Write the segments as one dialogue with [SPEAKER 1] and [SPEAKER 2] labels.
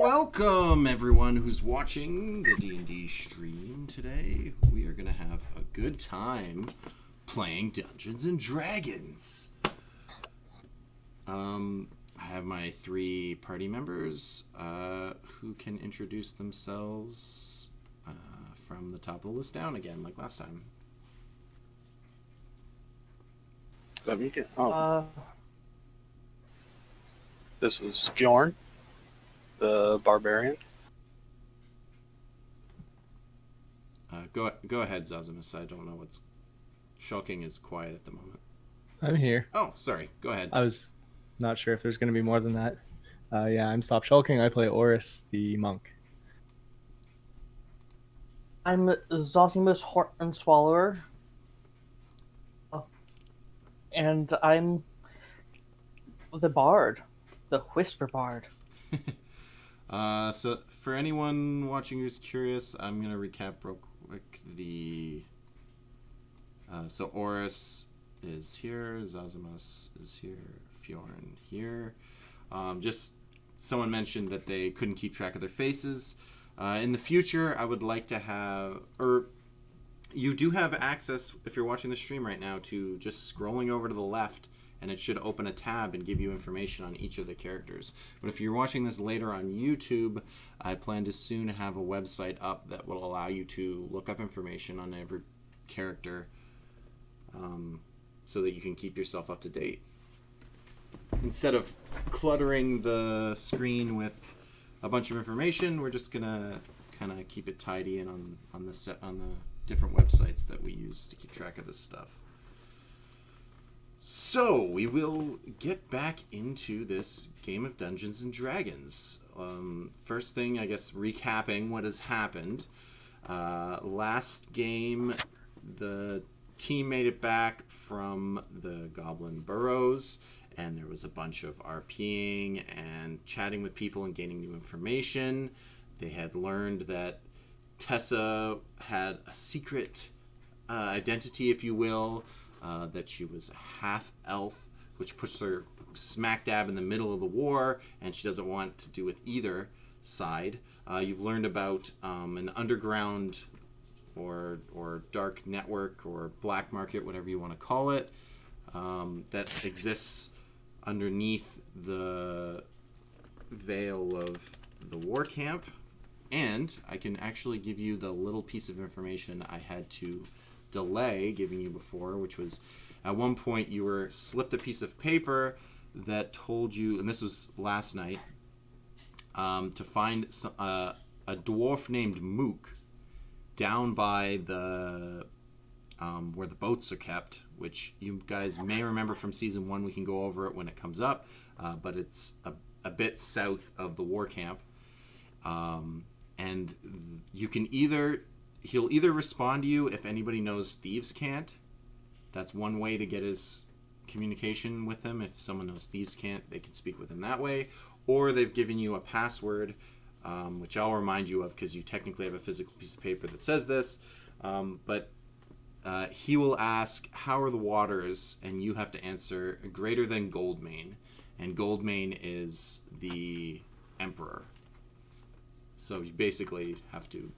[SPEAKER 1] Welcome everyone who's watching the D&D stream today. We are going to have a good time playing Dungeons and Dragons. I have my three party members who can introduce themselves from the top of the list down again, like last time.
[SPEAKER 2] This is Bjorn, the barbarian.
[SPEAKER 1] Go ahead, Zazimus. I don't know what's... Shulking is quiet at the moment.
[SPEAKER 3] I'm here.
[SPEAKER 1] Oh, sorry. Go ahead.
[SPEAKER 3] I was not sure if there's going to be more than that. I'm Stop Shulking. I play Oris, the monk.
[SPEAKER 4] I'm Zosimus Hornswallower. And I'm the bard. The Whisper Bard.
[SPEAKER 1] So for anyone watching who's curious, I'm going to recap real quick so Oris is here, Zazimus is here, Fjorn here. Just someone mentioned that they couldn't keep track of their faces. In the future, I would like to have, or you do have access, if you're watching the stream right now, to just scrolling over to the left, and it should open a tab and give you information on each of the characters. But if you're watching this later on YouTube, I plan to soon have a website up that will allow you to look up information on every character so that you can keep yourself up to date. Instead of cluttering the screen with a bunch of information, we're just going to kind of keep it tidy and on the different websites that we use to keep track of this stuff. So, we will get back into this game of Dungeons and Dragons. First thing, I guess, recapping what has happened. Last game, the team made it back from the Goblin Burrows, and there was a bunch of RPing and chatting with people and gaining new information. They had learned that Tessa had a secret identity, if you will, that she was a half-elf, which puts her smack dab in the middle of the war, and she doesn't want to do with either side. You've learned about an underground or dark network or black market, whatever you want to call it, that exists underneath the veil of the war camp. And I can actually give you the little piece of information I had to delay giving you before, which was at one point you were slipped a piece of paper that told you, and this was last night, to find a dwarf named Mook down by the where the boats are kept, which you guys may remember from season 1. We can go over it when it comes up, but it's a bit south of the war camp. And you can he'll either respond to you if anybody knows Thieves' Cant. That's one way to get his communication with him. If someone knows Thieves' Cant, they can speak with him that way. Or they've given you a password, which I'll remind you of because you technically have a physical piece of paper that says this. But he will ask, how are the waters? And you have to answer greater than Goldmane. And Goldmane is the Emperor. So you basically have to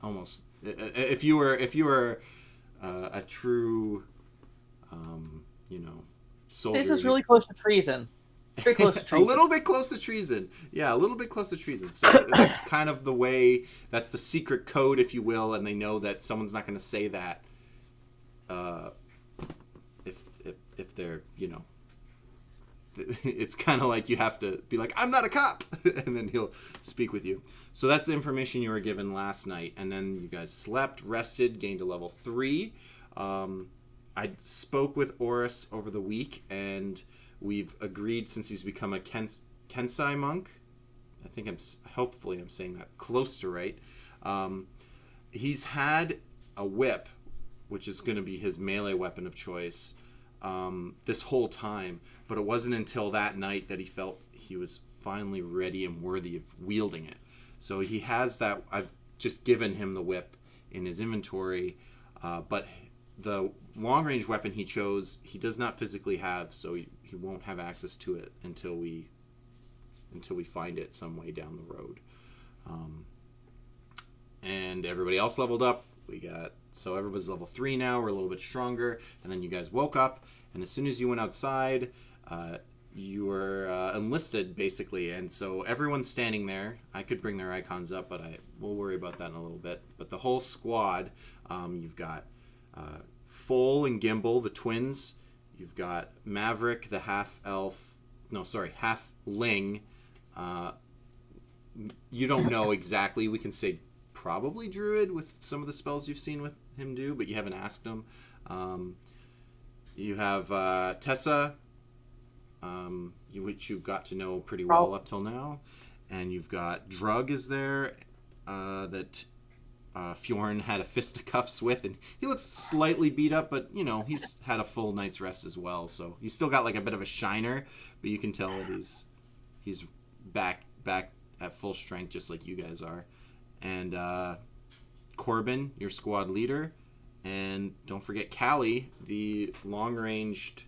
[SPEAKER 1] almost, if you were a true, soldier.
[SPEAKER 4] This is really close to treason. Very close to treason.
[SPEAKER 1] A little bit close to treason. Yeah, a little bit close to treason. So that's kind of the way, that's the secret code, if you will, and they know that someone's not going to say that if they're, it's kind of like you have to be like, I'm not a cop, and then he'll speak with you. So that's the information you were given last night, and then you guys slept, rested, gained a level 3. I spoke with Oris over the week, and we've agreed, since he's become a Kensai monk, I think hopefully I'm saying that close to right. He's had a whip, which is going to be his melee weapon of choice, this whole time, but it wasn't until that night that he felt he was finally ready and worthy of wielding it. So he has that. I've just given him the whip in his inventory, but the long-range weapon he chose, he does not physically have, so he won't have access to it until until we find it some way down the road. And everybody else leveled up. So everybody's level 3 now. We're a little bit stronger. And then you guys woke up, and as soon as you went outside, you were enlisted, basically. And so everyone's standing there. I could bring their icons up, but we'll worry about that in a little bit. But the whole squad, you've got Foal and Gimbal, the twins. You've got Maverick, the half-ling. You don't know exactly. We can say probably Druid with some of the spells you've seen with him do, but you haven't asked him. You have Tessa, which you've got to know pretty well up till now. And you've got Drug is there, that Fjorn had a fisticuffs with, and he looks slightly beat up, but he's had a full night's rest as well, so he's still got like a bit of a shiner, but you can tell that he's back at full strength, just like you guys are. And Corbin, your squad leader, and don't forget Callie, the long-ranged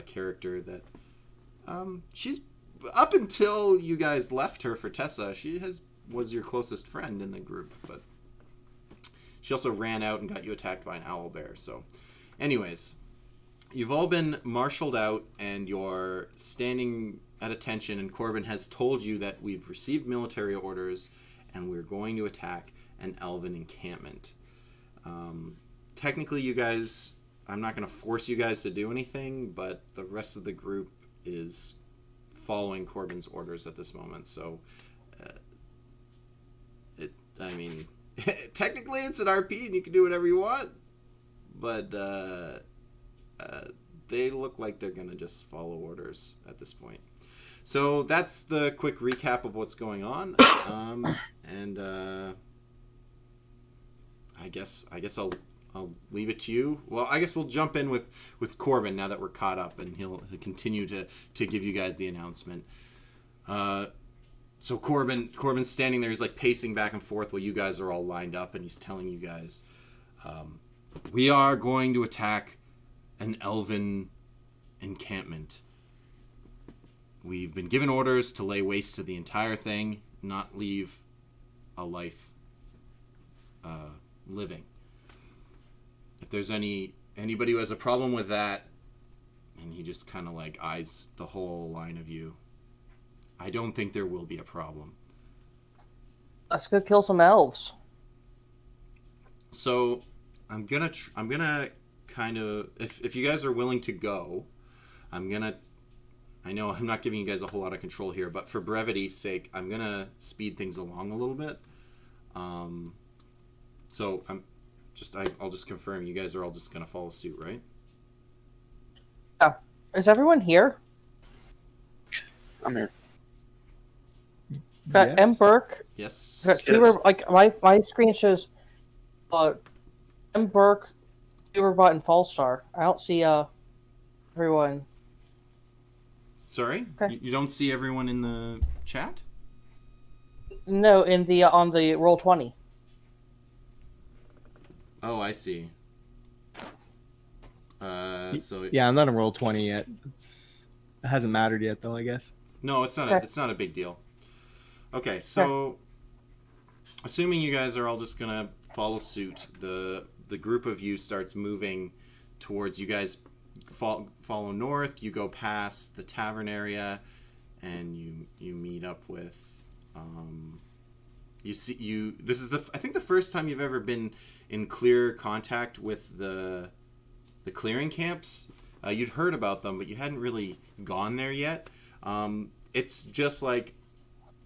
[SPEAKER 1] character that she's, up until you guys left her for Tessa, was your closest friend in the group, but she also ran out and got you attacked by an owlbear. So anyways, you've all been marshaled out and you're standing at attention, and Corbin has told you that we've received military orders and we're going to attack an elven encampment. Technically, you guys, I'm not going to force you guys to do anything, but the rest of the group is following Corbin's orders at this moment. So technically it's an RP and you can do whatever you want, but they look like they're going to just follow orders at this point. So that's the quick recap of what's going on. And I guess I'll leave it to you. Well, I guess we'll jump in with Corbin now that we're caught up, and he'll continue to give you guys the announcement. So Corbin's standing there. He's like pacing back and forth while you guys are all lined up, and he's telling you guys, we are going to attack an elven encampment. We've been given orders to lay waste to the entire thing, not leave a life living. If there's anybody who has a problem with that, and he just kind of like eyes the whole line of you, I don't think there will be a problem.
[SPEAKER 4] Let's go kill some elves.
[SPEAKER 1] So I'm gonna kind of, if you guys are willing to go, I know I'm not giving you guys a whole lot of control here, but for brevity's sake, I'm gonna speed things along a little bit. So I'll just confirm you guys are all just gonna follow suit, right?
[SPEAKER 4] Yeah. Is everyone here?
[SPEAKER 2] I'm here.
[SPEAKER 4] Got M. Burke.
[SPEAKER 1] Yes.
[SPEAKER 4] My screen shows M. Burke, Feverbot, and Fallstar. I don't see everyone.
[SPEAKER 1] Sorry?
[SPEAKER 4] Okay.
[SPEAKER 1] You don't see everyone in the chat?
[SPEAKER 4] No, in the on the Roll20.
[SPEAKER 1] Oh, I see. So
[SPEAKER 3] Yeah, I'm not on roll 20 yet. It hasn't mattered yet, though, I guess.
[SPEAKER 1] no, it's not a big deal. Okay, so assuming you guys are all just gonna follow suit, the group of you starts moving towards you guys. Follow north. You go past the tavern area, and you meet up with. This is I think the first time you've ever been in clear contact with the clearing camps. You'd heard about them, but you hadn't really gone there yet. It's just like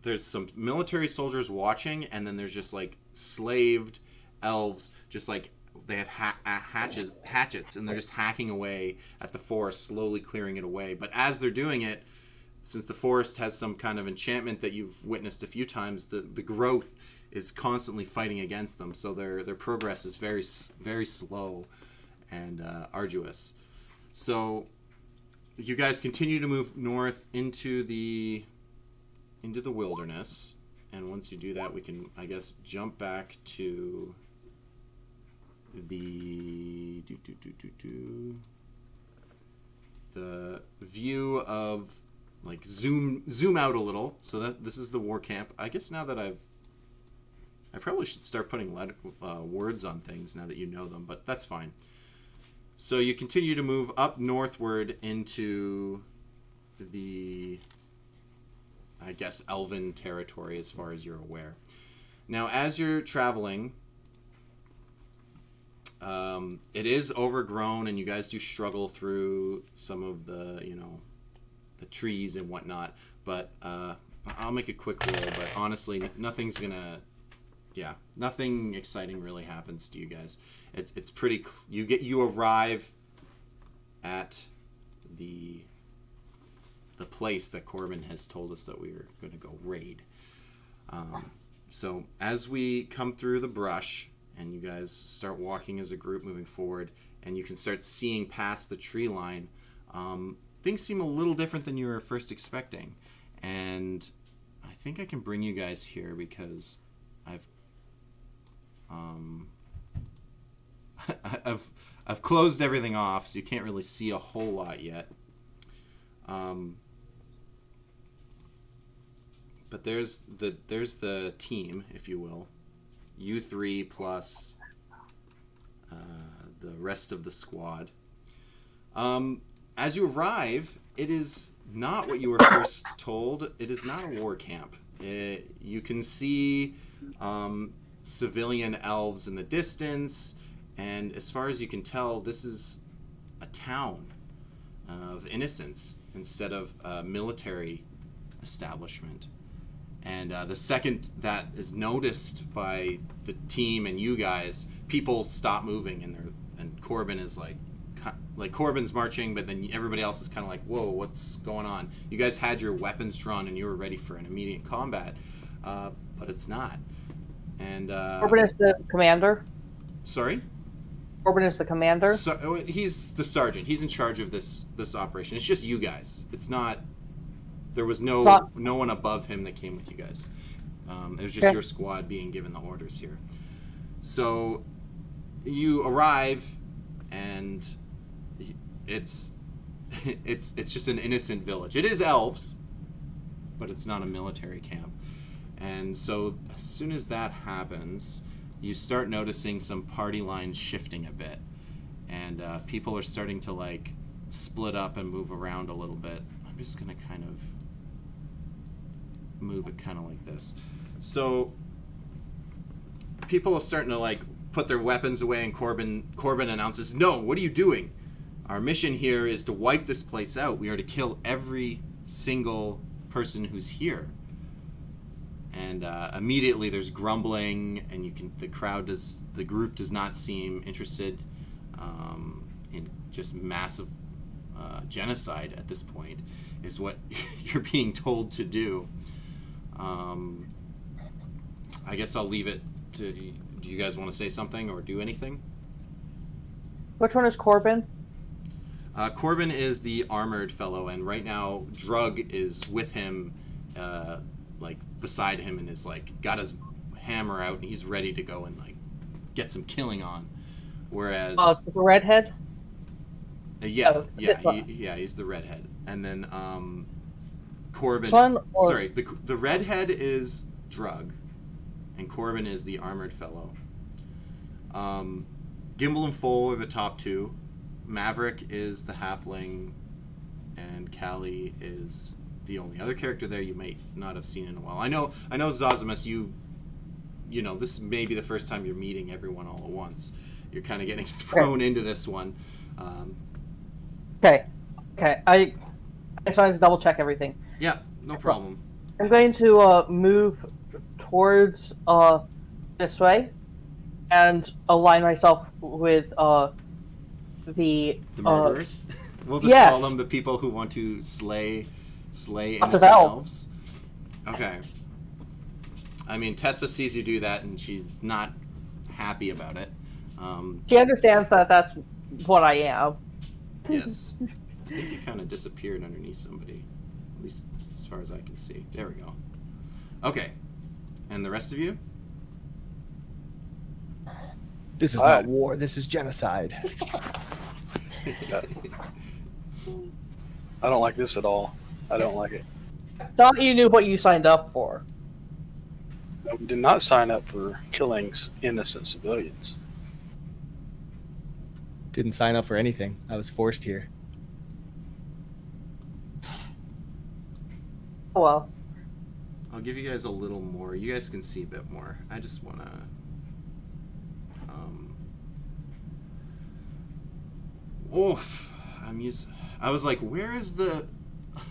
[SPEAKER 1] there's some military soldiers watching, and then there's just like slaved elves, just like they have hatchets, and they're just hacking away at the forest, slowly clearing it away. But as they're doing it, since the forest has some kind of enchantment that you've witnessed a few times, the growth is constantly fighting against them. So their progress is very, very slow and arduous. So you guys continue to move north into the wilderness, and once you do that, we can, I guess, jump back to the view of like zoom out a little. So that this is the war camp. I guess now that I probably should start putting words on things now that you know them, but that's fine. So you continue to move up northward into the, I guess, elven territory as far as you're aware. Now, as you're traveling, it is overgrown, and you guys do struggle through some of the, the trees and whatnot. But I'll make a quick roll. But honestly, nothing exciting really happens to you guys. It's pretty. You arrive at the place that Corbin has told us that we were going to go raid. So as we come through the brush and you guys start walking as a group moving forward, and you can start seeing past the tree line, things seem a little different than you were first expecting. And I think I can bring you guys here because I've closed everything off, so you can't really see a whole lot yet. But there's the team, if you will, you three plus the rest of the squad. As you arrive, it is not what you were first told. It is not a war camp. You can see civilian elves in the distance, and as far as you can tell, this is a town of innocents instead of a military establishment. And the second that is noticed by the team and you guys, people stop moving, and Corbin is like Corbin's marching, but then everybody else is kind of like, whoa, what's going on? You guys had your weapons drawn and you were ready for an immediate combat, but it's not. And
[SPEAKER 4] Corbin is the commander.
[SPEAKER 1] Sorry?
[SPEAKER 4] Corbin is the commander.
[SPEAKER 1] So, he's the sergeant. He's in charge of this operation. It's just you guys. It's not. There was no one above him that came with you guys. It was just your squad being given the orders here. So you arrive, and it's just an innocent village. It is elves, but it's not a military camp. And so as soon as that happens, you start noticing some party lines shifting a bit, and people are starting to split up and move around a little bit. I'm just gonna kind of move it kind of like this. So people are starting to put their weapons away, and Corbin announces, "No, what are you doing? Our mission here is to wipe this place out. We are to kill every single person who's here." And immediately there's grumbling, and the group does not seem interested in just massive genocide at this point, is what you're being told to do. I guess I'll leave it to. Do you guys want to say something or do anything?
[SPEAKER 4] Which one is Corbin?
[SPEAKER 1] Corbin is the armored fellow, and right now Drug is with him, beside him, and is got his hammer out, and he's ready to go and get some killing on. Whereas
[SPEAKER 4] the redhead.
[SPEAKER 1] He's the redhead, and then Corbin. The redhead is Drug, and Corbin is the armored fellow. Gimbal and Foal are the top two. Maverick is the halfling, and Callie is the only other character there you might not have seen in a while. I know Zosimus, you know, this may be the first time you're meeting everyone all at once. You're kind of getting thrown into this one.
[SPEAKER 4] Okay. I just wanted to double check everything.
[SPEAKER 1] Yeah, no problem.
[SPEAKER 4] I'm going to move towards this way and align myself with the
[SPEAKER 1] murderers. We'll just call them the people who want to slay innocent elves. Okay. I mean, Tessa sees you do that, and she's not happy about it.
[SPEAKER 4] She understands that that's what I am.
[SPEAKER 1] Yes. I think you kind of disappeared underneath somebody, at least as far as I can see. There we go. Okay. And the rest of you?
[SPEAKER 3] This is not war. This is genocide.
[SPEAKER 2] I don't like this at all. I don't like it.
[SPEAKER 4] Thought you knew what you signed up for.
[SPEAKER 2] I did not sign up for killing innocent civilians.
[SPEAKER 3] Didn't sign up for anything. I was forced here.
[SPEAKER 4] Oh well.
[SPEAKER 1] I'll give you guys a little more. You guys can see a bit more. I just want to... Oof. I was like, where is the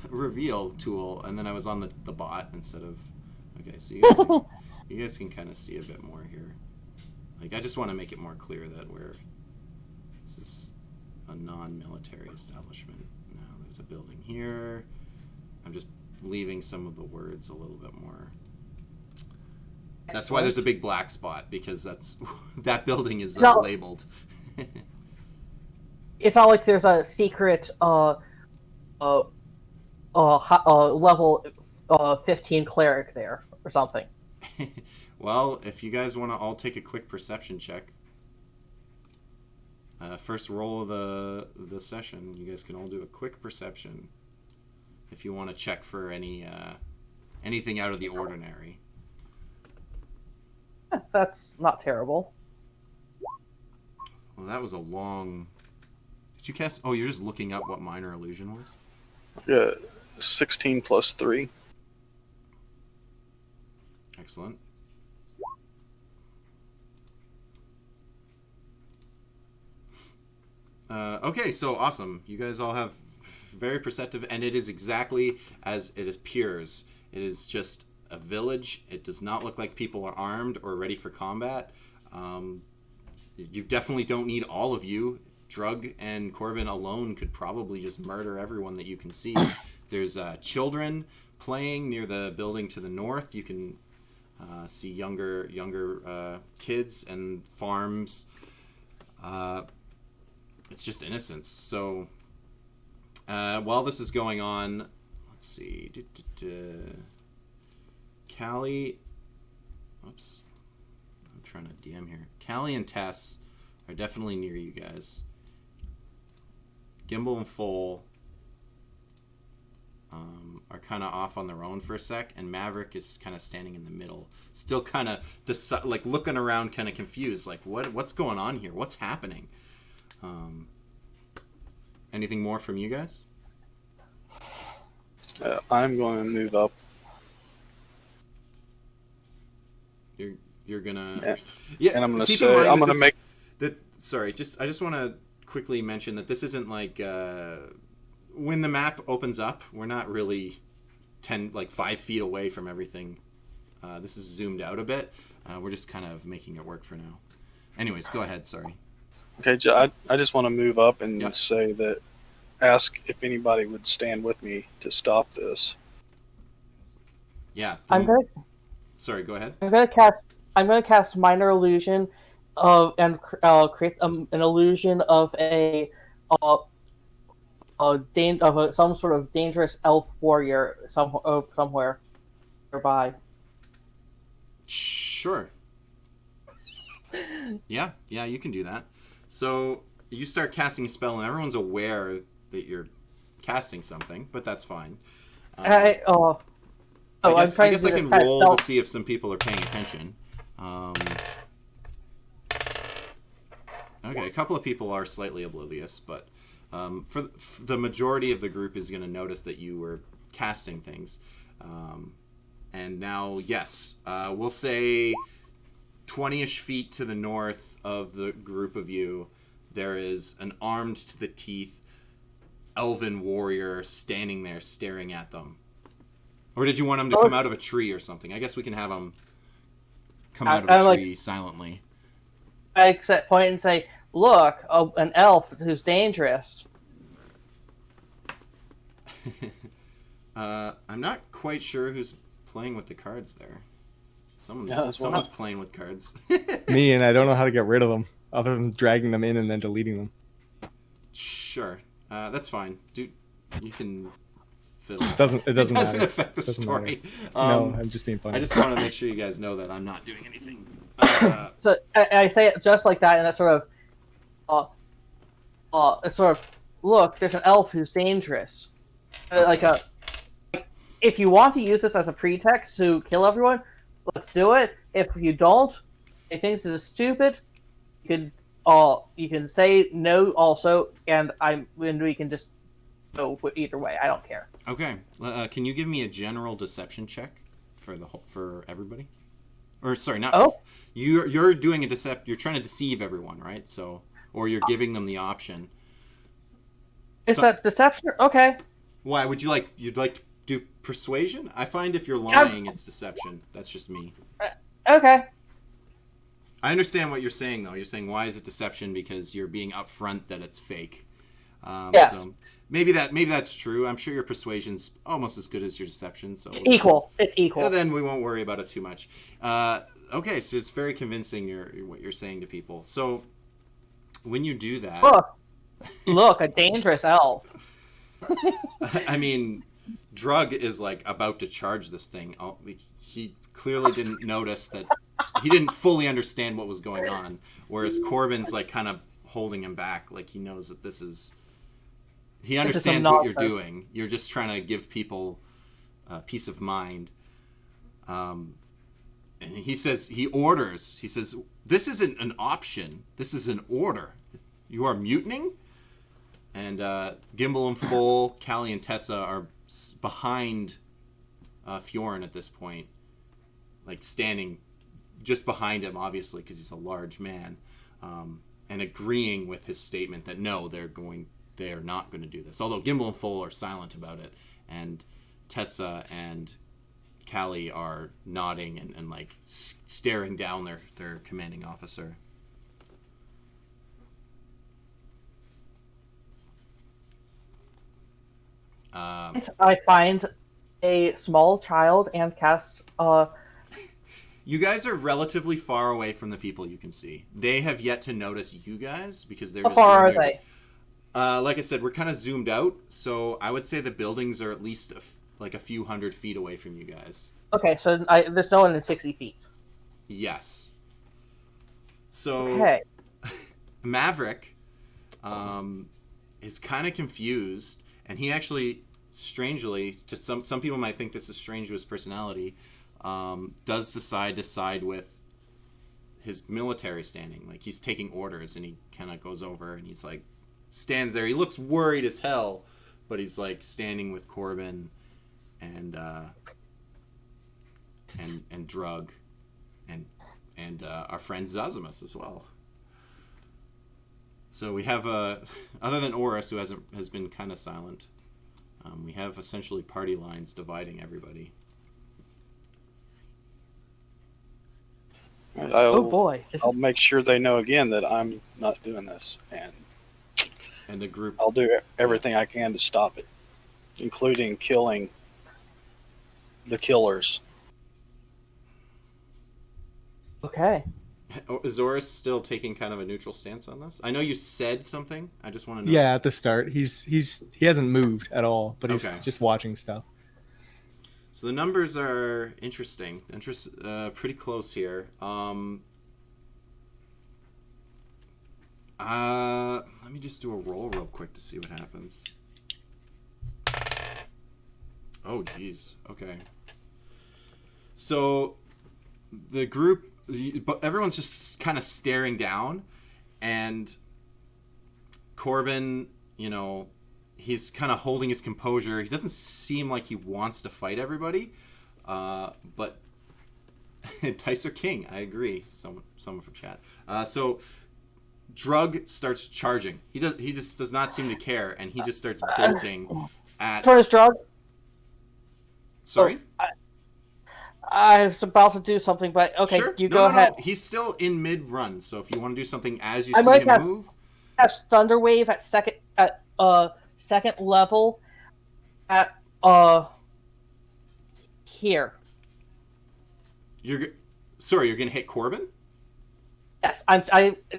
[SPEAKER 1] reveal tool? And then I was on the bot instead of... Okay, so you guys can kind of see a bit more here. Like, I just want to make it more clear that this is a non-military establishment. Now, there's a building here. I'm just leaving some of the words a little bit more. That's why there's a big black spot, because that building is labeled.
[SPEAKER 4] It's not like there's a secret level 15 cleric there or something.
[SPEAKER 1] Well, if you guys want to all take a quick perception check. First roll of the session, you guys can all do a quick perception if you want to check for anything out of the ordinary.
[SPEAKER 4] That's not terrible.
[SPEAKER 1] Well, that was a long... Did you cast... Oh, you're just looking up what minor illusion was?
[SPEAKER 2] Yeah, 16 plus 3.
[SPEAKER 1] Excellent. Okay, so awesome. You guys all have very perceptive, and it is exactly as it appears. It is just a village. It does not look like people are armed or ready for combat. You definitely don't need all of you. Drug and Corbin alone could probably just murder everyone that you can see. There's children playing near the building to the north. You can see younger kids and farms. It's just innocence. So while this is going on, let's see. Callie, oops, I'm trying to DM here. Callie and Tess are definitely near you guys. Gimbal and Foal are kind of off on their own for a sec, and Maverick is kind of standing in the middle, still kind of like looking around, kind of confused, like what's going on here? What's happening? Anything more from you guys?
[SPEAKER 2] I'm going to move up.
[SPEAKER 1] You're gonna
[SPEAKER 2] And I'm going to say I'm going to make
[SPEAKER 1] that. Sorry, I just want to quickly mention that this isn't like when the map opens up, we're not really 5 feet away from everything. This is zoomed out a bit. We're just kind of making it work for now. Anyways, go ahead. Sorry.
[SPEAKER 2] Okay, I just want to move up and say that, ask if anybody would stand with me to stop this.
[SPEAKER 1] Yeah. Sorry, go ahead.
[SPEAKER 4] I'm gonna cast minor illusion and create an illusion of some sort of dangerous elf warrior somewhere nearby.
[SPEAKER 1] Sure. Yeah, you can do that. So you start casting a spell, and everyone's aware that you're casting something, but that's fine. I guess I can roll to see if some people are paying attention. Okay, a couple of people are slightly oblivious, but for the majority of the group is going to notice that you were casting things. And now, yes, we'll say 20-ish feet to the north of the group of you, there is an armed to the teeth elven warrior standing there staring at them. Or did you want him to come out of a tree or something? I guess we can have him come out of a tree silently.
[SPEAKER 4] I point and say, look, an elf who's dangerous.
[SPEAKER 1] I'm not quite sure who's playing with the cards there. Someone's playing with cards.
[SPEAKER 3] Me, and I don't know how to get rid of them, other than dragging them in and then deleting them.
[SPEAKER 1] Sure. That's fine. Dude, you can... It
[SPEAKER 3] doesn't matter.
[SPEAKER 1] affect the story.
[SPEAKER 3] No, I'm just being funny.
[SPEAKER 1] I just want to make sure you guys know that I'm not doing anything.
[SPEAKER 4] So I say it just like that, and that sort of, it's sort of, look, there's an elf who's dangerous, like a if you want to use this as a pretext to kill everyone, let's do it. If you don't, I think this is stupid. You can say no also, and we can just go either way. I don't care.
[SPEAKER 1] Okay. Can you give me a general deception check for everybody? Or sorry, not.
[SPEAKER 4] Oh.
[SPEAKER 1] You're doing a You're trying to deceive everyone, right? So, or you're giving them the option.
[SPEAKER 4] Is that deception? Okay.
[SPEAKER 1] Why would you'd like to do persuasion? I find if you're lying, it's deception. That's just me.
[SPEAKER 4] Okay.
[SPEAKER 1] I understand what you're saying, though. You're saying why is it deception because you're being upfront that it's fake.
[SPEAKER 4] Yes.
[SPEAKER 1] So maybe that's true. I'm sure your persuasion's almost as good as your deception. So
[SPEAKER 4] Equal. It's equal.
[SPEAKER 1] Yeah, then we won't worry about it too much. Okay, so it's very convincing. What you're saying to people. So when you do that,
[SPEAKER 4] look, a dangerous elf.
[SPEAKER 1] I mean, Drug is like about to charge this thing. He clearly didn't notice that. He didn't fully understand what was going on, whereas Corbin's like kind of holding him back, like he knows that this is. He understands what you're doing. You're just trying to give people peace of mind. And he says he says this isn't an option. This is an order. You are mutinying. And Gimbal and Full, Callie and Tessa are behind Fiorin at this point, like standing just behind him, obviously, because he's a large man, and agreeing with his statement that no, they are not going to do this. Although Gimbal and Full are silent about it, and Tessa and Callie are nodding and like staring down their commanding officer.
[SPEAKER 4] I find a small child and cast.
[SPEAKER 1] You guys are relatively far away from the people you can see. They have yet to notice you guys because they're.
[SPEAKER 4] How far are they?
[SPEAKER 1] Like I said, we're kind of zoomed out, so I would say the buildings are at least like a few hundred feet away from you guys.
[SPEAKER 4] Okay, so there's no one in 60 feet.
[SPEAKER 1] Yes. So
[SPEAKER 4] Okay.
[SPEAKER 1] Maverick is kind of confused, and he actually, strangely, to some people might think this is strange to his personality, does decide to side with his military standing. Like, he's taking orders, and he kind of goes over, and he's like, stands there. He looks worried as hell, but he's like standing with Corbin and Drug and our friend Zazimus as well. So we have other than Oris, who has been kind of silent, we have essentially party lines dividing everybody.
[SPEAKER 4] Oh boy!
[SPEAKER 2] I'll make sure they know again that I'm not doing this,
[SPEAKER 1] and the group.
[SPEAKER 2] I'll do everything I can to stop it, including killing the killers.
[SPEAKER 4] Okay.
[SPEAKER 1] Is Oris still taking kind of a neutral stance on this? I know you said something. I just want to know.
[SPEAKER 3] Yeah, at the start, he hasn't moved at all, but he's
[SPEAKER 1] Okay.
[SPEAKER 3] just watching stuff.
[SPEAKER 1] So the numbers are interesting. Pretty close here. Let me just do a roll real quick to see what happens. Oh, geez. Okay. So the group, everyone's just kind of staring down, and Corbin, he's kind of holding his composure. He doesn't seem like he wants to fight everybody, but Tyser King, I agree. Someone for chat. So Drug starts charging. He just does not seem to care, and he just starts bolting at.
[SPEAKER 4] Turn his Drug.
[SPEAKER 1] Sorry.
[SPEAKER 4] I was about to do something, but okay,
[SPEAKER 1] sure.
[SPEAKER 4] go ahead.
[SPEAKER 1] No. He's still in mid-run, so if you want to do something as you
[SPEAKER 4] I
[SPEAKER 1] see
[SPEAKER 4] might
[SPEAKER 1] him move.
[SPEAKER 4] Catch Thunder Wave at second level at here.
[SPEAKER 1] You're gonna hit Corbin?
[SPEAKER 4] Yes,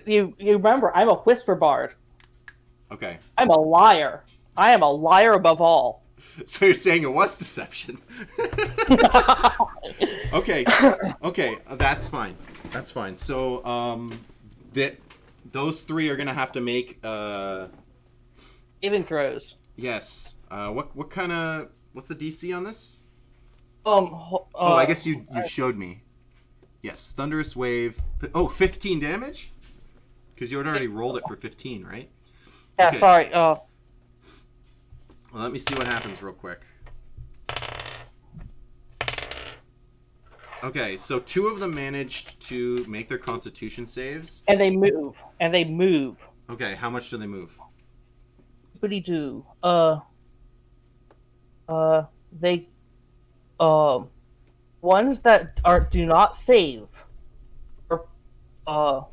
[SPEAKER 4] you remember I'm a whisper bard.
[SPEAKER 1] Okay.
[SPEAKER 4] I'm a liar. I am a liar above all.
[SPEAKER 1] So you're saying it was deception? Okay, that's fine. That's fine. So those three are gonna have to make
[SPEAKER 4] Even throws.
[SPEAKER 1] yes. What's the DC on this? I guess you showed me. Yes, Thunderous Wave. Oh, 15 damage? Because you had already rolled it for 15, right?
[SPEAKER 4] Yeah,
[SPEAKER 1] Okay.
[SPEAKER 4] sorry.
[SPEAKER 1] Well, let me see what happens real quick. Okay, so 2 of them managed to make their Constitution saves.
[SPEAKER 4] And they move.
[SPEAKER 1] Okay, how much do they move?
[SPEAKER 4] What do you do? They, ones that do not save, are, are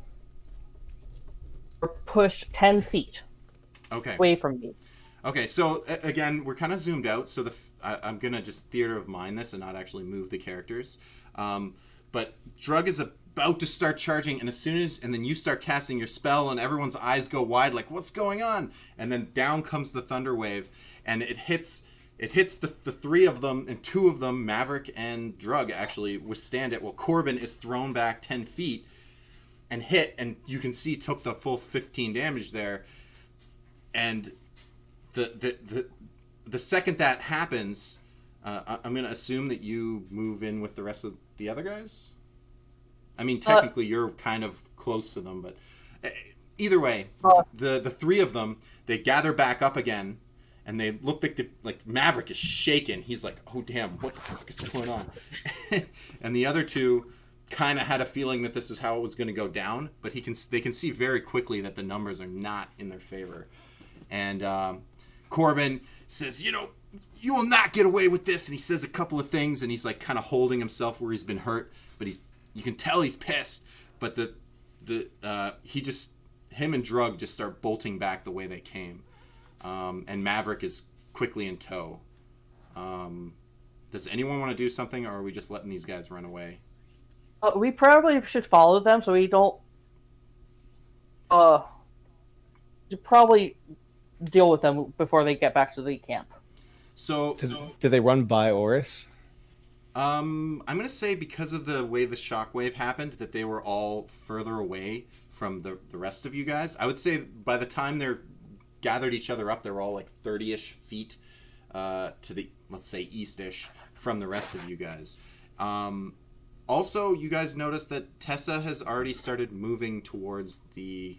[SPEAKER 4] pushed 10 feet
[SPEAKER 1] Okay.
[SPEAKER 4] away from you.
[SPEAKER 1] Okay, so again, we're kind of zoomed out, so I'm gonna just theater of mind this and not actually move the characters. But Drug is about to start charging, and and then you start casting your spell, and everyone's eyes go wide, like what's going on? And then down comes the thunder wave, and it hits the 3 of them, and 2 of them, Maverick and Drug, actually withstand it. While Corbin is thrown back 10 feet and hit, and you can see took the full 15 damage there, and the second that happens, I'm going to assume that you move in with the rest of the other guys. I mean, technically, you're kind of close to them, but either way, the 3 of them, they gather back up again, and they look like Maverick is shaken. He's like, "Oh damn, what the fuck is going on?" And the other 2 kind of had a feeling that this is how it was going to go down, but they can see very quickly that the numbers are not in their favor, and Corbin says, "You will not get away with this," and he says a couple of things, and he's like kind of holding himself where he's been hurt, but you can tell he's pissed. But him and Drug just start bolting back the way they came, and Maverick is quickly in tow. Does anyone want to do something, or are we just letting these guys run away?
[SPEAKER 4] We probably should follow them so we don't. Should probably deal with them before they get back to the camp.
[SPEAKER 1] So
[SPEAKER 3] Did they run by Oris?
[SPEAKER 1] I'm gonna say because of the way the shockwave happened, that they were all further away from the rest of you guys. I would say by the time they're gathered each other up, they're all like 30-ish feet to the, let's say, east-ish from the rest of you guys. Also, you guys notice that Tessa has already started moving towards the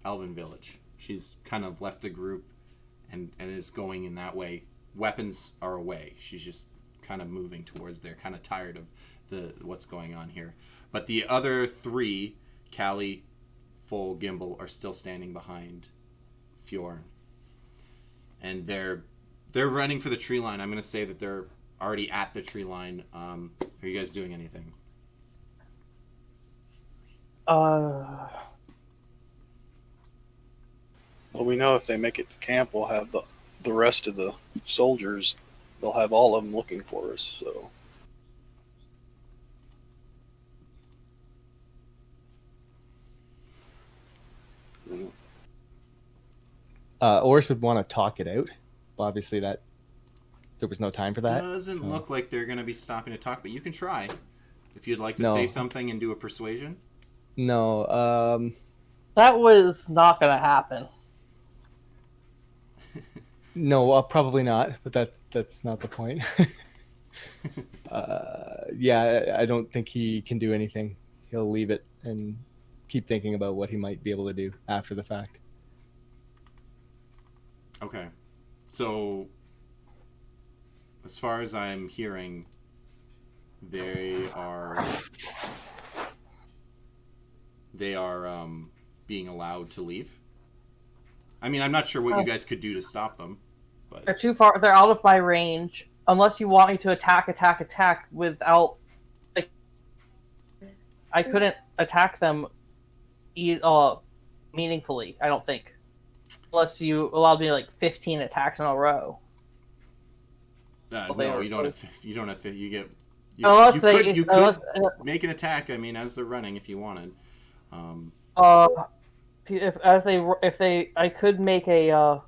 [SPEAKER 1] Elven village. She's kind of left the group and is going in that way. Weapons are away. She's just kind of moving towards there, kind of tired of what's going on here. But the other 3, Callie, Full, Gimbal, are still standing behind Fjorn. And they're running for the tree line. I'm going to say that they're already at the tree line. Are you guys doing anything?
[SPEAKER 2] Well, we know if they make it to camp, we'll have the rest of the soldiers. They'll have all of them looking for us. So.
[SPEAKER 3] Oris would want to talk it out. But obviously, that there was no time for that.
[SPEAKER 1] Doesn't look like they're going to be stopping to talk, but you can try if you'd like to
[SPEAKER 3] No.
[SPEAKER 1] say something and do a persuasion.
[SPEAKER 3] No.
[SPEAKER 4] That was not going to happen.
[SPEAKER 3] No, probably not. But that's not the point. Yeah, I don't think he can do anything. He'll leave it and keep thinking about what he might be able to do after the fact.
[SPEAKER 1] Okay. So, as far as I'm hearing, they are being allowed to leave. I mean, I'm not sure what you guys could do to stop them, but
[SPEAKER 4] They're too far. They're out of my range. Unless you want me to attack without, like, I couldn't attack them, meaningfully. I don't think, unless you allowed me like 15 attacks in a row.
[SPEAKER 1] no, you don't have. You don't have. You get. You could make an attack. I mean, as they're running, if you wanted.
[SPEAKER 4] I could make a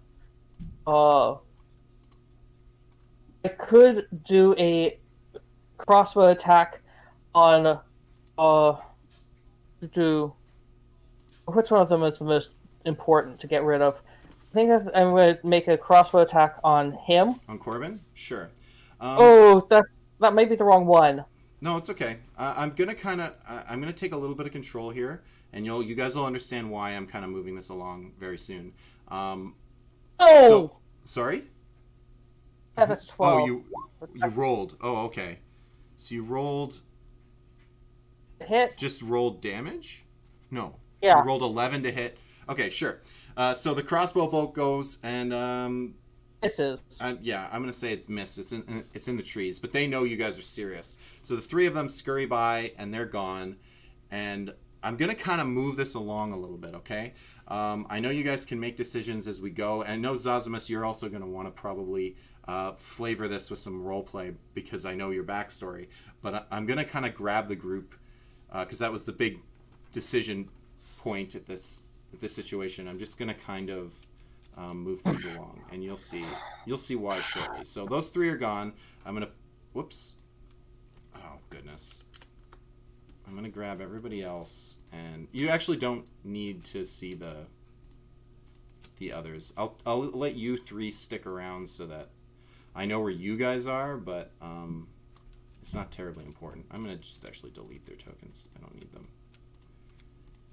[SPEAKER 4] I could do a crossbow attack on to which one of them is the most important to get rid of. I think I'm going to make a crossbow attack on him.
[SPEAKER 1] On Corbin? Sure.
[SPEAKER 4] That's That may be the wrong one.
[SPEAKER 1] No, it's okay. I'm gonna take a little bit of control here, and you guys will understand why I'm kind of moving this along very soon.
[SPEAKER 4] Oh!
[SPEAKER 1] So, sorry?
[SPEAKER 4] Yeah, that's 12.
[SPEAKER 1] Oh, you rolled. Oh, okay. So you rolled,
[SPEAKER 4] Hit?
[SPEAKER 1] just rolled damage? No.
[SPEAKER 4] Yeah.
[SPEAKER 1] You rolled 11 to hit. Okay, sure. So the crossbow bolt goes, and
[SPEAKER 4] Misses.
[SPEAKER 1] yeah, I'm gonna say it's missed. It's in the trees, but they know you guys are serious. So the three of them scurry by, and they're gone. And I'm gonna kind of move this along a little bit, okay? I know you guys can make decisions as we go, and I know Zazimus, you're also gonna want to probably flavor this with some role play because I know your backstory. But I'm gonna kind of grab the group because that was the big decision point at this situation. I'm just gonna kind of move things along, and you'll see why shortly. So those three are gone. I'm gonna, whoops, oh goodness, I'm gonna grab everybody else, and you actually don't need to see the others. I'll let you three stick around so that I know where you guys are, but it's not terribly important. I'm gonna just actually delete their tokens. I don't need them.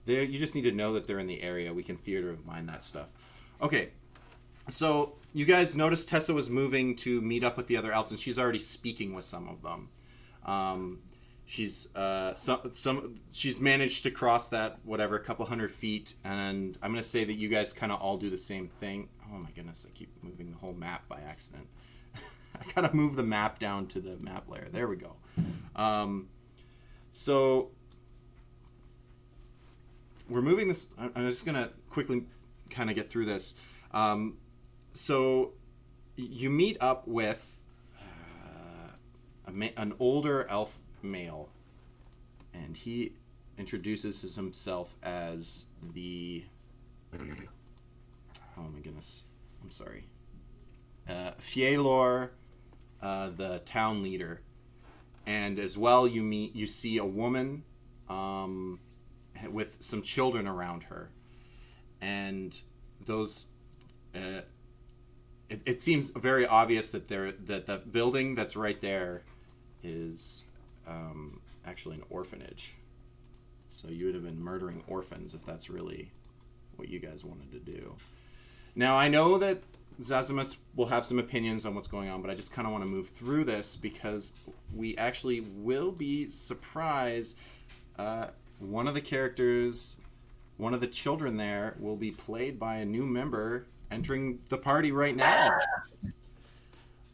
[SPEAKER 1] You just need to know that they're in the area. We can theater of mind that stuff. Okay, so you guys noticed Tessa was moving to meet up with the other elves, and she's already speaking with some of them. She's she's managed to cross that a couple hundred feet, and I'm gonna say that you guys kind of all do the same thing. Oh my goodness, I keep moving the whole map by accident. I gotta move the map down to the map layer. There we go. So we're moving this. I'm just gonna quickly kind of get through this. So you meet up with an older elf male, and he introduces himself as the oh my goodness, I'm sorry, Fielor, the town leader. And as well, you see a woman with some children around her, and those it seems very obvious that the building that's right there is actually an orphanage. So you would have been murdering orphans if that's really what you guys wanted to do. Now I know that Zazimus will have some opinions on what's going on, but I just kind of want to move through this because we actually will be surprised. One of the characters, one of the children there, will be played by a new member entering the party right now.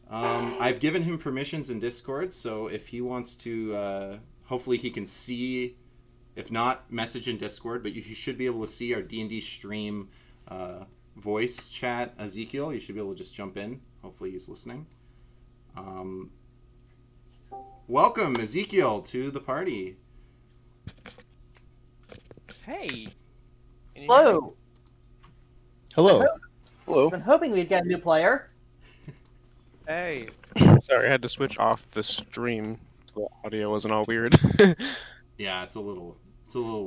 [SPEAKER 1] I've given him permissions in Discord, so if he wants to, hopefully he can see, if not, message in Discord, but you should be able to see our D&D stream voice chat. Ezekiel, you should be able to just jump in. Hopefully he's listening. Welcome, Ezekiel, to the party.
[SPEAKER 5] Hey.
[SPEAKER 4] Hello.
[SPEAKER 3] Hello.
[SPEAKER 2] Hello.
[SPEAKER 4] I've been hoping we'd get a new player.
[SPEAKER 5] Hey. Sorry, I had to switch off the stream so the audio wasn't all weird.
[SPEAKER 1] Yeah, it's a little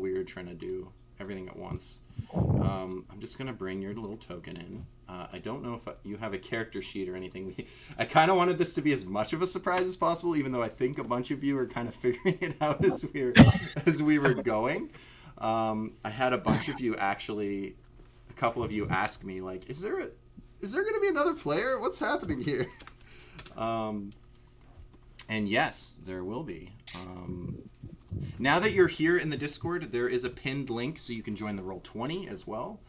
[SPEAKER 1] weird trying to do everything at once. I'm just gonna bring your little token in. I don't know if you have a character sheet or anything. I kind of wanted this to be as much of a surprise as possible, even though I think a bunch of you are kind of figuring it out as we were going. I had a bunch of you actually, a couple of you ask me like, is there going to be another player? What's happening here? And yes, there will be. Now that you're here in the Discord, there is a pinned link so you can join the Roll20 as well.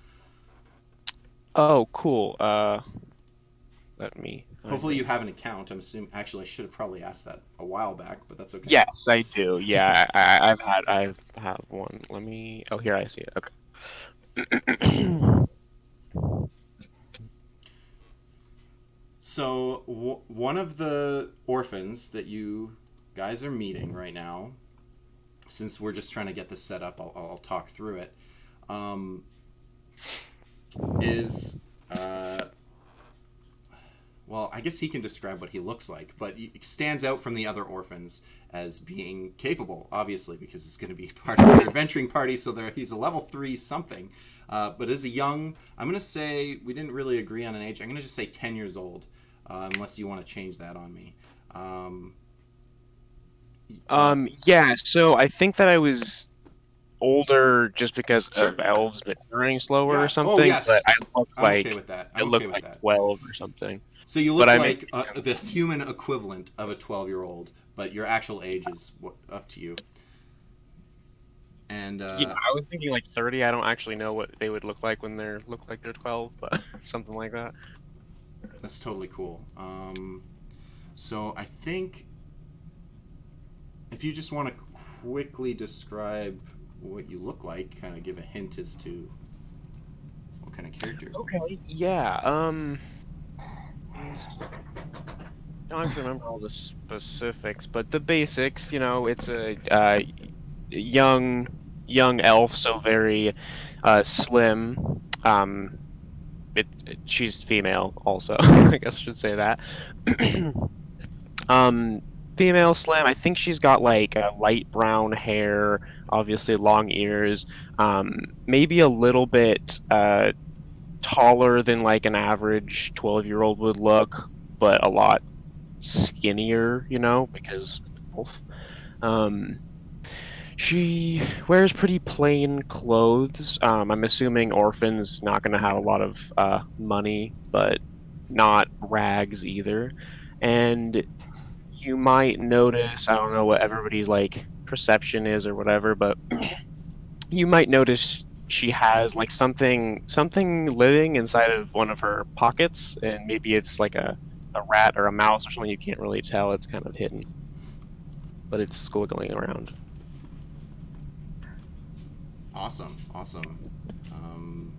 [SPEAKER 5] Oh, cool. Let me.
[SPEAKER 1] Hopefully you have an account. I'm assuming. Actually, I should have probably asked that a while back, but that's okay.
[SPEAKER 5] Yes, I do. Yeah, I have one. Let me. Oh, here I see it. Okay.
[SPEAKER 1] So one of the orphans that you guys are meeting right now, since we're just trying to get this set up, I'll talk through it. Is well, I guess he can describe what he looks like, but he stands out from the other orphans as being capable, obviously, because it's going to be part of the adventuring party, so he's a level 3 something. But as a young, I'm going to say, we didn't really agree on an age, I'm going to just say 10 years old, unless you want to change that on me.
[SPEAKER 5] Yeah, so I think that I was older just because
[SPEAKER 1] Sure.
[SPEAKER 5] of elves maturing slower or
[SPEAKER 1] Yeah. Oh,
[SPEAKER 5] something, but
[SPEAKER 1] yes.
[SPEAKER 5] I look
[SPEAKER 1] I'm okay with
[SPEAKER 5] like
[SPEAKER 1] that.
[SPEAKER 5] I
[SPEAKER 1] I'm
[SPEAKER 5] look
[SPEAKER 1] okay with
[SPEAKER 5] like
[SPEAKER 1] that.
[SPEAKER 5] 12 or something.
[SPEAKER 1] So you
[SPEAKER 5] But
[SPEAKER 1] look
[SPEAKER 5] I may
[SPEAKER 1] like the human equivalent of a 12-year-old, but your actual age is up to you. And
[SPEAKER 5] yeah, I was thinking like 30. I don't actually know what they would look like when they're 12, but something like that.
[SPEAKER 1] that's totally cool. So I think if you just want to quickly describe what you look like, kind of give a hint as to what kind of character.
[SPEAKER 5] Okay. Yeah. Is- I don't actually remember all the specifics, but the basics, it's a young young elf, so very slim. She's female also. I guess I should say that. um, Female slim. I think she's got like light brown hair, obviously long ears. Maybe a little bit taller than like an average 12-year-old would look, but a lot skinnier, because elf. Um, she wears pretty plain clothes. I'm assuming orphans not going to have a lot of money, but not rags either. And you might notice, I don't know what everybody's like perception is or whatever, but you might notice she has like something living inside of one of her pockets, and maybe it's like a rat or a mouse or something. You can't really tell. It's kind of hidden, but it's squiggling around.
[SPEAKER 1] Awesome, awesome. Um,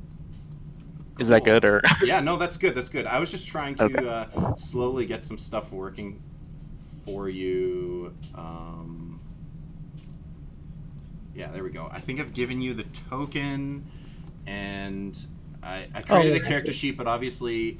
[SPEAKER 5] Is that
[SPEAKER 1] cool.
[SPEAKER 5] good or?
[SPEAKER 1] Yeah, no, that's good. That's good. I was just trying
[SPEAKER 5] Okay.
[SPEAKER 1] to slowly get some stuff working for you. Yeah, there we go. I think I've given you the token, and I created a character sheet, but obviously,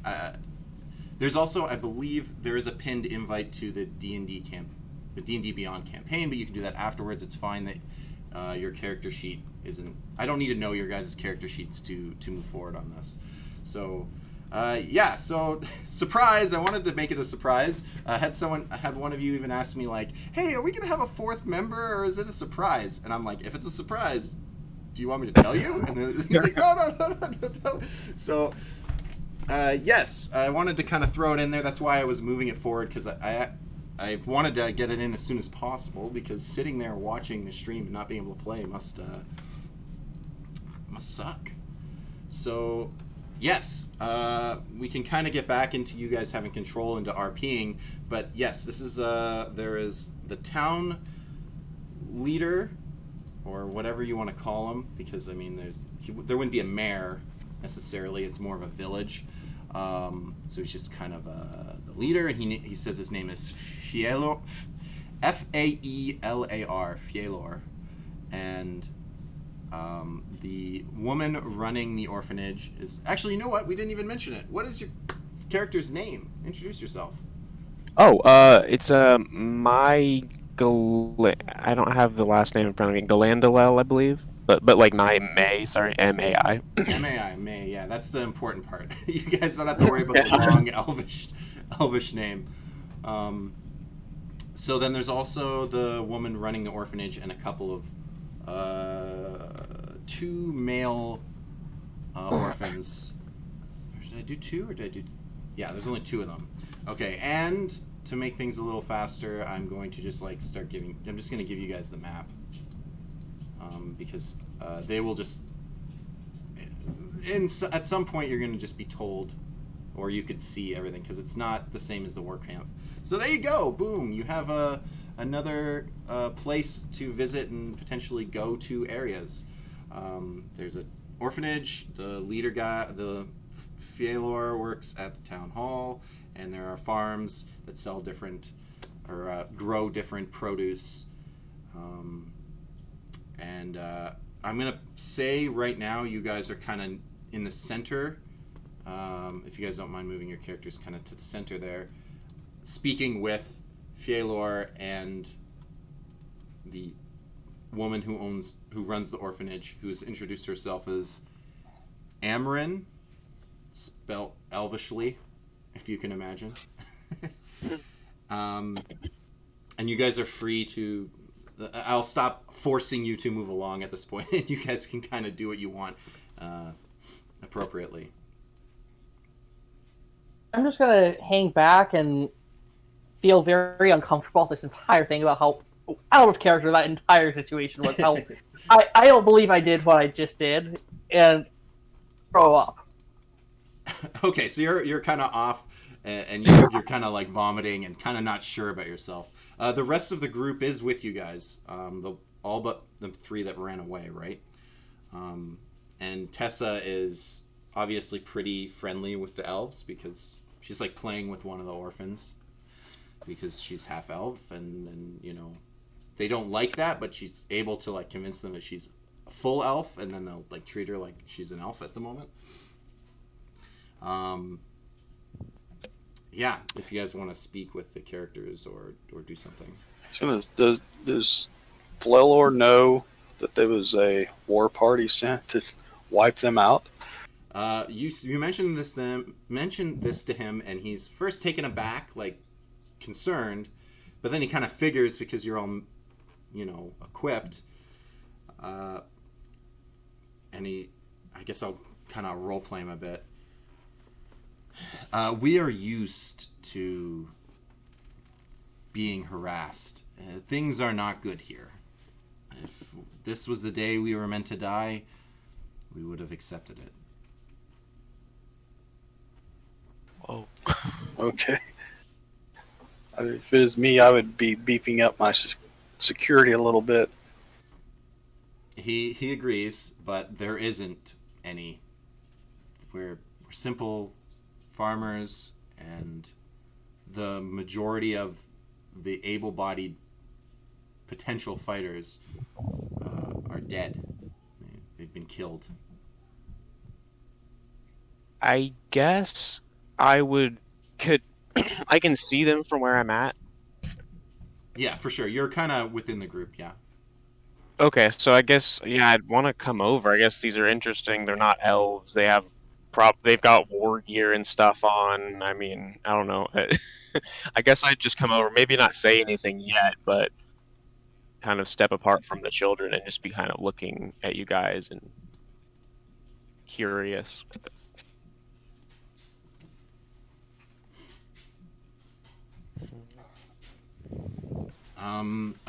[SPEAKER 1] there's also, I believe, there is a pinned invite to the the D&D Beyond campaign, but you can do that afterwards. It's fine that your character sheet isn't. I don't need to know your guys' character sheets to move forward on this. So. Yeah, so surprise! I wanted to make it a surprise. I had one of you even ask me like, "Hey, are we gonna have a fourth member, or is it a surprise?" And I'm like, "If it's a surprise, do you want me to tell you?" And then he's like, "No." So, yes, I wanted to kind of throw it in there. That's why I was moving it forward because I wanted to get it in as soon as possible because sitting there watching the stream and not being able to play must suck. So. Yes, we can kind of get back into you guys having control into RPing, but yes, this is there is the town leader, or whatever you want to call him, because I mean there wouldn't be a mayor necessarily. It's more of a village, so he's just kind of the leader, and he says his name is Faelar, Faelar, Faelor, and. The woman running the orphanage is actually. You know what? We didn't even mention it. What is your character's name? Introduce yourself.
[SPEAKER 5] Oh, it's I don't have the last name in front of me. Galandalel, I believe. But like my May, sorry, Mai.
[SPEAKER 1] Mai May. Yeah, that's the important part. You guys don't have to worry about the long elvish name. So then there's also the woman running the orphanage and a couple of two male orphans. Did I do two or did I do? Yeah, there's only two of them. Okay, and to make things a little faster, I'm going to just like start giving. I'm just going to give you guys the map because they will just. At some point, you're going to just be told, or you could see everything because it's not the same as the work camp. So there you go. Boom. You have another place to visit and potentially go to areas. There's an orphanage. The leader guy, the Faelor, works at the town hall, and there are farms that sell different or grow different produce. And I'm gonna say right now, you guys are kind of in the center. If you guys don't mind moving your characters kind of to the center there, speaking with Faelor and the woman who runs the orphanage, who's introduced herself as Amarin, spelt elvishly, if you can imagine. And And you guys are free to. I'll stop forcing you to move along at this point. You guys can kind of do what you want appropriately.
[SPEAKER 4] I'm just gonna hang back and feel very uncomfortable with this entire thing about how out of character that entire situation was. How I don't believe I did what I just did, and throw up.
[SPEAKER 1] Okay, so you're kind of off, and you're kind of like vomiting and kind of not sure about yourself. The rest of the group is with you guys. All but the 3 that ran away, right? And Tessa is obviously pretty friendly with the elves because she's like playing with one of the orphans because she's half elf, and you know, they don't like that, but she's able to like convince them that she's a full elf, and then they'll like treat her like she's an elf at the moment. Yeah, if you guys want to speak with the characters or do something.
[SPEAKER 2] So does Flelor know that there was a war party sent to wipe them out?
[SPEAKER 1] You mentioned this to him, and he's first taken aback, like concerned, but then he kind of figures because you're all, you know, equipped. And I guess I'll kind of role play him a bit. We are used to being harassed. Things are not good here. If this was the day we were meant to die, we would have accepted it.
[SPEAKER 5] Whoa.
[SPEAKER 2] Okay. If it was me, I would be beefing up my security a little bit.
[SPEAKER 1] He agrees, but there isn't any. We're simple farmers, and the majority of the able-bodied potential fighters are dead. They've been killed.
[SPEAKER 5] I guess I can see them from where I'm at.
[SPEAKER 1] Yeah, for sure. You're kind of within the group, yeah.
[SPEAKER 5] Okay, so I guess I'd want to come over. I guess these are interesting. They're not elves. They've got war gear and stuff on. I mean, I don't know. I guess I'd just come over. Maybe not say anything yet, but kind of step apart from the children and just be kind of looking at you guys and curious.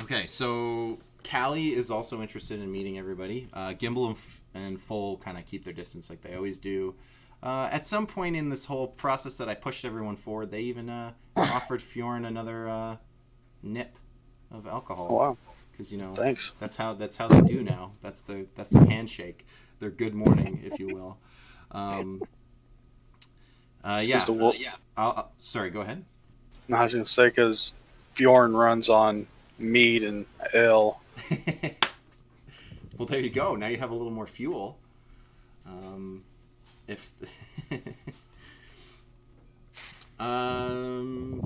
[SPEAKER 1] Okay, so Callie is also interested in meeting everybody. Gimbal and Foal kind of keep their distance like they always do. At some point in this whole process that I pushed everyone forward, they even offered Fjorn another nip of alcohol.
[SPEAKER 2] Oh, wow.
[SPEAKER 1] Because, you know,
[SPEAKER 2] Thanks.
[SPEAKER 1] that's how they do now. That's their handshake. Their good morning, if you will. Sorry, go ahead.
[SPEAKER 2] No, I was going to say, because Bjorn runs on mead and ale.
[SPEAKER 1] Well, there you go. Now you have a little more fuel.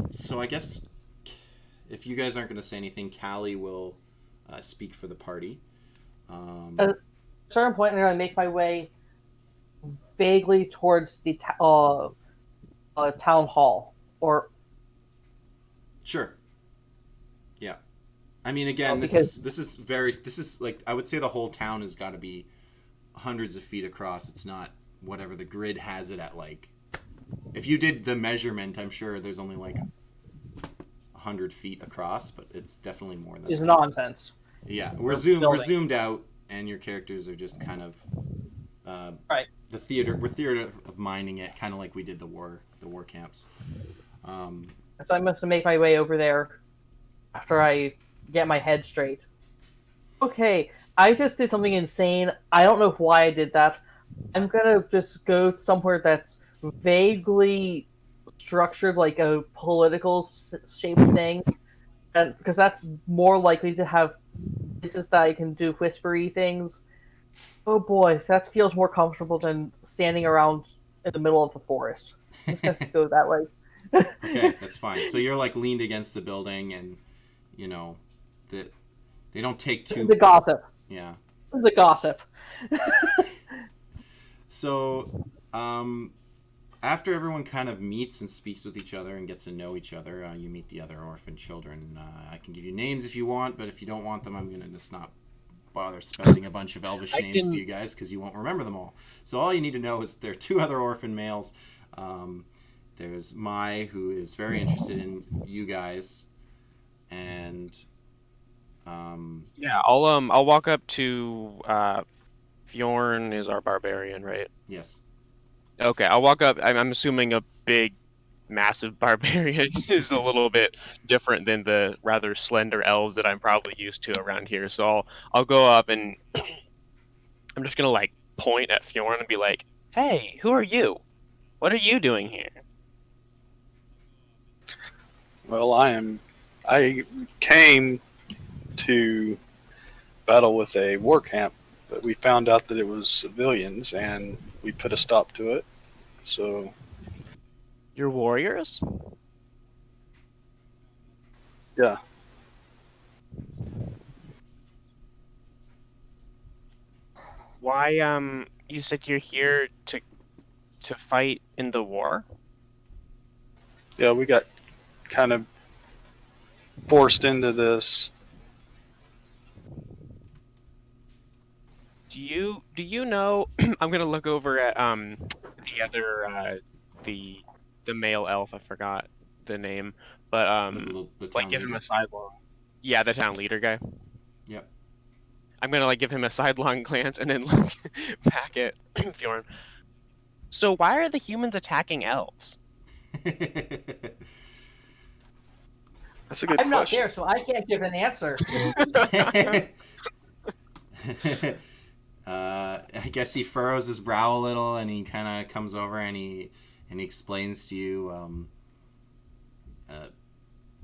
[SPEAKER 1] So I guess if you guys aren't going to say anything, Callie will speak for the party.
[SPEAKER 4] At a certain point, I'm going to make my way vaguely towards the town hall. Or
[SPEAKER 1] Sure. Yeah. I mean, again, this is like, I would say the whole town has got to be hundreds of feet across. It's not whatever the grid has it at. Like, if you did the measurement, I'm sure there's only like 100 feet across, but it's definitely more than
[SPEAKER 4] is
[SPEAKER 1] that.
[SPEAKER 4] Nonsense.
[SPEAKER 1] Yeah, we're zoomed out, and your characters are just kind of
[SPEAKER 4] Right.
[SPEAKER 1] We're theater of minding it, kind of like we did the war camps.
[SPEAKER 4] So I must make my way over there after I get my head straight. Okay, I just did something insane. I don't know why I did that. I'm gonna just go somewhere that's vaguely structured like a political shaped thing, and because that's more likely to have places that I can do whispery things. Oh boy, that feels more comfortable than standing around in the middle of the forest. Let's go that way.
[SPEAKER 1] Okay, that's fine. So you're like leaned against the building, and you know that they don't take too.
[SPEAKER 4] The gossip.
[SPEAKER 1] Yeah.
[SPEAKER 4] The gossip.
[SPEAKER 1] So, after everyone kind of meets and speaks with each other and gets to know each other, you meet the other orphan children. I can give you names if you want, but if you don't want them, I'm gonna just not bother spelling a bunch of Elvish names to you guys because you won't remember them all. So all you need to know is there are 2 other orphan males. There's Mai, who is very interested in you guys, and
[SPEAKER 5] Yeah, I'll walk up to Fjorn is our barbarian, right?
[SPEAKER 1] yes.
[SPEAKER 5] Okay, I'll walk up. I'm assuming a big, massive barbarian is a little bit different than the rather slender elves that I'm probably used to around here. So I'll go up and I'm just gonna like point at Fjorn and be like, "Hey, who are you? What are you doing here?"
[SPEAKER 2] Well, I came to battle with a war camp, but we found out that it was civilians, and we put a stop to it. So,
[SPEAKER 5] You're warriors?
[SPEAKER 2] yeah.
[SPEAKER 5] Why you said you're here to fight in the war?
[SPEAKER 2] Yeah, we got kind of forced into this.
[SPEAKER 5] Do you know I'm gonna look over at the other the male elf, I forgot the name. But
[SPEAKER 1] The
[SPEAKER 5] like
[SPEAKER 1] town
[SPEAKER 5] give him
[SPEAKER 1] leader.
[SPEAKER 5] a sidelong. Yeah, the town leader guy.
[SPEAKER 1] Yep.
[SPEAKER 5] I'm gonna like give him a sidelong glance and then look back at Fjorn. So why are the humans attacking elves?
[SPEAKER 2] That's a good
[SPEAKER 4] I'm not
[SPEAKER 2] question.
[SPEAKER 4] there, so I can't give an answer.
[SPEAKER 1] I guess he furrows his brow a little, and he kind of comes over and he explains to you.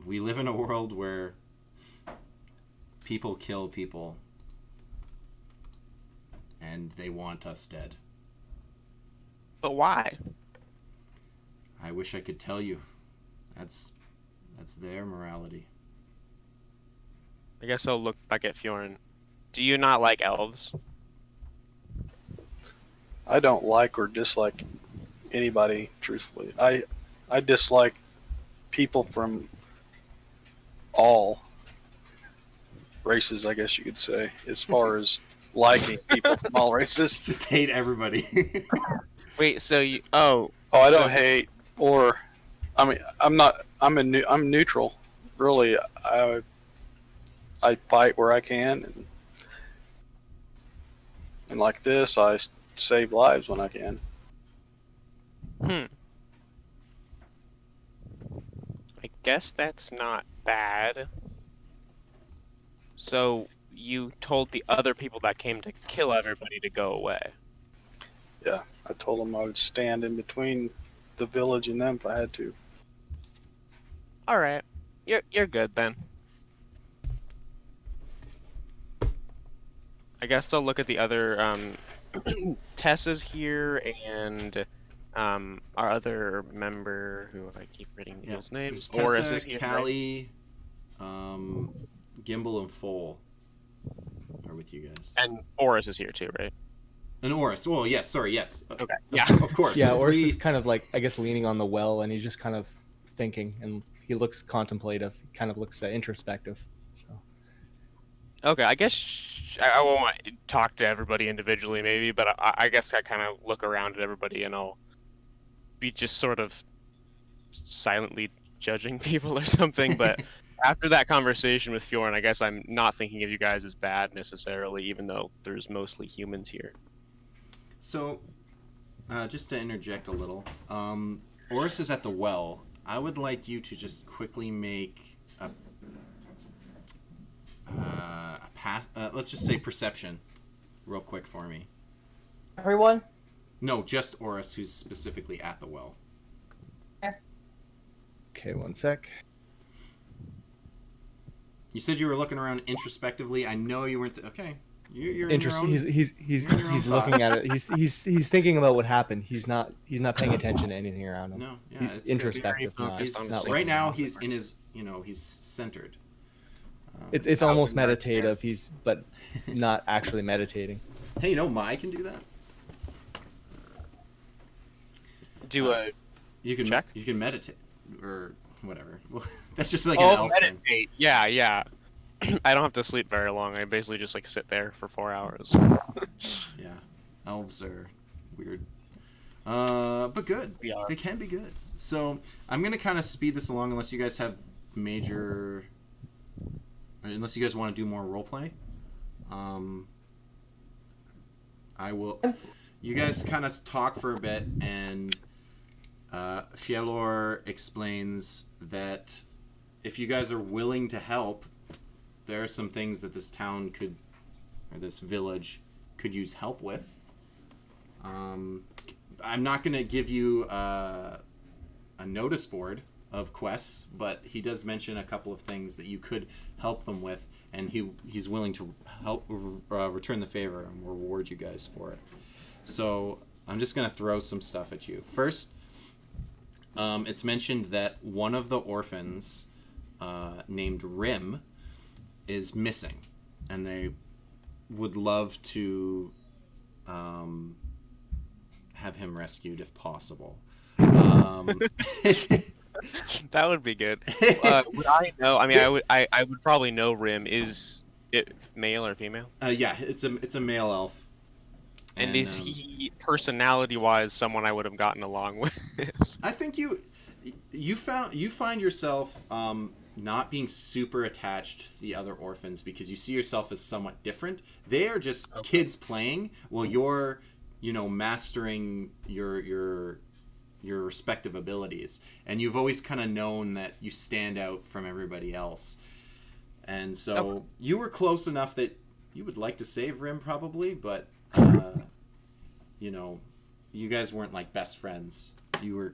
[SPEAKER 1] We live in a world where people kill people, and they want us dead.
[SPEAKER 5] But why?
[SPEAKER 1] I wish I could tell you. That's their morality.
[SPEAKER 5] I guess I'll look back at Fjorn. Do you not like elves?
[SPEAKER 2] I don't like or dislike anybody, truthfully. I dislike people from all races, I guess you could say, as far as liking people from all races.
[SPEAKER 1] Just hate everybody.
[SPEAKER 5] Wait, so you? Oh,
[SPEAKER 2] Oh, I don't hate, or I mean, I'm not. I'm neutral. Really, I fight where I can, and like this, I save lives when I can.
[SPEAKER 5] I guess that's not bad. So you told the other people that came to kill everybody to go away.
[SPEAKER 2] Yeah, I told them I would stand in between the village and them if I had to.
[SPEAKER 5] All right, you're good then. I guess I'll look at the other Tessa's here and our other member who I keep reading those names.
[SPEAKER 1] There's
[SPEAKER 5] Oris
[SPEAKER 1] Tessa,
[SPEAKER 5] is here,
[SPEAKER 1] Callie, Gimbal, and Foal are with you guys.
[SPEAKER 5] right? And Oris is here too, right?
[SPEAKER 1] And Oris. Well, yes. Sorry, yes.
[SPEAKER 5] Okay.
[SPEAKER 1] Of-
[SPEAKER 5] Yeah.
[SPEAKER 1] Of course.
[SPEAKER 3] Yeah,
[SPEAKER 1] the
[SPEAKER 3] Oris
[SPEAKER 1] three-
[SPEAKER 3] is kind of like, I guess, leaning on the well, and he's just kind of thinking, and he looks contemplative. He kind of looks introspective. So
[SPEAKER 5] Okay, I guess I won't talk to everybody individually, maybe, but I guess I kind of look around at everybody and I'll be just sort of silently judging people or something. But after that conversation with Fjorn, I guess I'm not thinking of you guys as bad necessarily, even though there's mostly humans here.
[SPEAKER 1] So, just to interject a little, Oris is at the well. I would like you to just quickly make a pass. Let's just say perception, real quick for me.
[SPEAKER 4] Everyone?
[SPEAKER 1] No, just Oris, who's specifically at the well.
[SPEAKER 3] okay, one sec.
[SPEAKER 1] You said you were looking around introspectively. I know you weren't. Okay, you're in your own.
[SPEAKER 3] He's
[SPEAKER 1] you're in your own
[SPEAKER 3] looking
[SPEAKER 1] thoughts.
[SPEAKER 3] at it. He's thinking about what happened. He's not paying attention to anything around him.
[SPEAKER 1] No, yeah,
[SPEAKER 3] He's
[SPEAKER 1] it's good.
[SPEAKER 3] introspective.
[SPEAKER 5] Very
[SPEAKER 3] Not,
[SPEAKER 5] focused on
[SPEAKER 1] He's,
[SPEAKER 5] the
[SPEAKER 3] not
[SPEAKER 5] same
[SPEAKER 1] right
[SPEAKER 3] looking
[SPEAKER 1] now,
[SPEAKER 3] around.
[SPEAKER 1] he's in his. He's centered.
[SPEAKER 3] It's almost meditative. But not actually meditating.
[SPEAKER 1] Hey, you know, Mai can do that.
[SPEAKER 5] Do a
[SPEAKER 1] You can
[SPEAKER 5] check?
[SPEAKER 1] You can meditate or whatever. Well, that's just like an
[SPEAKER 5] oh
[SPEAKER 1] elf thing.
[SPEAKER 5] meditate. Yeah, yeah. I don't have to sleep very long. I basically just like sit there for 4 hours.
[SPEAKER 1] Yeah, elves are weird, but good.
[SPEAKER 5] We are.
[SPEAKER 1] They can be good. So I'm gonna kind of speed this along, unless you guys have major, or unless you guys want to do more roleplay. I will. You guys kind of talk for a bit, and Fialor explains that if you guys are willing to help, there are some things that this town could, or this village could use help with. I'm not going to give you a notice board of quests, but he does mention a couple of things that you could help them with, and he's willing to help return the favor and reward you guys for it. So I'm just going to throw some stuff at you. First, it's mentioned that one of the orphans, named Rim, is missing, and they would love to have him rescued if possible.
[SPEAKER 5] That would be good. Would I know? I mean, I would probably know Rim. Is it male or female?
[SPEAKER 1] Yeah, it's a male elf.
[SPEAKER 5] And is he personality-wise someone I would have gotten along with?
[SPEAKER 1] I think you find yourself not being super attached to the other orphans because you see yourself as somewhat different. They are just kids playing while you're, mastering your respective abilities, and you've always kind of known that you stand out from everybody else. And so you were close enough that you would like to save Rim probably, but you guys weren't like best friends. You were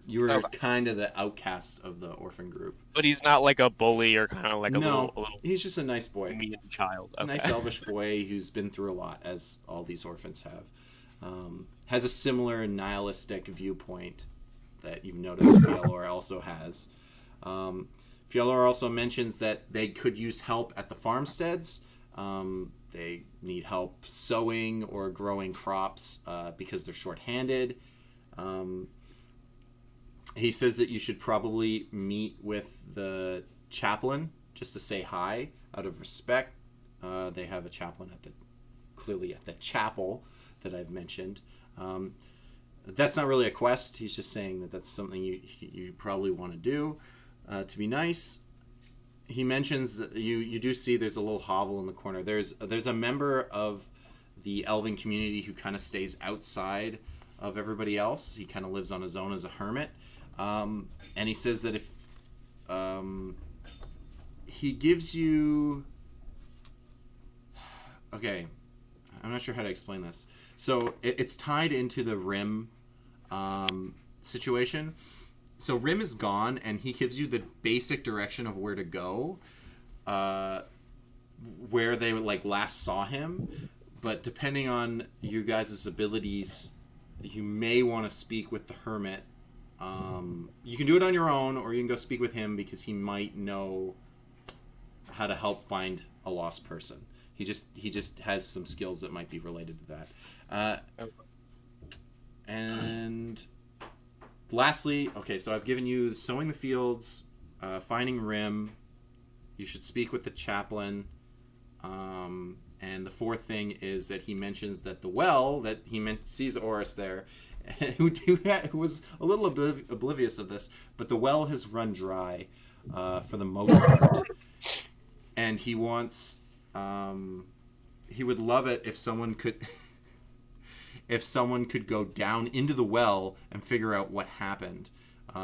[SPEAKER 1] kind of the outcast of the orphan group.
[SPEAKER 5] But he's not like a bully or kind of like a little
[SPEAKER 1] he's just a nice boy.
[SPEAKER 5] mean child. Okay.
[SPEAKER 1] Nice elvish boy who's been through a lot, as all these orphans have. Has a similar nihilistic viewpoint that you've noticed Fialor also has. Fialor also mentions that they could use help at the farmsteads. They need help sowing or growing crops because they're short-handed. He says that you should probably meet with the chaplain just to say hi out of respect. They have a chaplain clearly at the chapel that I've mentioned. That's not really a quest. He's just saying that that's something you probably want to do to be nice. He mentions that you do see there's a little hovel in the corner. There's a member of the elven community who kind of stays outside of everybody else. He kind of lives on his own as a hermit. And he says that if he gives you... Okay, I'm not sure how to explain this. So it's tied into the Rim situation. So Rim is gone, and he gives you the basic direction of where to go, where they last saw him. But depending on you guys' abilities, you may want to speak with the hermit. You can do it on your own, or you can go speak with him because he might know how to help find a lost person. He just has some skills that might be related to that. And lastly, okay, so I've given you sowing the fields, finding Rim. You should speak with the chaplain. And the fourth thing is that he mentions that the well that he sees Oris there, who was a little oblivious of this, but the well has run dry for the most part, and he wants. He would love it if someone could go down into the well and figure out what happened.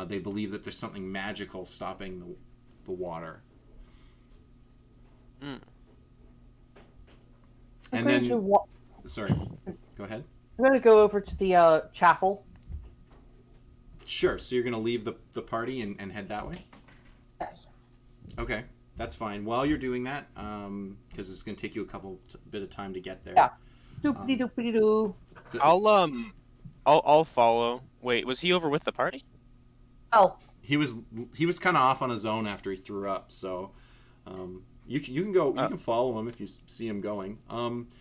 [SPEAKER 1] They believe that there's something magical stopping the water.
[SPEAKER 4] I'm
[SPEAKER 1] And
[SPEAKER 4] going
[SPEAKER 1] then,
[SPEAKER 4] to
[SPEAKER 1] sorry, go ahead.
[SPEAKER 4] I'm going to go over to the chapel.
[SPEAKER 1] Sure. So you're going to leave the party and head that way?
[SPEAKER 4] Yes.
[SPEAKER 1] Okay, that's fine. While you're doing that, because it's going to take you a bit of time to get there.
[SPEAKER 4] Yeah. Doopity doopity doo.
[SPEAKER 5] I'll follow. Wait, was he over with the party?
[SPEAKER 4] Oh,
[SPEAKER 1] He was kind of off on his own after he threw up, so you can go. You can follow him if you see him going.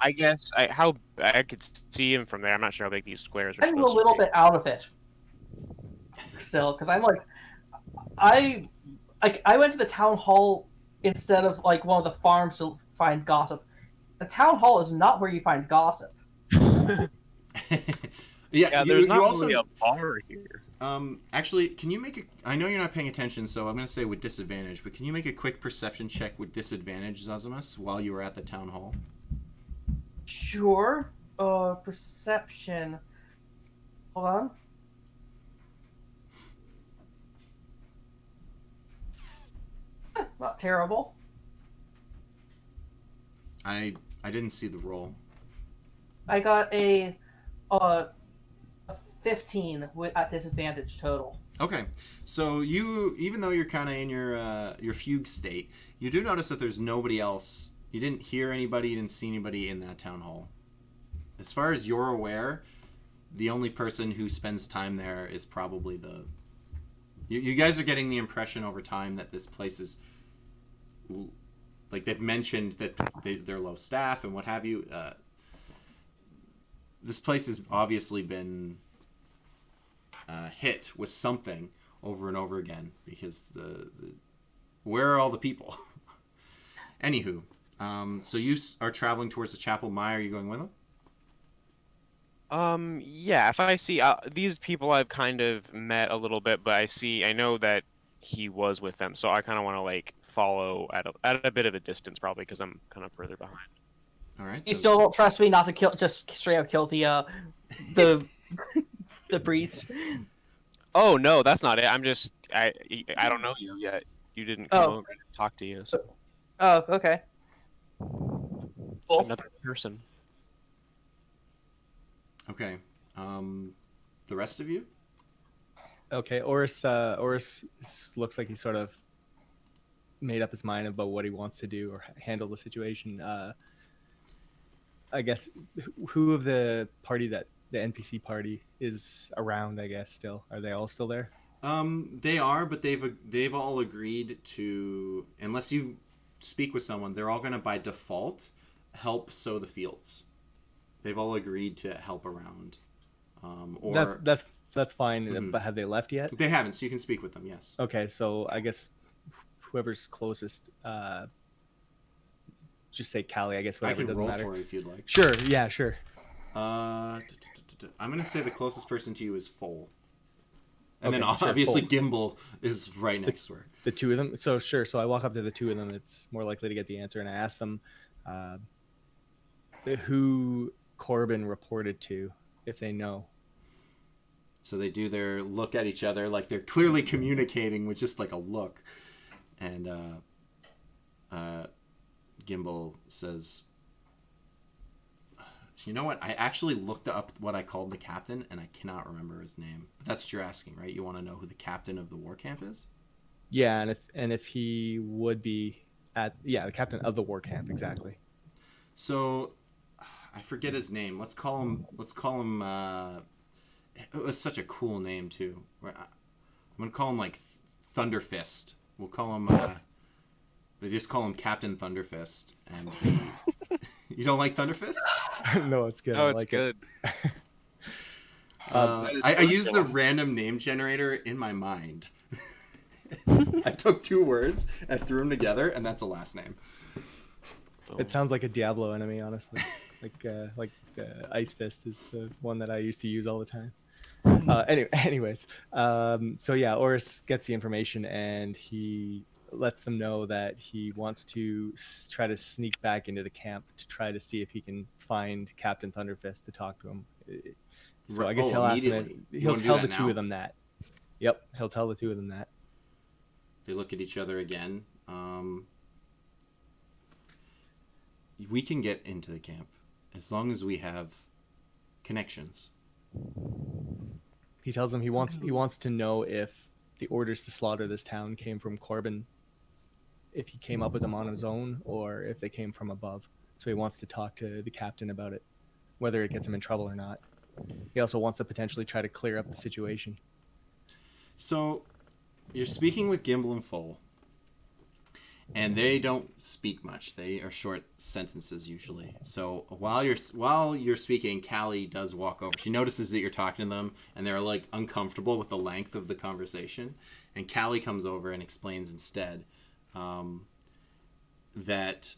[SPEAKER 5] I guess I could see him from there. I'm not sure how big these squares are.
[SPEAKER 4] I'm a
[SPEAKER 5] supposed to
[SPEAKER 4] little
[SPEAKER 5] be.
[SPEAKER 4] bit out of it. still, because I'm like, I went to the town hall instead of like one of the farms to find gossip. The town hall is not where you find gossip.
[SPEAKER 5] Yeah,
[SPEAKER 1] you,
[SPEAKER 5] there's
[SPEAKER 1] you
[SPEAKER 5] not
[SPEAKER 1] also
[SPEAKER 5] really a bar here.
[SPEAKER 1] actually, can you make a? I know you're not paying attention, so I'm going to say with disadvantage. But can you make a quick perception check with disadvantage, Zosimus, while you were at the town hall?
[SPEAKER 4] Sure. Perception. Hold on. Not terrible.
[SPEAKER 1] I didn't see the roll.
[SPEAKER 4] I got a 15 at disadvantage total.
[SPEAKER 1] Okay, so you, even though you're kind of in your fugue state, you do notice that there's nobody else. You didn't hear anybody, you didn't see anybody in that town hall. As far as you're aware, the only person who spends time there is probably the. You guys are getting the impression over time that this place is, like they've mentioned that they're low staff and what have you. This place has obviously been hit with something over and over again because the where are all the people? Anywho, so you are traveling towards the chapel. Maya, are you going with them?
[SPEAKER 5] Yeah, if I see these people I've kind of met a little bit, but I know that he was with them, so I kind of want to like follow at a bit of a distance, probably because I'm kind of further behind.
[SPEAKER 1] All right.
[SPEAKER 4] You
[SPEAKER 1] So,
[SPEAKER 4] still don't trust me not to kill, just straight up kill the the priest.
[SPEAKER 5] Oh no, that's not it. I don't know you yet. You didn't come
[SPEAKER 4] Oh.
[SPEAKER 5] over to talk to you. So
[SPEAKER 4] Oh, okay. Cool.
[SPEAKER 5] another person.
[SPEAKER 1] okay. The rest of you?
[SPEAKER 3] Okay, Oris looks like he sort of made up his mind about what he wants to do or handle the situation. I guess who of the party that the NPC party is around? I guess still are they all still there?
[SPEAKER 1] They are, but they've all agreed to, unless you speak with someone, they're all going to by default help sow the fields. They've all agreed to help around. Or
[SPEAKER 3] That's fine.
[SPEAKER 1] Mhm.
[SPEAKER 3] But have they left yet?
[SPEAKER 1] they haven't, so you can speak with them. Yes.
[SPEAKER 3] Okay, so I guess whoever's closest, just say Callie. I guess
[SPEAKER 1] I
[SPEAKER 3] whatever,
[SPEAKER 1] can
[SPEAKER 3] it doesn't
[SPEAKER 1] roll
[SPEAKER 3] matter.
[SPEAKER 1] for it if you'd like.
[SPEAKER 3] Sure. Yeah. Sure.
[SPEAKER 1] I'm gonna say the closest person to you is Foal, and then
[SPEAKER 3] Okay, sure,
[SPEAKER 1] obviously
[SPEAKER 3] Foal.
[SPEAKER 1] Gimbal is right next to her.
[SPEAKER 3] The two of them. So sure. So I walk up to the two of them. It's more likely to get the answer, and I ask them who Corbin reported to, if they know.
[SPEAKER 1] So they do their look at each other, like they're clearly communicating with just like a look, and Gimbal says, "You know what? I actually looked up what I called the captain, and I cannot remember his name. But that's what you're asking, right? You want to know who the captain of the war camp is?"
[SPEAKER 3] Yeah, and if he would be the captain of the war camp, exactly.
[SPEAKER 1] So I forget his name. Let's call him. It was such a cool name too. I'm gonna call him like Thunderfist. We'll call him. They just call him Captain Thunderfist, and you don't like Thunderfist?
[SPEAKER 3] No, it's good.
[SPEAKER 5] Oh,
[SPEAKER 3] I
[SPEAKER 5] it's
[SPEAKER 3] like
[SPEAKER 5] good.
[SPEAKER 1] I used the random name generator in my mind. I took two words and threw them together, and that's a last name.
[SPEAKER 3] It sounds like a Diablo enemy, honestly. like Ice Fist is the one that I used to use all the time. Anyways, so yeah, Oris gets the information and he lets them know that he wants to try to sneak back into the camp to try to see if he can find Captain Thunderfist to talk to him. So I guess he'll ask them.
[SPEAKER 1] Immediately. You
[SPEAKER 3] He'll
[SPEAKER 1] wanna do
[SPEAKER 3] tell
[SPEAKER 1] that
[SPEAKER 3] the two
[SPEAKER 1] now?
[SPEAKER 3] of them that. Yep, he'll tell the two of them that.
[SPEAKER 1] They look at each other again. We can get into the camp as long as we have connections.
[SPEAKER 3] He tells them he wants to know if the orders to slaughter this town came from Corbin, if he came up with them on his own, or if they came from above. So he wants to talk to the captain about it, whether it gets him in trouble or not. He also wants to potentially try to clear up the situation.
[SPEAKER 1] So, you're speaking with Gimbal and Foal, and they don't speak much. They are short sentences usually. So while you're speaking, Callie does walk over. She notices that you're talking to them, and they're like uncomfortable with the length of the conversation. And Callie comes over and explains instead that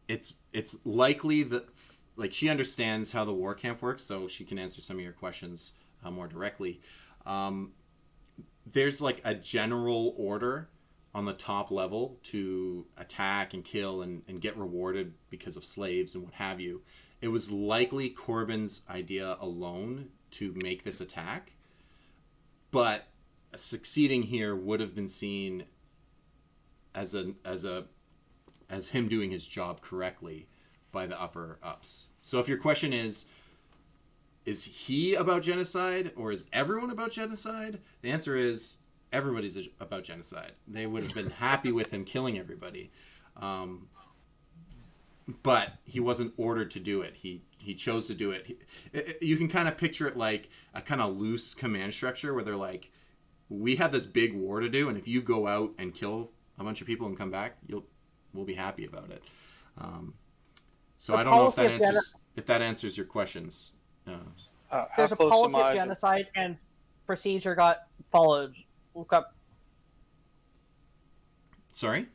[SPEAKER 1] it's likely that, like, she understands how the war camp works, so she can answer some of your questions more directly. There's like a general order on the top level to attack and kill and get rewarded because of slaves and what have you. It was likely Corbin's idea alone to make this attack, but succeeding here would have been seen as him doing his job correctly by the upper ups. So if your question is he about genocide or is everyone about genocide? The answer is everybody's about genocide. They would have been happy with him killing everybody. But he wasn't ordered to do it. He chose to do it. You can kind of picture it like a kind of loose command structure where they're like, we have this big war to do, and if you go out and kill a bunch of people and come back, we'll be happy about it. So I don't know if that answers your questions.
[SPEAKER 4] There's a policy of genocide, and procedure got followed. Look up.
[SPEAKER 1] Sorry?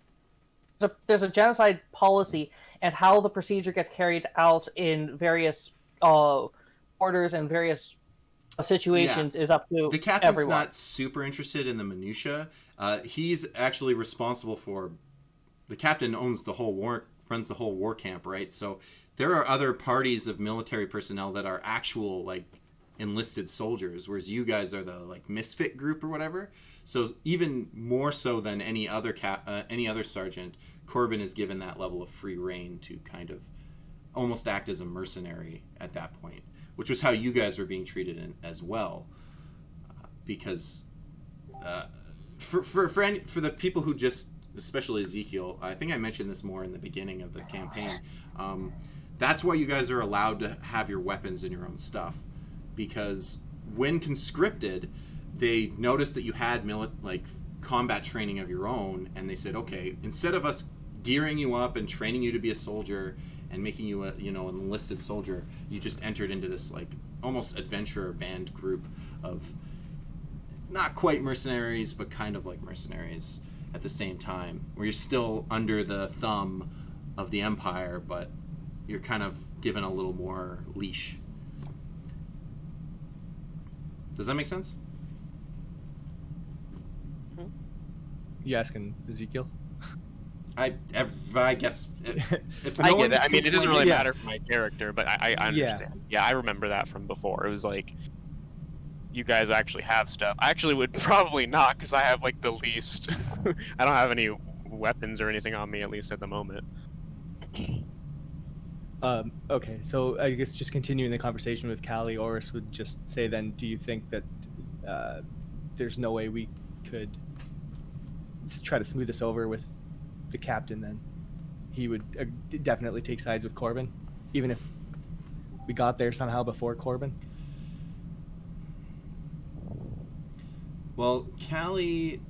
[SPEAKER 4] There's a genocide policy, and how the procedure gets carried out in various orders and various situations is up to
[SPEAKER 1] the captain's
[SPEAKER 4] everyone.
[SPEAKER 1] Not super interested in the minutia. He's actually responsible for. The captain runs the whole war camp, right? So there are other parties of military personnel that are actual like enlisted soldiers, whereas you guys are the like misfit group or whatever. So even more so than any other sergeant, Corbin is given that level of free reign to kind of almost act as a mercenary at that point, which was how you guys were being treated as well. Because for the people who just, especially Ezekiel, I think I mentioned this more in the beginning of the campaign. That's why you guys are allowed to have your weapons and your own stuff, because when conscripted, they noticed that you had combat training of your own, and they said, okay, instead of us gearing you up and training you to be a soldier and making you an enlisted soldier, you just entered into this like almost adventurer band group of not quite mercenaries, but kind of like mercenaries at the same time, where you're still under the thumb of the Empire, but you're kind of given a little more leash. Does that make sense?
[SPEAKER 3] You asking Ezekiel?
[SPEAKER 1] I guess. If
[SPEAKER 5] I
[SPEAKER 1] no
[SPEAKER 5] get it.
[SPEAKER 1] one's
[SPEAKER 5] I mean, it doesn't really
[SPEAKER 1] complaining-
[SPEAKER 5] matter for my character, but I understand. Yeah, I remember that from before. It was like, you guys actually have stuff. I actually would probably not, because I have like the least. I don't have any weapons or anything on me, at least at the moment.
[SPEAKER 3] Okay, so I guess just continuing the conversation with Callie, Oris would just say then, do you think that there's no way we could try to smooth this over with the captain then? He would definitely take sides with Corbin, even if we got there somehow before Corbin?
[SPEAKER 1] Well, Callie,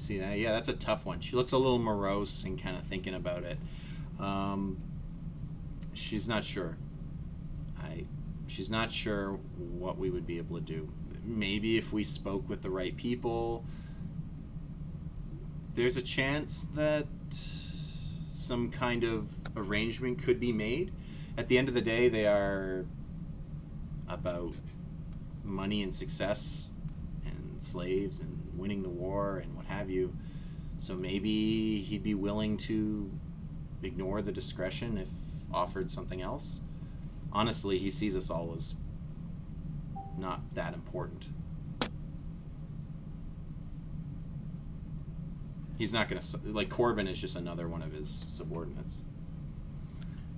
[SPEAKER 1] that's a tough one. She looks a little morose and kind of thinking about it. She's not sure. She's not sure what we would be able to do. Maybe if we spoke with the right people, there's a chance that some kind of arrangement could be made. At the end of the day, they are about money and success and slaves and winning the war and what have you. So maybe he'd be willing to ignore the discretion if offered something else. Honestly, he sees us all as not that important. He's not going to... Like, Corbin is just another one of his subordinates.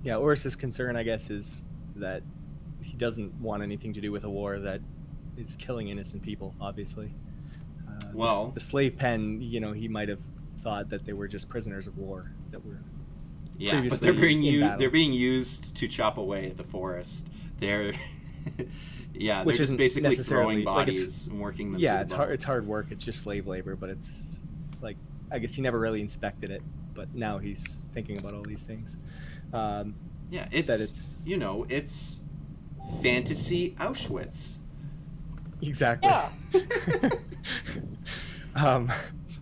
[SPEAKER 3] Yeah, Oris's concern, I guess, is that he doesn't want anything to do with a war that is killing innocent people, obviously. The slave pen, he might have thought that they were just prisoners of war that were
[SPEAKER 1] but they're being used to chop away at the forest. They're they're just basically throwing bodies and working them.
[SPEAKER 3] Yeah, it's hard work. It's just slave labor, but like I guess he never really inspected it, but now he's thinking about all these things.
[SPEAKER 1] Yeah,
[SPEAKER 3] That
[SPEAKER 1] it's it's fantasy Auschwitz.
[SPEAKER 3] exactly.
[SPEAKER 4] Yeah.
[SPEAKER 3] um,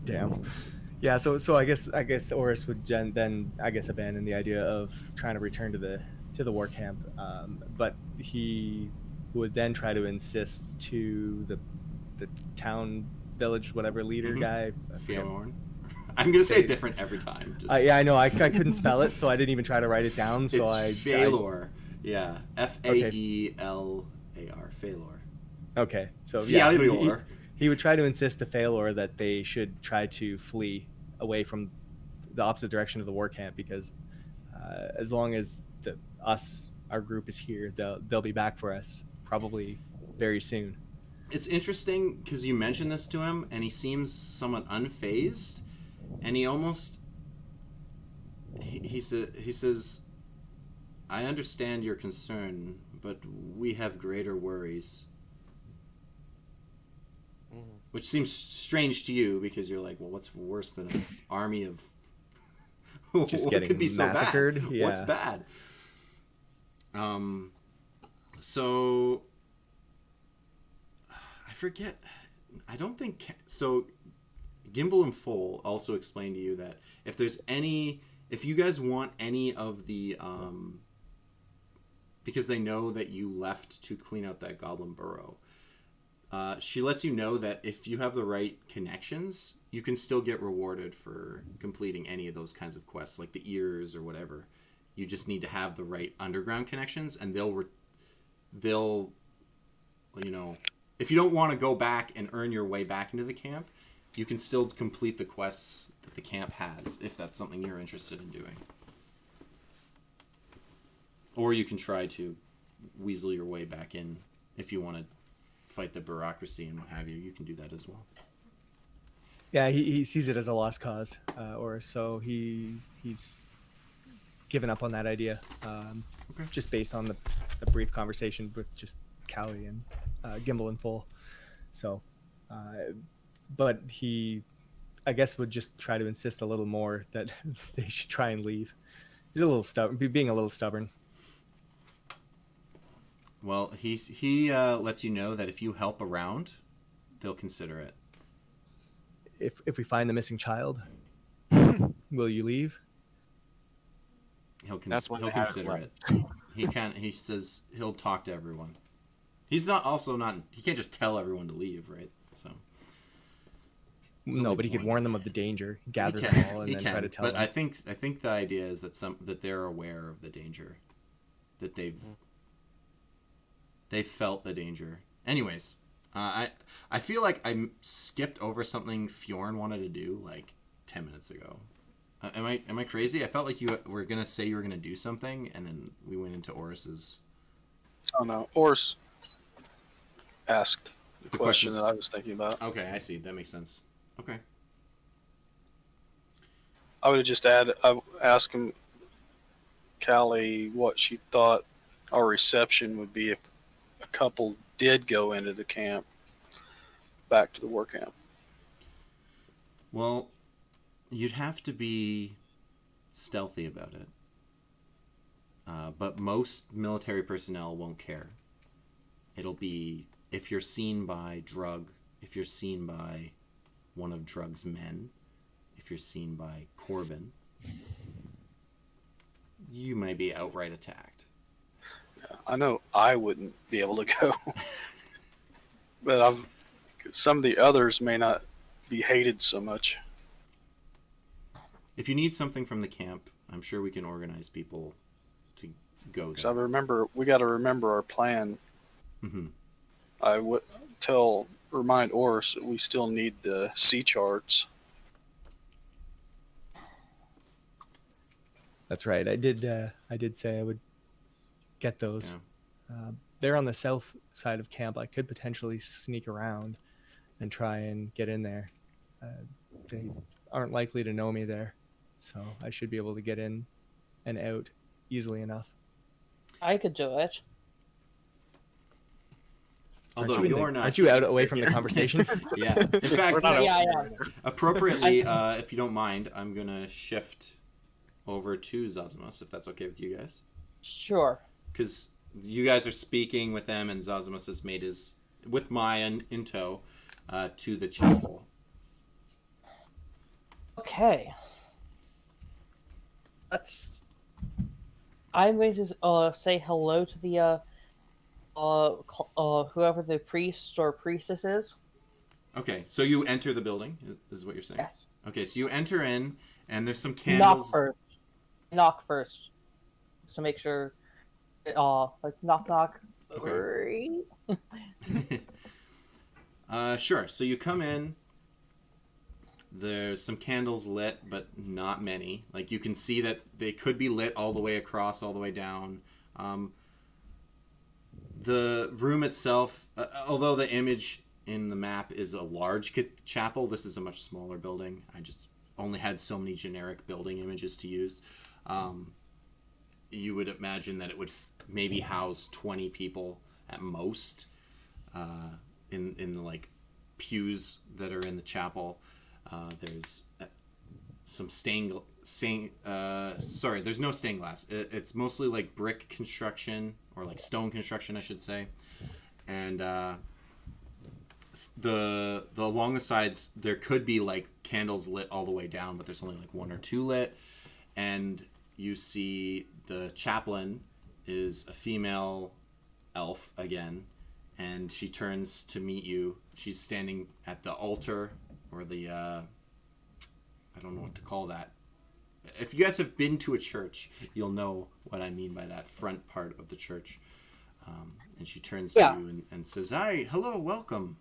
[SPEAKER 3] damn. Yeah, so I guess Oris would then I guess abandon the idea of trying to return to the war camp, but he would then try to insist to the town village whatever leader
[SPEAKER 1] Mhm.
[SPEAKER 3] guy. I forget.
[SPEAKER 1] Fjorn. I'm gonna say it different every time. Just,
[SPEAKER 3] Yeah, I know. I couldn't spell it, so I didn't even try to write it down. So
[SPEAKER 1] it's
[SPEAKER 3] I
[SPEAKER 1] Faelor. Yeah, Faelar. Faelor.
[SPEAKER 3] okay. So yeah,
[SPEAKER 1] Faelor.
[SPEAKER 3] he would try to insist to Phalor that they should try to flee away from the opposite direction of the war camp because as long as our group is here, they'll be back for us probably very soon.
[SPEAKER 1] It's interesting because you mentioned this to him, and he seems somewhat unfazed, and he almost he says, "I understand your concern, but we have greater worries." Which seems strange to you because you're like, well, what's worse than an army of
[SPEAKER 3] Just
[SPEAKER 1] what
[SPEAKER 3] getting
[SPEAKER 1] could be so
[SPEAKER 3] massacred?
[SPEAKER 1] bad?
[SPEAKER 3] Yeah.
[SPEAKER 1] What's bad? So I forget. I don't think so. Gimbal and Foal also explained to you that if you guys want any of the because they know that you left to clean out that goblin burrow. She lets you know that if you have the right connections, you can still get rewarded for completing any of those kinds of quests, like the ears or whatever. You just need to have the right underground connections, and they'll if you don't want to go back and earn your way back into the camp, you can still complete the quests that the camp has, if that's something you're interested in doing. Or you can try to weasel your way back in if you want to fight the bureaucracy and what have you. You can do that as well.
[SPEAKER 3] Yeah, he sees it as a lost cause, or so he's given up on that idea,
[SPEAKER 1] Okay.
[SPEAKER 3] just based on the brief conversation with just Callie and Gimbal and Full. So, but he, I guess, would just try to insist a little more that they should try and leave. He's a little stubborn, being a little stubborn.
[SPEAKER 1] Well, he lets you know that if you help around, they'll consider it.
[SPEAKER 3] If we find the missing child, will you leave?
[SPEAKER 1] He'll
[SPEAKER 5] That's when
[SPEAKER 1] he'll
[SPEAKER 5] they have
[SPEAKER 1] consider
[SPEAKER 5] it
[SPEAKER 1] it. He says he'll talk to everyone. He's not he can't just tell everyone to leave, right? So There's
[SPEAKER 3] No,
[SPEAKER 1] only
[SPEAKER 3] but he could
[SPEAKER 1] one.
[SPEAKER 3] warn them of the danger, gather
[SPEAKER 1] He
[SPEAKER 3] them
[SPEAKER 1] can,
[SPEAKER 3] all, and
[SPEAKER 1] he
[SPEAKER 3] then
[SPEAKER 1] can.
[SPEAKER 3] try to tell
[SPEAKER 1] But
[SPEAKER 3] them.
[SPEAKER 1] I think the idea is that they're aware of the danger, that they've felt the danger. Anyways, I feel like I skipped over something Fjorn wanted to do like 10 minutes ago. Am I crazy? I felt like you were gonna say you were gonna do something, and then we went into Oris's.
[SPEAKER 2] Oh no, Oris asked the
[SPEAKER 1] The
[SPEAKER 2] question
[SPEAKER 1] questions.
[SPEAKER 2] that I was thinking about.
[SPEAKER 1] Okay, I see. That makes sense. Okay.
[SPEAKER 2] I would have just asked him, Callie, what she thought our reception would be if a couple did go into the camp, back to the war camp.
[SPEAKER 1] Well, you'd have to be stealthy about it. But most military personnel won't care. It'll be if you're seen by Drug, if you're seen by one of Drug's men, if you're seen by Corbin, you might be outright attacked.
[SPEAKER 2] I know I wouldn't be able to go, but some of the others may not be hated so much.
[SPEAKER 1] If you need something from the camp, I'm sure we can organize people to go
[SPEAKER 2] Because
[SPEAKER 1] there.
[SPEAKER 2] we got to remember our plan.
[SPEAKER 1] Mm-hmm.
[SPEAKER 2] I would remind Oris that we still need the sea charts.
[SPEAKER 3] That's right. I did say I would get those.
[SPEAKER 1] Yeah.
[SPEAKER 3] They're on the south side of camp. I could potentially sneak around and try and get in there. They aren't likely to know me there, so I should be able to get in and out easily enough.
[SPEAKER 4] I could do it.
[SPEAKER 1] Although
[SPEAKER 3] Aren't you,
[SPEAKER 1] you're not.
[SPEAKER 3] aren't you out away from the conversation?
[SPEAKER 1] Yeah. In fact,
[SPEAKER 5] We're not
[SPEAKER 4] Yeah,
[SPEAKER 5] open.
[SPEAKER 4] yeah.
[SPEAKER 1] appropriately, if you don't mind, I'm gonna shift over to Zazimus, if that's okay with you guys,
[SPEAKER 4] Sure.
[SPEAKER 1] because you guys are speaking with them, and Zazimus has made his with Maya in tow to the chapel.
[SPEAKER 4] Okay. I'm going to say hello to the whoever the priest or priestess is.
[SPEAKER 1] Okay, so you enter the building, is what you're saying?
[SPEAKER 4] Yes.
[SPEAKER 1] Okay, so you enter in, and there's some
[SPEAKER 4] Knock
[SPEAKER 1] candles.
[SPEAKER 4] first. Knock first. Just to make sure. Like knock knock.
[SPEAKER 1] Okay. Sure. So you come in. There's some candles lit, but not many. Like you can see that they could be lit all the way across, all the way down. The room itself, although the image in the map is a large chapel, this is a much smaller building. I just only had so many generic building images to use. You would imagine that it would maybe house 20 people at most in the like pews that are in the chapel. There's some there's no stained glass. It's mostly like brick construction, or like stone construction, I should say. And the along the sides there could be like candles lit all the way down, but there's only like one or two lit. And you see the chaplain is a female elf again, and she turns to meet you. She's standing at the altar, or the I don't know what to call that. If you guys have been to a church, you'll know what I mean by that front part of the church. And she turns to you and says, "Hi, hello, welcome."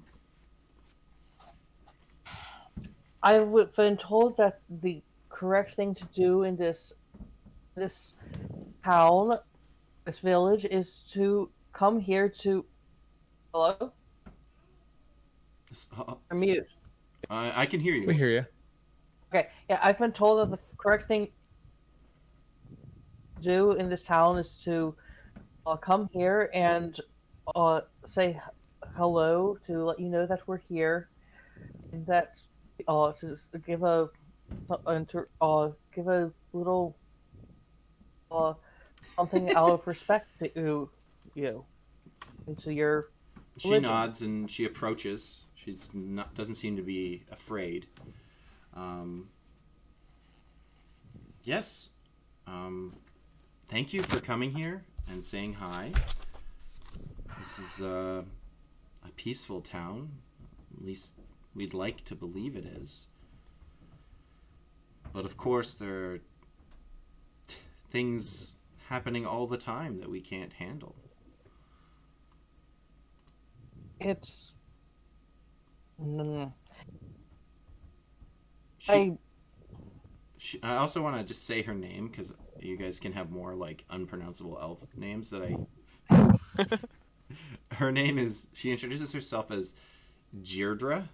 [SPEAKER 4] I've been told that the correct thing to do in this town, this village, is to come here to. Hello? Or mute.
[SPEAKER 1] I can hear you.
[SPEAKER 3] We hear you.
[SPEAKER 4] Okay, yeah, I've been told that the correct thing to do in this town is to come here and say hello to let you know that we're here, and that to give a little something out of respect to you and to your
[SPEAKER 1] She
[SPEAKER 4] religion.
[SPEAKER 1] nods and she approaches. She's not doesn't seem to be afraid. Yes. Thank you for coming here and saying hi. This is a peaceful town. At least we'd like to believe it is. But of course, there are things happening all the time that we can't handle.
[SPEAKER 4] It's.
[SPEAKER 1] I also want to just say her name, because you guys can have more like unpronounceable elf names that I. Her name is. She introduces herself as Deirdre.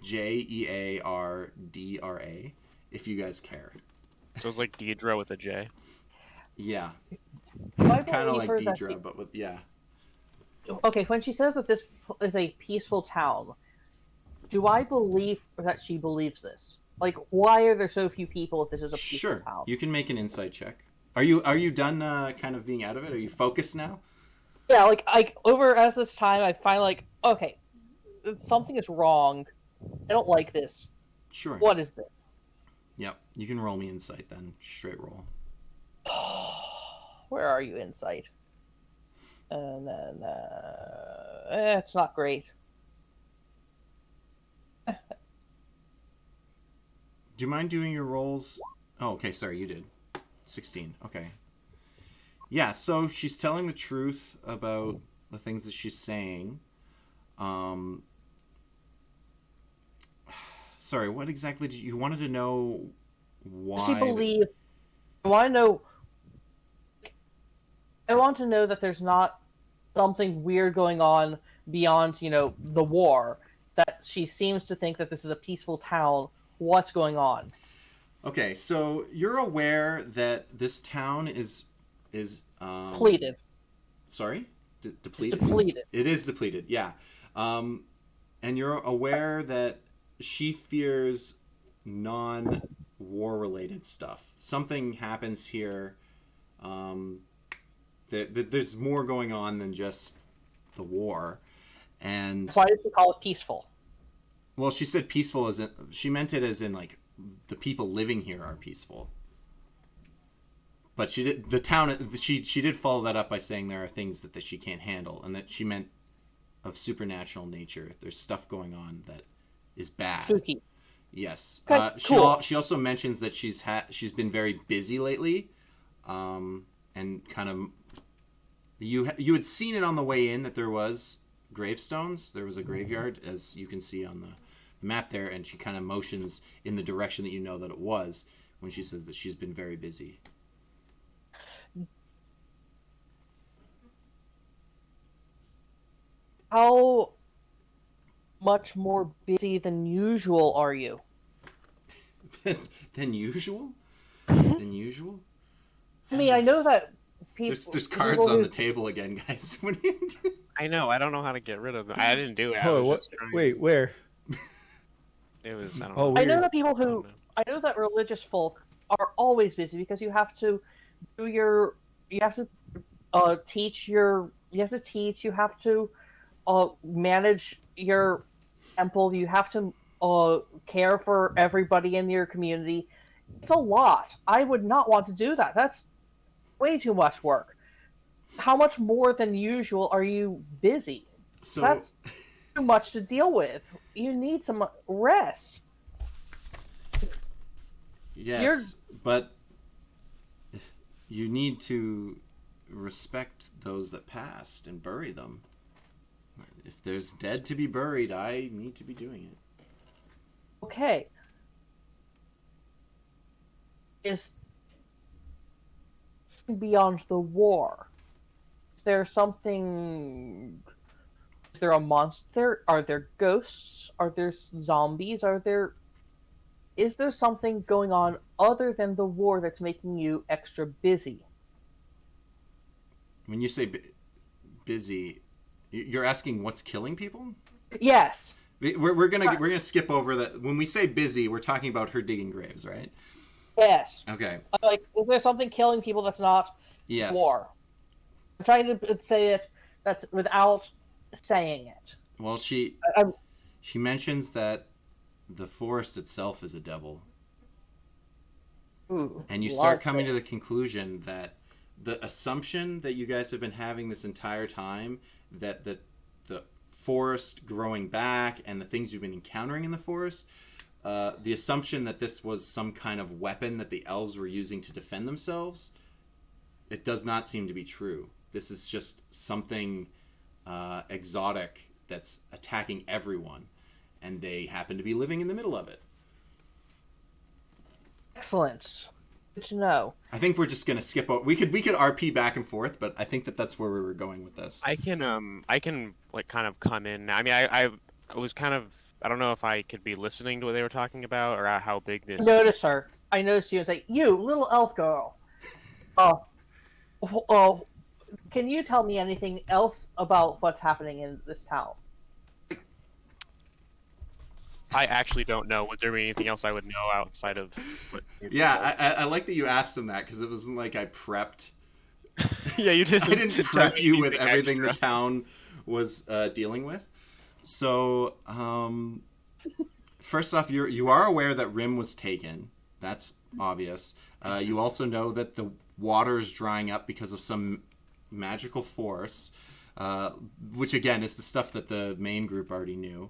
[SPEAKER 1] Jeardra. If you guys care.
[SPEAKER 5] So it's like Deidre with a J.
[SPEAKER 1] Yeah,
[SPEAKER 4] I
[SPEAKER 1] it's kind of
[SPEAKER 4] believe
[SPEAKER 1] like
[SPEAKER 4] her that
[SPEAKER 1] Deidre, but with
[SPEAKER 4] Okay, when she says that this is a peaceful town, do I believe that she believes this? Like, why are there so few people if this is a peaceful
[SPEAKER 1] Sure,
[SPEAKER 4] town?
[SPEAKER 1] you can make an insight check. Are you done kind of being out of it? Are you focused now?
[SPEAKER 4] Yeah, like over as this time, I find like, okay, something is wrong. I don't like this.
[SPEAKER 1] Sure.
[SPEAKER 4] What is this?
[SPEAKER 1] Yep. You can roll me insight then. Straight roll.
[SPEAKER 4] Where are you, insight? And then it's not great.
[SPEAKER 1] Do you mind doing your rolls? Oh, okay. Sorry, you did. 16. Okay. Yeah, so she's telling the truth about the things that she's saying. Sorry, what exactly did you wanted to know? Why
[SPEAKER 4] She believes. I want to know. I want to know that there's not something weird going on beyond, the war. That she seems to think that this is a peaceful town. What's going on?
[SPEAKER 1] Okay, so you're aware that this town is
[SPEAKER 4] Pleaded.
[SPEAKER 1] Sorry? Depleted.
[SPEAKER 4] Depleted.
[SPEAKER 1] It is depleted. Yeah, and you're aware that she fears non-war related stuff. Something happens here. There's more going on than just the war, and
[SPEAKER 4] Why did she call it peaceful?
[SPEAKER 1] well, she said peaceful as in, she meant it as in like the people living here are peaceful. But she did the town. She did follow that up by saying there are things that she can't handle, and that she meant of supernatural nature. There's stuff going on that is bad.
[SPEAKER 4] Spooky.
[SPEAKER 1] Yes.
[SPEAKER 4] Okay, cool.
[SPEAKER 1] She also mentions that she's been very busy lately, and kind of you had seen it on the way in that there was gravestones. There was a graveyard, as you can see on the map there, and she kind of motions in the direction that you know that it was when she says that she's been very busy.
[SPEAKER 4] How much more busy than usual are you?
[SPEAKER 1] Than usual? Than usual?
[SPEAKER 4] I mean, I know that people.
[SPEAKER 1] There's cards on the table again, guys. What are you doing?
[SPEAKER 5] I know. I don't know how to get rid of them. I didn't do it. I
[SPEAKER 3] Oh,
[SPEAKER 5] was
[SPEAKER 3] what?
[SPEAKER 5] just trying.
[SPEAKER 3] Wait, where?
[SPEAKER 5] It was. I don't
[SPEAKER 3] Oh,
[SPEAKER 5] know.
[SPEAKER 4] I know
[SPEAKER 3] weird.
[SPEAKER 4] that people who. I know that religious folk are always busy because you have to do your. You have to teach your. You have to teach. You have to manage your temple. You have to care for everybody in your community. It's a lot. I would not want to do that. That's way too much work. How much more than usual are you busy?
[SPEAKER 1] So
[SPEAKER 4] That's too much to deal with. You need some rest.
[SPEAKER 1] yes, but you need to respect those that passed and bury them. If there's dead to be buried, I need to be doing it.
[SPEAKER 4] Okay. Is beyond the war? Is there something? Is there a monster? Are there ghosts? Are there zombies? Is there something going on other than the war that's making you extra busy?
[SPEAKER 1] When you say busy, you're asking what's killing people?
[SPEAKER 4] Yes.
[SPEAKER 1] We're gonna skip over that. When we say busy, we're talking about her digging graves, right?
[SPEAKER 4] Yes.
[SPEAKER 1] Okay.
[SPEAKER 4] Like, is there something killing people that's not
[SPEAKER 1] Yes.
[SPEAKER 4] war? I'm trying to say it that's without saying it.
[SPEAKER 1] Well, she
[SPEAKER 4] I'm-
[SPEAKER 1] mentions that the forest itself is a devil,
[SPEAKER 4] Ooh,
[SPEAKER 1] and you start coming to the conclusion that the assumption that you guys have been having this entire time, that the forest growing back and the things you've been encountering in the forest, the assumption that this was some kind of weapon that the elves were using to defend themselves, it does not seem to be true. This is just something exotic that's attacking everyone, and they happen to be living in the middle of it.
[SPEAKER 4] Excellent. Good to know.
[SPEAKER 1] I think we're just gonna skip over. We could RP back and forth, but I think that's where we were going with this.
[SPEAKER 5] I can like kind of come in. I mean, I was kind of. I don't know if I could be listening to what they were talking about or how big this.
[SPEAKER 4] Notice her. I noticed you and say, "You little elf girl." Oh, can you tell me anything else about what's happening in this town?
[SPEAKER 5] I actually don't know. Would there be anything else I would know outside of what?
[SPEAKER 1] Yeah, I like that you asked him that, because it wasn't like I prepped.
[SPEAKER 5] Yeah, you did.
[SPEAKER 1] I didn't prep you with everything the town was dealing with. So, first off, you are aware that Rim was taken. That's obvious. You also know that the water is drying up because of some magical force, which again is the stuff that the main group already knew.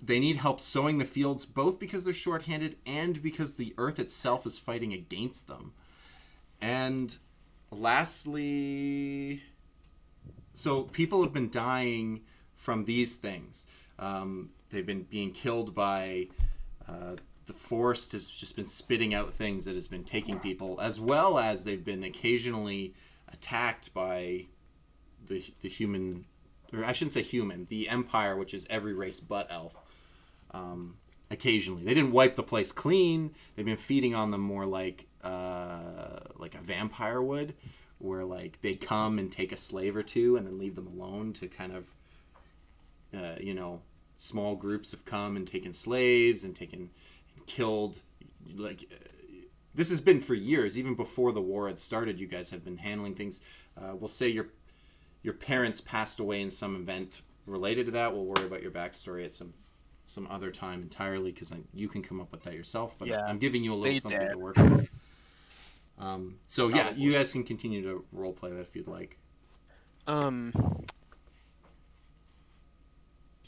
[SPEAKER 1] They need help sowing the fields, both because they're shorthanded and because the earth itself is fighting against them. And lastly, so people have been dying from these things. They've been being killed by the forest has just been spitting out things that has been taking people, as well as they've been occasionally attacked by the human, or I shouldn't say human, the Empire, which is every race but elf. Occasionally, they didn't wipe the place clean. They've been feeding on them more like a vampire would, where like they come and take a slave or two and then leave them alone to kind of, small groups have come and taken slaves and taken and killed. Like this has been for years, even before the war had started. You guys have been handling things. We'll say your parents passed away in some event related to that. We'll worry about your backstory at some other time entirely, because you can come up with that yourself. But
[SPEAKER 2] Yeah,
[SPEAKER 1] I'm giving you a little
[SPEAKER 2] they
[SPEAKER 1] something
[SPEAKER 2] did.
[SPEAKER 1] to work with. So yeah,
[SPEAKER 2] Probably.
[SPEAKER 1] you guys can continue to role play that if you'd like.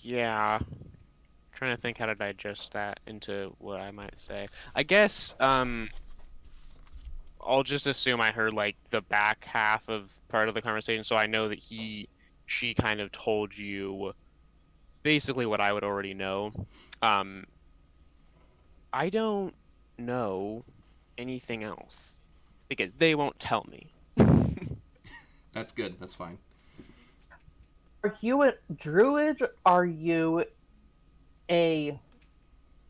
[SPEAKER 5] Yeah. Trying to think how to digest that into what I might say. I guess, I'll just assume I heard like the back half of part of the conversation, so I know that she kind of told you basically what I would already know. I don't know anything else because they won't tell me.
[SPEAKER 1] That's good. That's fine.
[SPEAKER 4] Are you a druid? Are you a...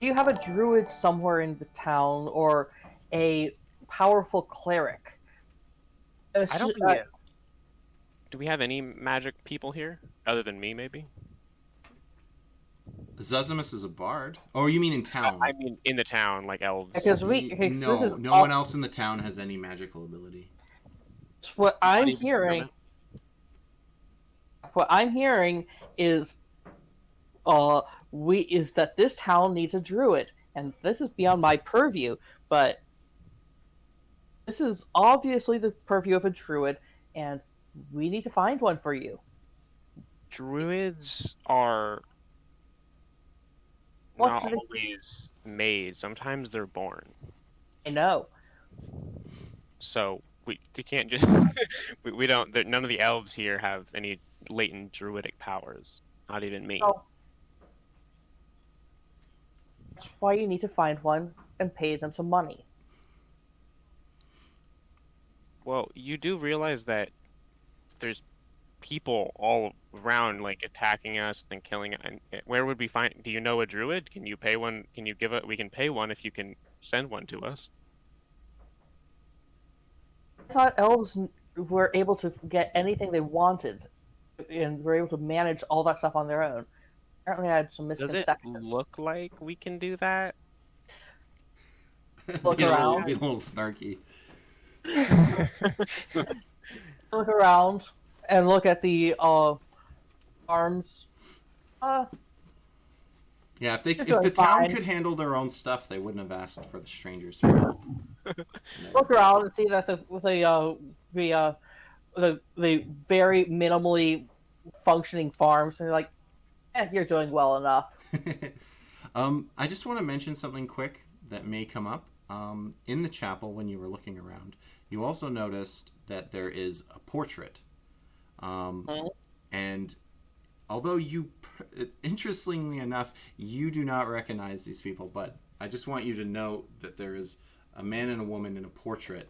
[SPEAKER 4] Do you have a druid somewhere in the town, or a powerful cleric?
[SPEAKER 5] I don't think do we have any magic people here other than me, maybe?
[SPEAKER 1] Zosimus is a bard. Oh, you mean in town?
[SPEAKER 5] I mean, in the town, like elves.
[SPEAKER 4] Because
[SPEAKER 1] No one else in the town has any magical ability.
[SPEAKER 4] What I'm
[SPEAKER 5] even
[SPEAKER 4] hearing,
[SPEAKER 5] human?
[SPEAKER 4] what I'm hearing is, is that this town needs a druid, and this is beyond my purview, but this is obviously the purview of a druid, and we need to find one for you.
[SPEAKER 5] Druids are
[SPEAKER 4] What
[SPEAKER 5] not
[SPEAKER 4] do they-
[SPEAKER 5] always made. Sometimes they're born.
[SPEAKER 4] I know.
[SPEAKER 5] So we can't just we don't. None of the elves here have any latent druidic powers. Not even me.
[SPEAKER 4] Oh. That's why you need to find one and pay them some money.
[SPEAKER 5] Well, you do realize that there's people all around, like attacking us and killing. And where would we find? Do you know a druid? Can you pay one? Can you give it? We can pay one if you can send one to us.
[SPEAKER 4] I thought elves were able to get anything they wanted, and were able to manage all that stuff on their own. Apparently, I had some
[SPEAKER 5] Does it
[SPEAKER 4] misconceptions.
[SPEAKER 5] look like we can do that?
[SPEAKER 4] Look
[SPEAKER 1] Be a little-
[SPEAKER 4] around.
[SPEAKER 1] be a little snarky.
[SPEAKER 4] Look around and look at the arms.
[SPEAKER 1] Yeah, if
[SPEAKER 4] You're
[SPEAKER 1] the
[SPEAKER 4] doing
[SPEAKER 1] town
[SPEAKER 4] fine.
[SPEAKER 1] could handle their own stuff, they wouldn't have asked for the strangers.
[SPEAKER 4] Look around and see that the very minimally functioning farms, and you're like, you're doing well enough.
[SPEAKER 1] I just want to mention something quick that may come up. In the chapel, when you were looking around, you also noticed that there is a portrait. And although interestingly enough, you do not recognize these people, but I just want you to note that there is a man and a woman in a portrait.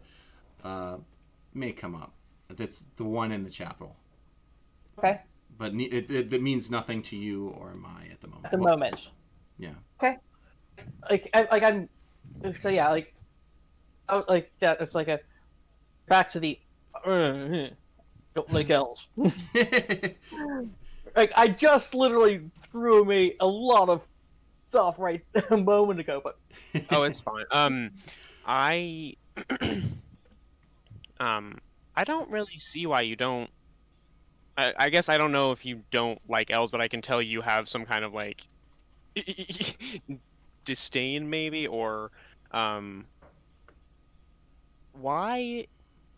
[SPEAKER 1] May come up. That's the one in the chapel.
[SPEAKER 4] Okay.
[SPEAKER 1] But it means nothing to you or Mai at the moment.
[SPEAKER 4] At the moment.
[SPEAKER 1] Yeah.
[SPEAKER 4] Okay. I'm. So yeah, that. It's like a back to the. Don't like elves. Like I just literally threw me a lot of stuff right a moment ago, but
[SPEAKER 5] Oh, it's fine. I I don't really see why you don't. I guess I don't know if you don't like elves, but I can tell you have some kind of like disdain, maybe, or why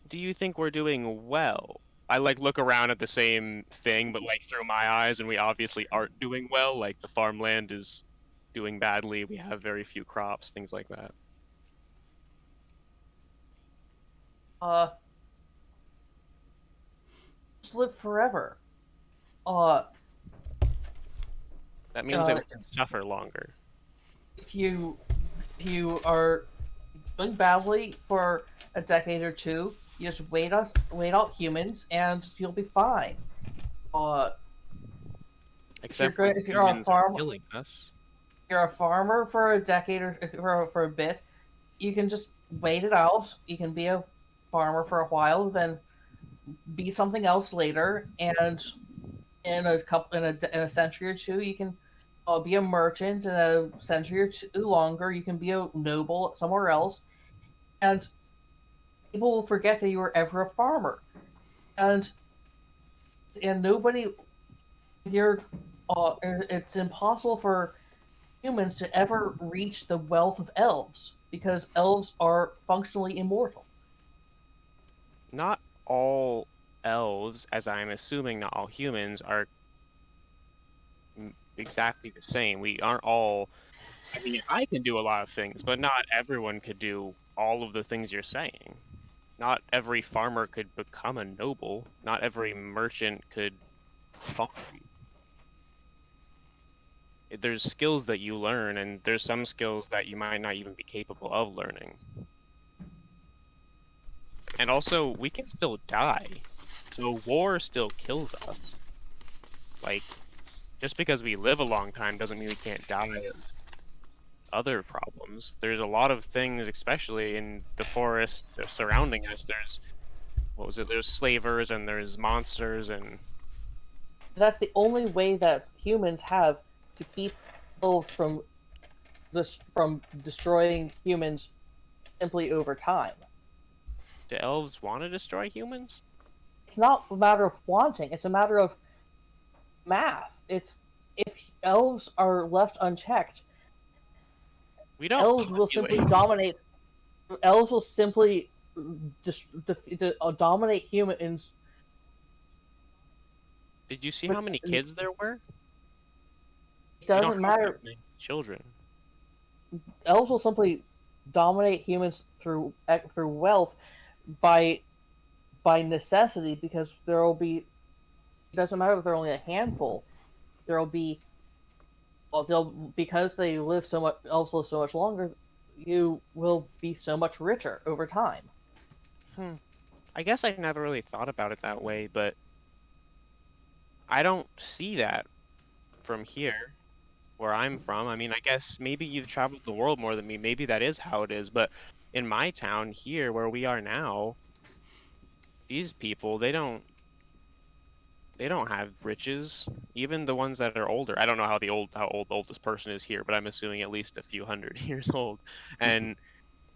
[SPEAKER 5] do you think we're doing well? I like look around at the same thing, but like through my eyes, and we obviously aren't doing well. Like the farmland is doing badly. We have very few crops, things like that.
[SPEAKER 4] just live forever.
[SPEAKER 5] That means that we can suffer longer.
[SPEAKER 4] If you are doing badly for a decade or two, you just wait out humans, and you'll be fine.
[SPEAKER 5] Except
[SPEAKER 4] you're
[SPEAKER 5] for
[SPEAKER 4] good- if you're on
[SPEAKER 5] humans are
[SPEAKER 4] farm-
[SPEAKER 5] killing us.
[SPEAKER 4] If you're a farmer for a decade or for a bit, you can just wait it out. You can be a farmer for a while, then be something else later, and in a century or two, you can be a merchant. In a century or two longer, you can be a noble somewhere else, and people will forget that you were ever a farmer, and nobody, you're, it's impossible for humans to ever reach the wealth of elves because elves are functionally immortal.
[SPEAKER 5] Not all elves, as I'm assuming not all humans, are exactly the same. We aren't all. I mean, I can do a lot of things, but not everyone could do all of the things you're saying. Not every farmer could become a noble. Not every merchant could farm. There's skills that you learn, and there's some skills that you might not even be capable of learning. And also, we can still die. So war still kills us. Like, just because we live a long time doesn't mean we can't die of other problems. There's a lot of things, especially in the forest surrounding us. There's, what was it? There's slavers and there's monsters and
[SPEAKER 4] That's the only way that humans have to keep elves from destroying humans simply over time.
[SPEAKER 5] do elves want to destroy humans?
[SPEAKER 4] It's not a matter of wanting; it's a matter of math. It's if elves are left unchecked,
[SPEAKER 5] We don't
[SPEAKER 4] elves will
[SPEAKER 5] populate.
[SPEAKER 4] simply dominate. Elves will simply dominate humans.
[SPEAKER 5] Did you see how many kids there were?
[SPEAKER 4] It
[SPEAKER 5] We don't
[SPEAKER 4] doesn't
[SPEAKER 5] have
[SPEAKER 4] matter.
[SPEAKER 5] that many children.
[SPEAKER 4] Elves will simply dominate humans through wealth by necessity because there will be. It doesn't matter if there are only a handful. There will be. Well, they'll because they live so much. Elves live so much longer. You will be so much richer over time.
[SPEAKER 5] I guess I never really thought about it that way, but I don't see that from here, where I'm from. I mean, I guess maybe you've traveled the world more than me. Maybe that is how it is. But in my town here, where we are now, these people, they don't have riches. Even the ones that are older. I don't know how old the oldest person is here, but I'm assuming at least a few hundred years old. And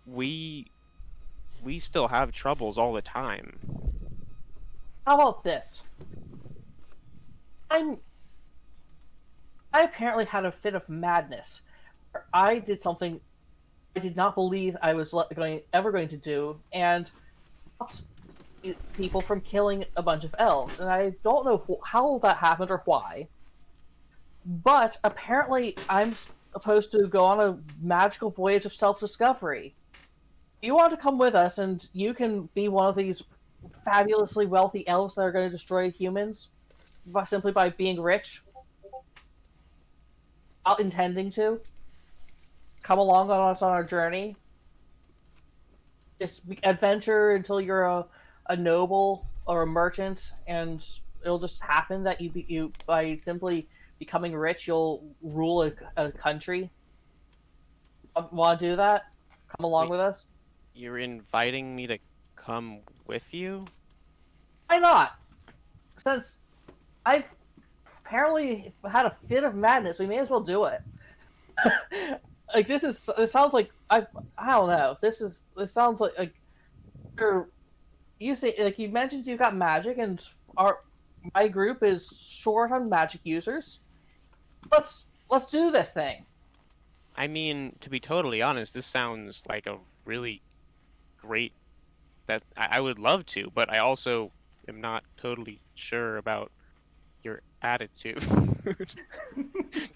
[SPEAKER 5] we still have troubles all the time.
[SPEAKER 4] How about this? I apparently had a fit of madness. I did something I did not believe I was ever going to do, and stopped people from killing a bunch of elves. And I don't know how that happened or why. But apparently, I'm supposed to go on a magical voyage of self-discovery. You want to come with us, and you can be one of these fabulously wealthy elves that are going to destroy humans simply by being rich, without intending to. Come along on us on our journey. Just adventure until you're a noble or a merchant, and it'll just happen that you by simply becoming rich, you'll rule a country. Want to do that? Come along with us.
[SPEAKER 5] You're inviting me to come with you?
[SPEAKER 4] Why not? Since I've apparently had a fit of madness, we may as well do it. Like this sounds like I don't know. This sounds like you say like you mentioned you got magic, and my group is short on magic users. Let's do this thing.
[SPEAKER 5] I mean, to be totally honest, this sounds like a really great that I would love to, but I also am not totally sure about your attitude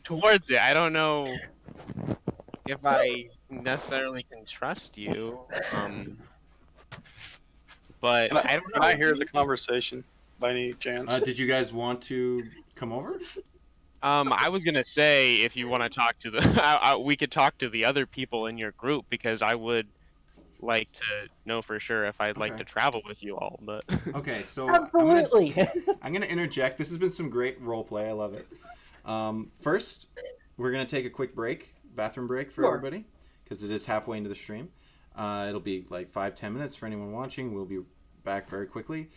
[SPEAKER 5] towards it. I don't know if I necessarily can trust you. But I don't know.
[SPEAKER 2] Can I hear the conversation by any chance?
[SPEAKER 1] Did you guys want to come over?
[SPEAKER 5] I was gonna say if you want to talk to the, we could talk to the other people in your group because I would like to know for sure if I'd like
[SPEAKER 1] Okay.
[SPEAKER 5] to travel with you all. But
[SPEAKER 1] Okay, so
[SPEAKER 4] Absolutely.
[SPEAKER 1] I'm gonna interject. This has been some great role play. I love it. First, we're gonna take a quick break, bathroom break for
[SPEAKER 4] Sure.
[SPEAKER 1] everybody, because it is halfway into the stream. It'll be like 5-10 minutes for anyone watching. We'll be back very quickly.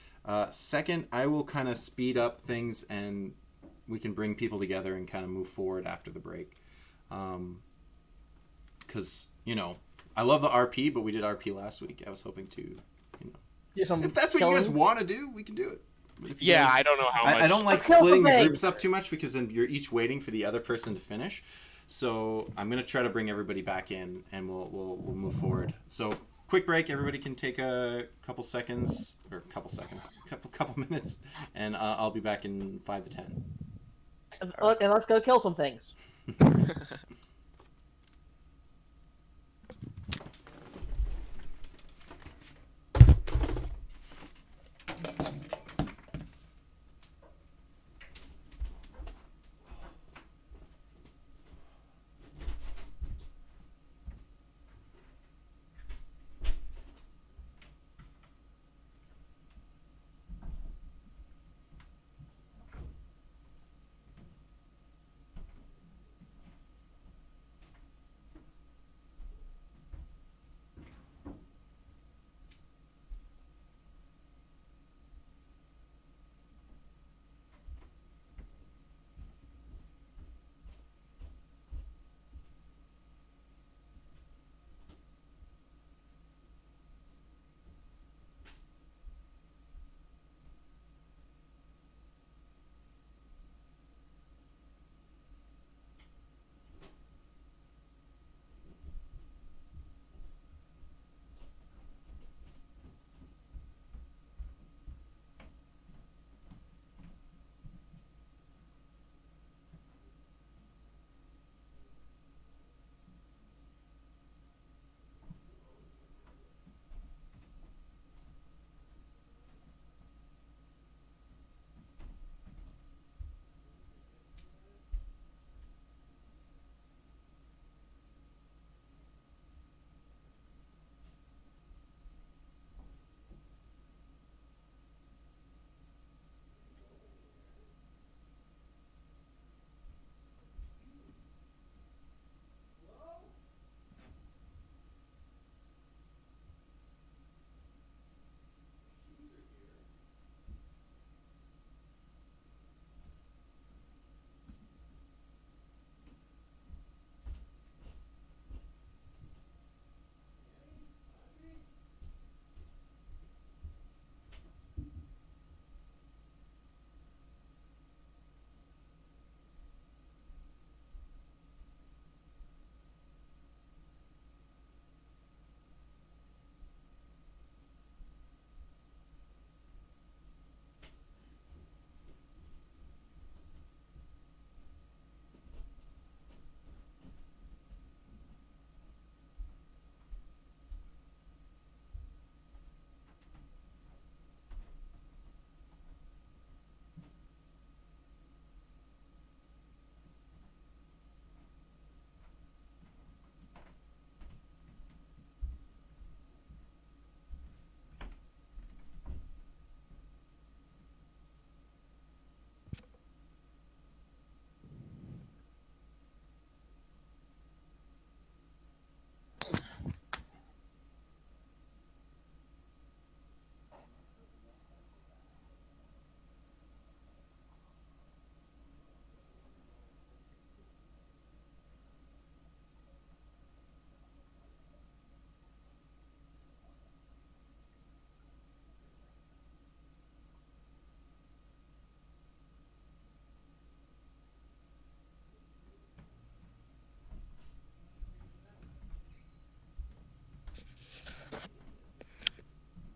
[SPEAKER 1] Second, I will kind of speed up things and we can bring people together and kind of move forward after the break. Because, I love the RP, but we did RP last week. I was hoping to,
[SPEAKER 4] Do some
[SPEAKER 1] if that's what you guys
[SPEAKER 4] killing.
[SPEAKER 1] want to do, we can do it. But if you
[SPEAKER 5] Yeah,
[SPEAKER 1] guys-
[SPEAKER 5] I don't know how much.
[SPEAKER 1] I don't like
[SPEAKER 4] Let's kill
[SPEAKER 1] splitting the
[SPEAKER 4] something.
[SPEAKER 1] groups up too much because then you're each waiting for the other person to finish. So I'm gonna try to bring everybody back in, and we'll move forward. So quick break. Everybody can take a couple minutes, and I'll be back in 5 to 10.
[SPEAKER 4] And let's go kill some things.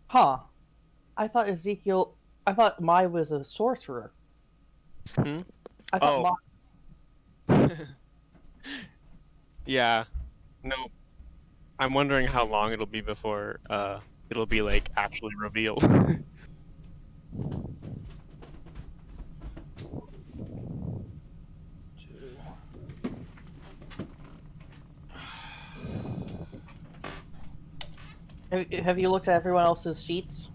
[SPEAKER 4] Huh. I thought Mai was a sorcerer.
[SPEAKER 5] Hmm?
[SPEAKER 4] I thought
[SPEAKER 5] Oh.
[SPEAKER 4] Mai...
[SPEAKER 5] Yeah. No. I'm wondering how long it'll be before it'll be like actually revealed.
[SPEAKER 4] Have you looked at everyone else's sheets?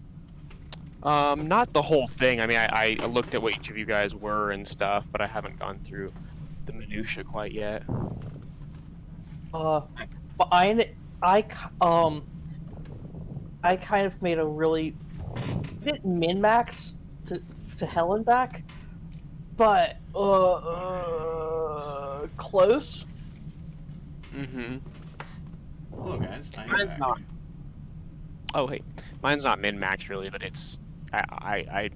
[SPEAKER 5] Not the whole thing. I mean, I looked at what each of you guys were and stuff, but I haven't gone through the minutia quite yet.
[SPEAKER 4] But I kind of made a really didn't min max to hell and back, but close.
[SPEAKER 5] Mm-hmm.
[SPEAKER 1] Hello, guys. I am
[SPEAKER 5] Mine's
[SPEAKER 1] back.
[SPEAKER 5] not. Oh, hey. Mine's not min-max, really, but it's... I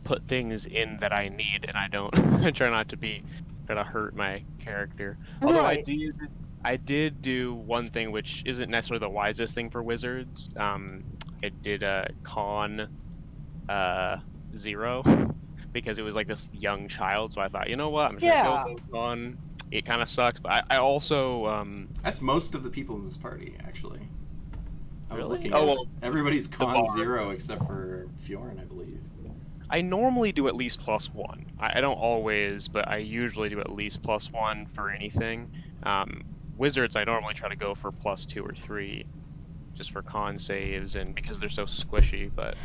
[SPEAKER 5] put things in that I need, and I don't... I try not to be... gonna hurt my character. Although
[SPEAKER 4] Right.
[SPEAKER 5] I did do one thing which isn't necessarily the wisest thing for wizards. I did a con 0 because it was like this young child, so I thought, you know what, I'm just gonna go con. It kind of sucks, but I also
[SPEAKER 1] That's most of the people in this party, actually. I was
[SPEAKER 5] Really?
[SPEAKER 1] looking
[SPEAKER 5] Oh,
[SPEAKER 1] at
[SPEAKER 5] well,
[SPEAKER 1] everybody's con
[SPEAKER 5] bar.
[SPEAKER 1] 0 except for Fjorn, I believe.
[SPEAKER 5] I normally do at least +1. I don't always, but I usually do at least +1 for anything. Wizards, I normally try to go for +2 or 3, just for con saves and because they're so squishy. But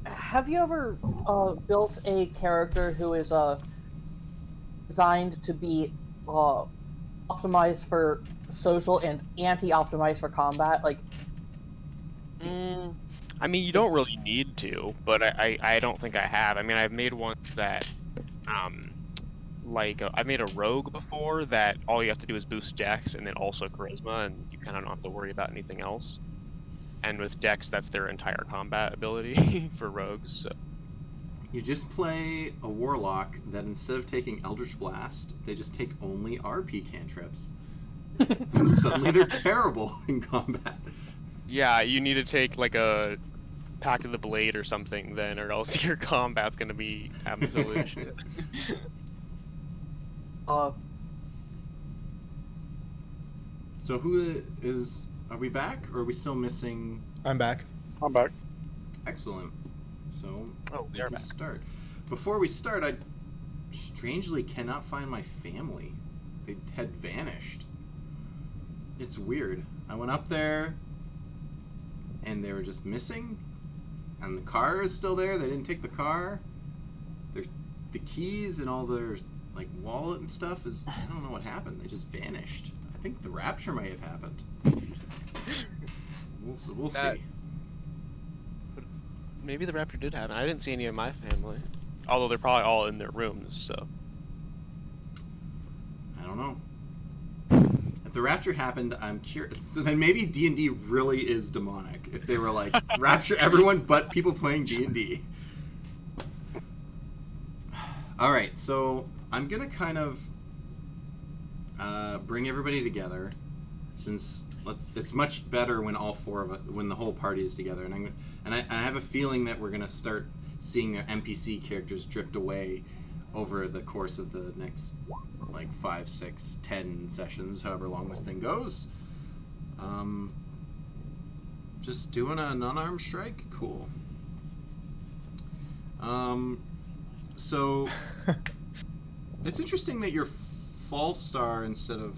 [SPEAKER 4] Have you ever built a character who is designed to be optimized for social and anti-optimized for combat? Like,
[SPEAKER 5] I mean, you don't really need to, but I don't think I have. I mean, I've made ones that, like, I made a rogue before that all you have to do is boost dex and then also charisma, and you kind of don't have to worry about anything else. And with dex, that's their entire combat ability for rogues. So.
[SPEAKER 1] You just play a warlock that instead of taking Eldritch Blast, they just take only RP cantrips. And suddenly they're terrible in combat.
[SPEAKER 5] Yeah, you need to take like a Pact of the Blade or something then, or else your combat's gonna be absolute shit.
[SPEAKER 1] So who is... Are we back, or are we still missing...
[SPEAKER 3] I'm back.
[SPEAKER 2] I'm back.
[SPEAKER 1] Excellent. So,
[SPEAKER 5] Oh, we
[SPEAKER 1] we
[SPEAKER 5] are
[SPEAKER 1] can
[SPEAKER 5] back.
[SPEAKER 1] start. Before we start, I strangely cannot find my family. They had vanished. It's weird. I went up there, and they were just missing, and the car is still there. They didn't take the car. The keys and all their like wallet and stuff is... I don't know what happened. They just vanished. I think the rapture may have happened. We'll
[SPEAKER 5] That-
[SPEAKER 1] see.
[SPEAKER 5] Maybe the raptor did happen. I didn't see any of my family. Although they're probably all in their rooms, so.
[SPEAKER 1] I don't know. If the rapture happened, I'm curious. So then maybe D&D really is demonic. If they were like, rapture everyone but people playing D&D. Alright, so I'm going to kind of bring everybody together. Since it's much better when all four of us, when the whole party is together. And I have a feeling that we're going to start seeing the NPC characters drift away over the course of the next like 5, 6, 10 sessions, however long this thing goes. Just doing a non-armed strike? Cool. So it's interesting that you're false star instead of...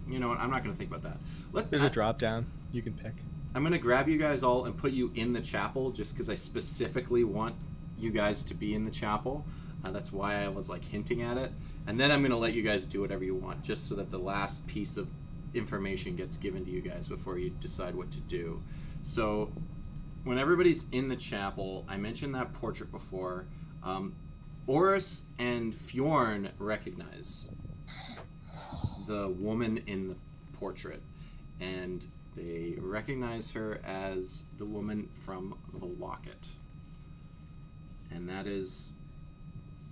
[SPEAKER 1] You know what? I'm not going to think about that.
[SPEAKER 3] There's a drop down. You can pick.
[SPEAKER 1] I'm going to grab you guys all and put you in the chapel just because I specifically want you guys to be in the chapel. That's why I was like hinting at it. And then I'm going to let you guys do whatever you want just so that the last piece of information gets given to you guys before you decide what to do. So when everybody's in the chapel, I mentioned that portrait before. Oris and Fjorn recognize the woman in the portrait, and they recognize her as the woman from the locket. And that is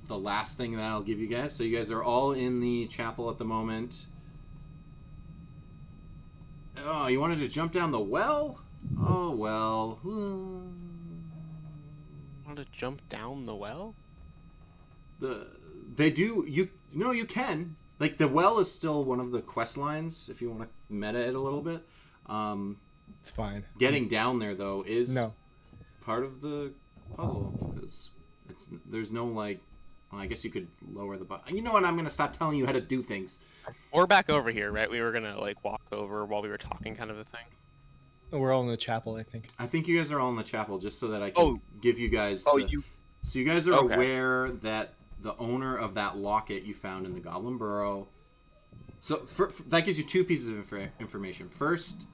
[SPEAKER 1] the last thing that I'll give you guys. So you guys are all in the chapel at the moment. Oh, you wanted to jump down the well? Oh, well.
[SPEAKER 5] Want to jump down the well?
[SPEAKER 1] They do. You can. Like, the well is still one of the quest lines, if you want to meta it a little bit.
[SPEAKER 3] It's fine.
[SPEAKER 1] Getting down there, though, is
[SPEAKER 3] No.
[SPEAKER 1] part of the puzzle. Because there's no, like... Well, I guess you could lower the button. You know what? I'm going to stop telling you how to do things.
[SPEAKER 5] We're back over here, right? We were gonna, like, walk over while we were talking kind of a thing.
[SPEAKER 3] We're all in the chapel, I think.
[SPEAKER 1] I think you guys are all in the chapel just so that I can give you guys... So you guys are
[SPEAKER 5] Okay.
[SPEAKER 1] aware that the owner of that locket you found in the Goblin Burrow... So that gives you two pieces of information. First,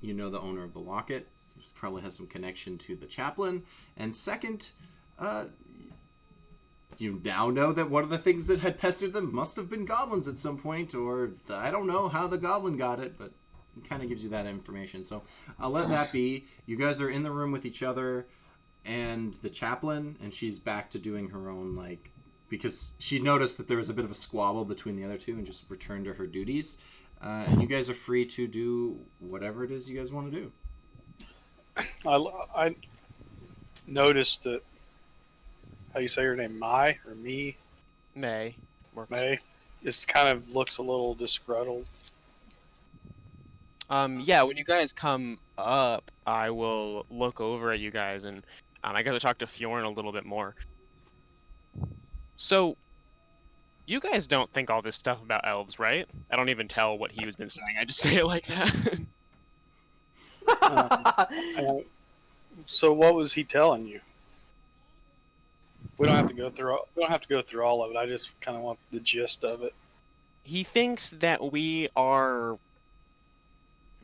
[SPEAKER 1] you know the owner of the locket. He probably has some connection to the chaplain. And second, you now know that one of the things that had pestered them must have been goblins at some point, or I don't know how the goblin got it, but it kind of gives you that information. So I'll let that be. You guys are in the room with each other and the chaplain, and she's back to doing her own, like, because she noticed that there was a bit of a squabble between the other two and just returned to her duties. And you guys are free to do whatever it is you guys want to do.
[SPEAKER 2] I noticed that, how you say her name, Mai or Me?
[SPEAKER 5] May.
[SPEAKER 2] May. Just kind of looks a little disgruntled.
[SPEAKER 5] Yeah, when you guys come up, I will look over at you guys, and I got to talk to Fjorn a little bit more. So, you guys don't think all this stuff about elves, right? I don't even tell what he was been saying. I just say it like that.
[SPEAKER 2] So what was he telling you? We don't have to go through. We don't have to go through all of it. I just kind of want the gist of it.
[SPEAKER 5] He thinks that we are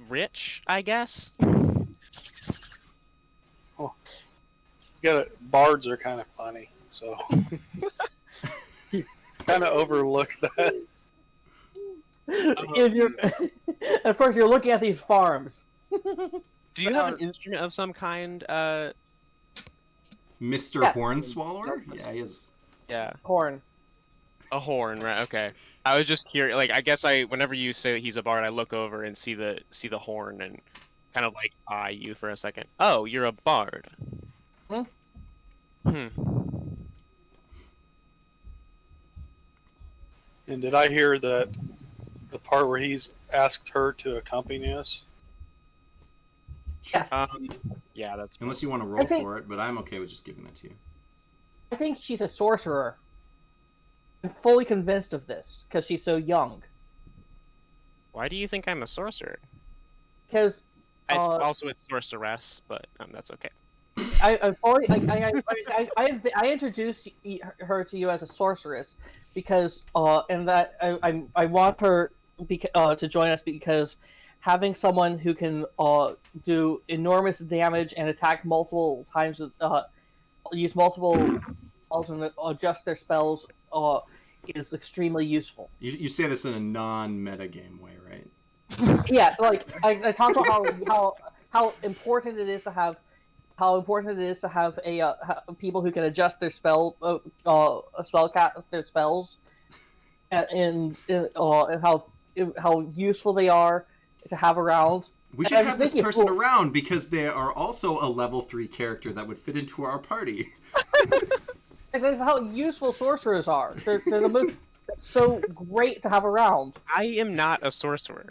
[SPEAKER 5] rich, I guess.
[SPEAKER 2] Bards are kind of funny, so kind of overlook that.
[SPEAKER 4] If you're, at first, you're looking at these farms.
[SPEAKER 5] Do you have an instrument of some kind?
[SPEAKER 1] Mr.
[SPEAKER 4] Yeah.
[SPEAKER 1] Hornswallower? Yeah, he is.
[SPEAKER 5] Yeah.
[SPEAKER 4] Horn.
[SPEAKER 5] A horn, right? Okay. I was just curious. Like, I guess whenever you say that he's a bard, I look over and see the horn and kind of like eye you for a second. Oh, you're a bard.
[SPEAKER 4] Hmm?
[SPEAKER 2] And did I hear that the part where he's asked her to accompany us?
[SPEAKER 4] Yes.
[SPEAKER 5] Yeah, that's.
[SPEAKER 1] Unless you want to roll
[SPEAKER 4] think-
[SPEAKER 1] for it, but I'm okay with just giving that to you.
[SPEAKER 4] I think she's a sorcerer. I'm fully convinced of this because she's so young.
[SPEAKER 5] Why do you think I'm a sorcerer?
[SPEAKER 4] Because
[SPEAKER 5] Also, it's sorceress, but that's okay.
[SPEAKER 4] I introduced her to you as a sorceress because and that I want her to join us because having someone who can do enormous damage and attack multiple times, use multiple spells and adjust their spells is extremely useful.
[SPEAKER 1] You say this in a non-metagame way, right?
[SPEAKER 4] Yeah, so like I talk about how important it is to have people who can adjust their their spells, and how useful they are to have around.
[SPEAKER 1] We should have this person around because they are also a level 3 character that would fit into our party.
[SPEAKER 4] That's how useful sorcerers are. They're the most so great to have around.
[SPEAKER 5] I am not a sorcerer.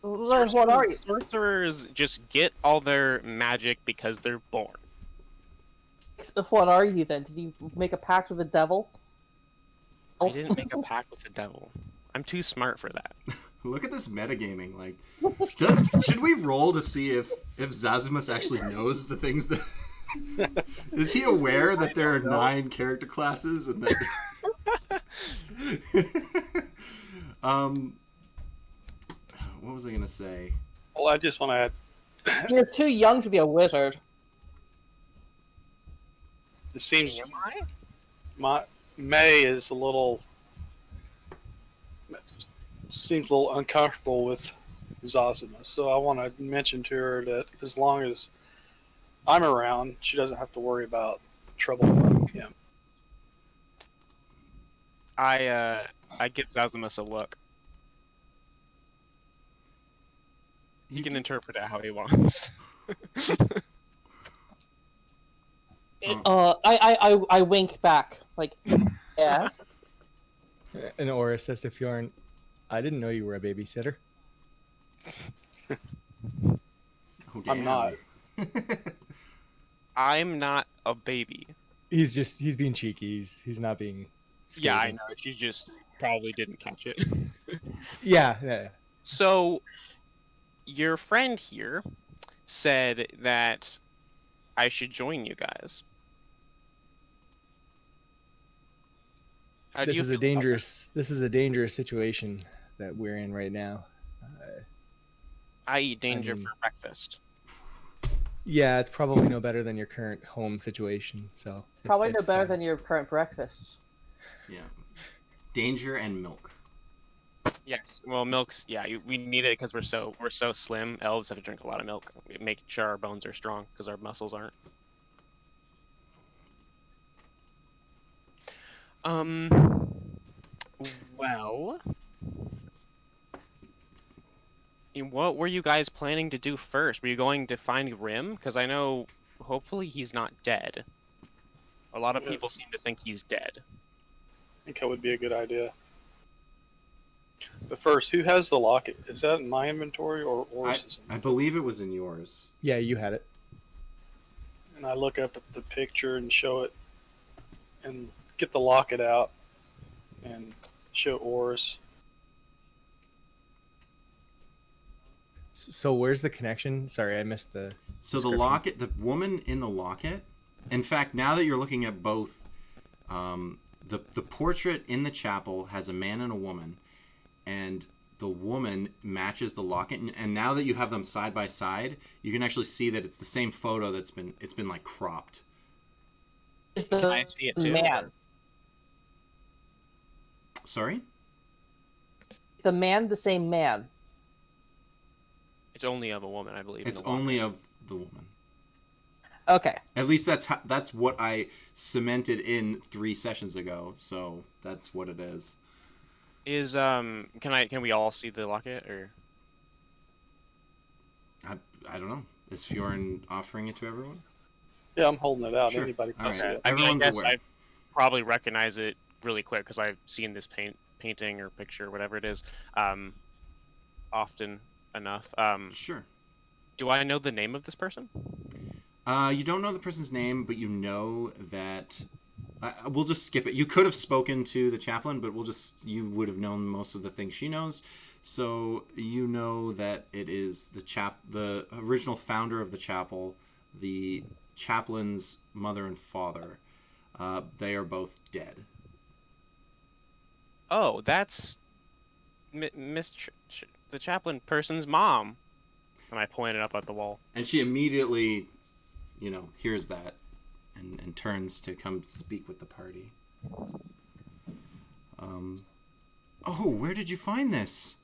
[SPEAKER 4] What are you?
[SPEAKER 5] Sorcerers just get all their magic because they're born.
[SPEAKER 4] What are you then? Did you make a pact with the devil?
[SPEAKER 5] I didn't make a pact with the devil. I'm too smart for that.
[SPEAKER 1] Look at this metagaming. Like, should we roll to see if Zazimus actually knows the things that? Is he aware that there are 9 character classes and that? What was I gonna say?
[SPEAKER 2] Well, I just want to add.
[SPEAKER 4] You're too young to be a wizard.
[SPEAKER 2] It seems May is seems a little uncomfortable with Zazima, so I want to mention to her that as long as I'm around, she doesn't have to worry about trouble from him.
[SPEAKER 5] I give Zazimus a look. He can interpret it how he wants.
[SPEAKER 4] I wink back like, yes.
[SPEAKER 3] And Aura says to Fjorn, "I didn't know you were a babysitter."
[SPEAKER 1] Oh,
[SPEAKER 2] I'm not.
[SPEAKER 5] I'm not a baby.
[SPEAKER 3] He's being cheeky. He's not being.
[SPEAKER 5] Yeah, I
[SPEAKER 3] scathing.
[SPEAKER 5] know. She just probably didn't catch it.
[SPEAKER 3] Yeah.
[SPEAKER 5] So, your friend here said that I should join you guys. How do
[SPEAKER 3] This
[SPEAKER 5] you
[SPEAKER 3] is a
[SPEAKER 5] feel about
[SPEAKER 3] dangerous. This is a dangerous situation that we're in right now.
[SPEAKER 5] I eat danger
[SPEAKER 3] mean-
[SPEAKER 5] for breakfast.
[SPEAKER 3] Yeah, it's probably no better than your current home situation. So
[SPEAKER 4] Probably no better than your current breakfasts.
[SPEAKER 1] Yeah. Danger and milk.
[SPEAKER 5] Yes. Well, milk's we need it because we're so slim. Elves have to drink a lot of milk, make sure our bones are strong because our muscles aren't. Well, what were you guys planning to do first? Were you going to find Grim? Because I know, hopefully, he's not dead. A lot of
[SPEAKER 2] Yeah.
[SPEAKER 5] people seem to think he's dead.
[SPEAKER 2] I think that would be a good idea. But first, who has the locket? Is that in my inventory or Oris's?
[SPEAKER 1] I believe it was in yours.
[SPEAKER 3] Yeah, you had it.
[SPEAKER 2] And I look up at the picture and show it, and get the locket out, and show Oris.
[SPEAKER 3] So where's the connection? Sorry, I missed the.
[SPEAKER 1] So the
[SPEAKER 3] description.
[SPEAKER 1] locket, the woman in the locket. In fact, now that you're looking at both, the portrait in the chapel has a man and a woman, and the woman matches the locket. And now that you have them side by side, you can actually see that it's the same photo it's been like cropped.
[SPEAKER 4] Is
[SPEAKER 5] Can
[SPEAKER 4] the
[SPEAKER 5] I see it too?
[SPEAKER 4] man?
[SPEAKER 1] Sorry?
[SPEAKER 4] Is the man the same man?
[SPEAKER 5] It's only of a woman, I believe. in
[SPEAKER 1] It's
[SPEAKER 5] the locket.
[SPEAKER 1] only of the woman.
[SPEAKER 4] Okay.
[SPEAKER 1] At least that's what I cemented in 3 sessions ago. So that's what it is.
[SPEAKER 5] Is can we all see the locket or?
[SPEAKER 1] I don't know. Is Fjorn offering it to everyone?
[SPEAKER 2] Yeah, I'm holding it out.
[SPEAKER 1] Sure.
[SPEAKER 2] Anybody can
[SPEAKER 1] All
[SPEAKER 2] see
[SPEAKER 1] right.
[SPEAKER 2] it.
[SPEAKER 1] Everyone's
[SPEAKER 5] I guess
[SPEAKER 1] aware.
[SPEAKER 5] I probably recognize it really quick because I've seen this painting or picture, whatever it is, often enough.
[SPEAKER 1] Sure.
[SPEAKER 5] Do I know the name of this person?
[SPEAKER 1] You don't know the person's name, but you know that. We'll just skip it. You could have spoken to the chaplain, but you would have known most of the things she knows. So you know that it is the original founder of the chapel, the chaplain's mother and father. They are both dead.
[SPEAKER 5] Oh, that's Miss the chaplain person's mom. And I pointed up at the wall.
[SPEAKER 1] And she immediately, hears that and turns to come speak with the party. Oh, where did you find this?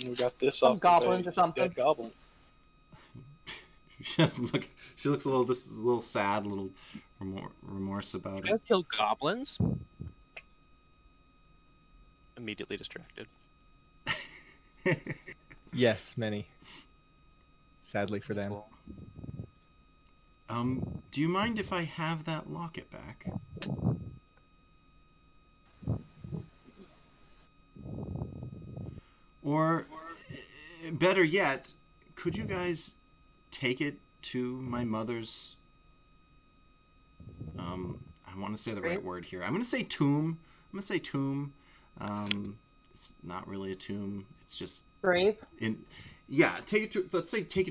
[SPEAKER 2] We got this
[SPEAKER 4] Some
[SPEAKER 2] off
[SPEAKER 4] goblins
[SPEAKER 2] of a
[SPEAKER 4] or something.
[SPEAKER 2] dead goblin.
[SPEAKER 1] She doesn't look. She looks a little sad, a little remorse about
[SPEAKER 5] You guys
[SPEAKER 1] it.
[SPEAKER 5] killed goblins? Immediately distracted.
[SPEAKER 3] Yes, many. Sadly for them.
[SPEAKER 5] Cool.
[SPEAKER 1] Do you mind if I have that locket back? Or, better yet, could you guys take it to my mother's? I want to say the right word here. I'm going to say tomb. It's not really a tomb. It's just
[SPEAKER 4] Grave?
[SPEAKER 1] take it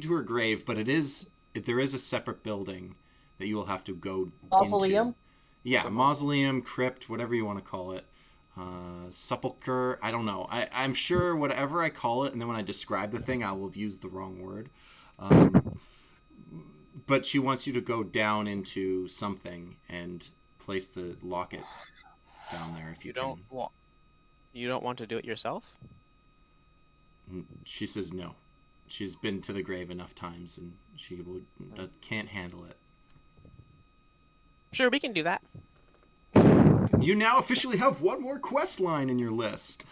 [SPEAKER 1] to her grave, but there is a separate building that you will have to go
[SPEAKER 4] Mausoleum?
[SPEAKER 1] into. Yeah, mausoleum, crypt, whatever you want to call it. Sepulcher, I don't know. I'm sure whatever I call it, and then when I describe the thing, I will have used the wrong word. But she wants you to go down into something and place the locket down there if you can.
[SPEAKER 5] You don't want to do it yourself?
[SPEAKER 1] She says no. She's been to the grave enough times, and she can't handle it.
[SPEAKER 5] Sure, we can do that.
[SPEAKER 1] You now officially have one more quest line in your list.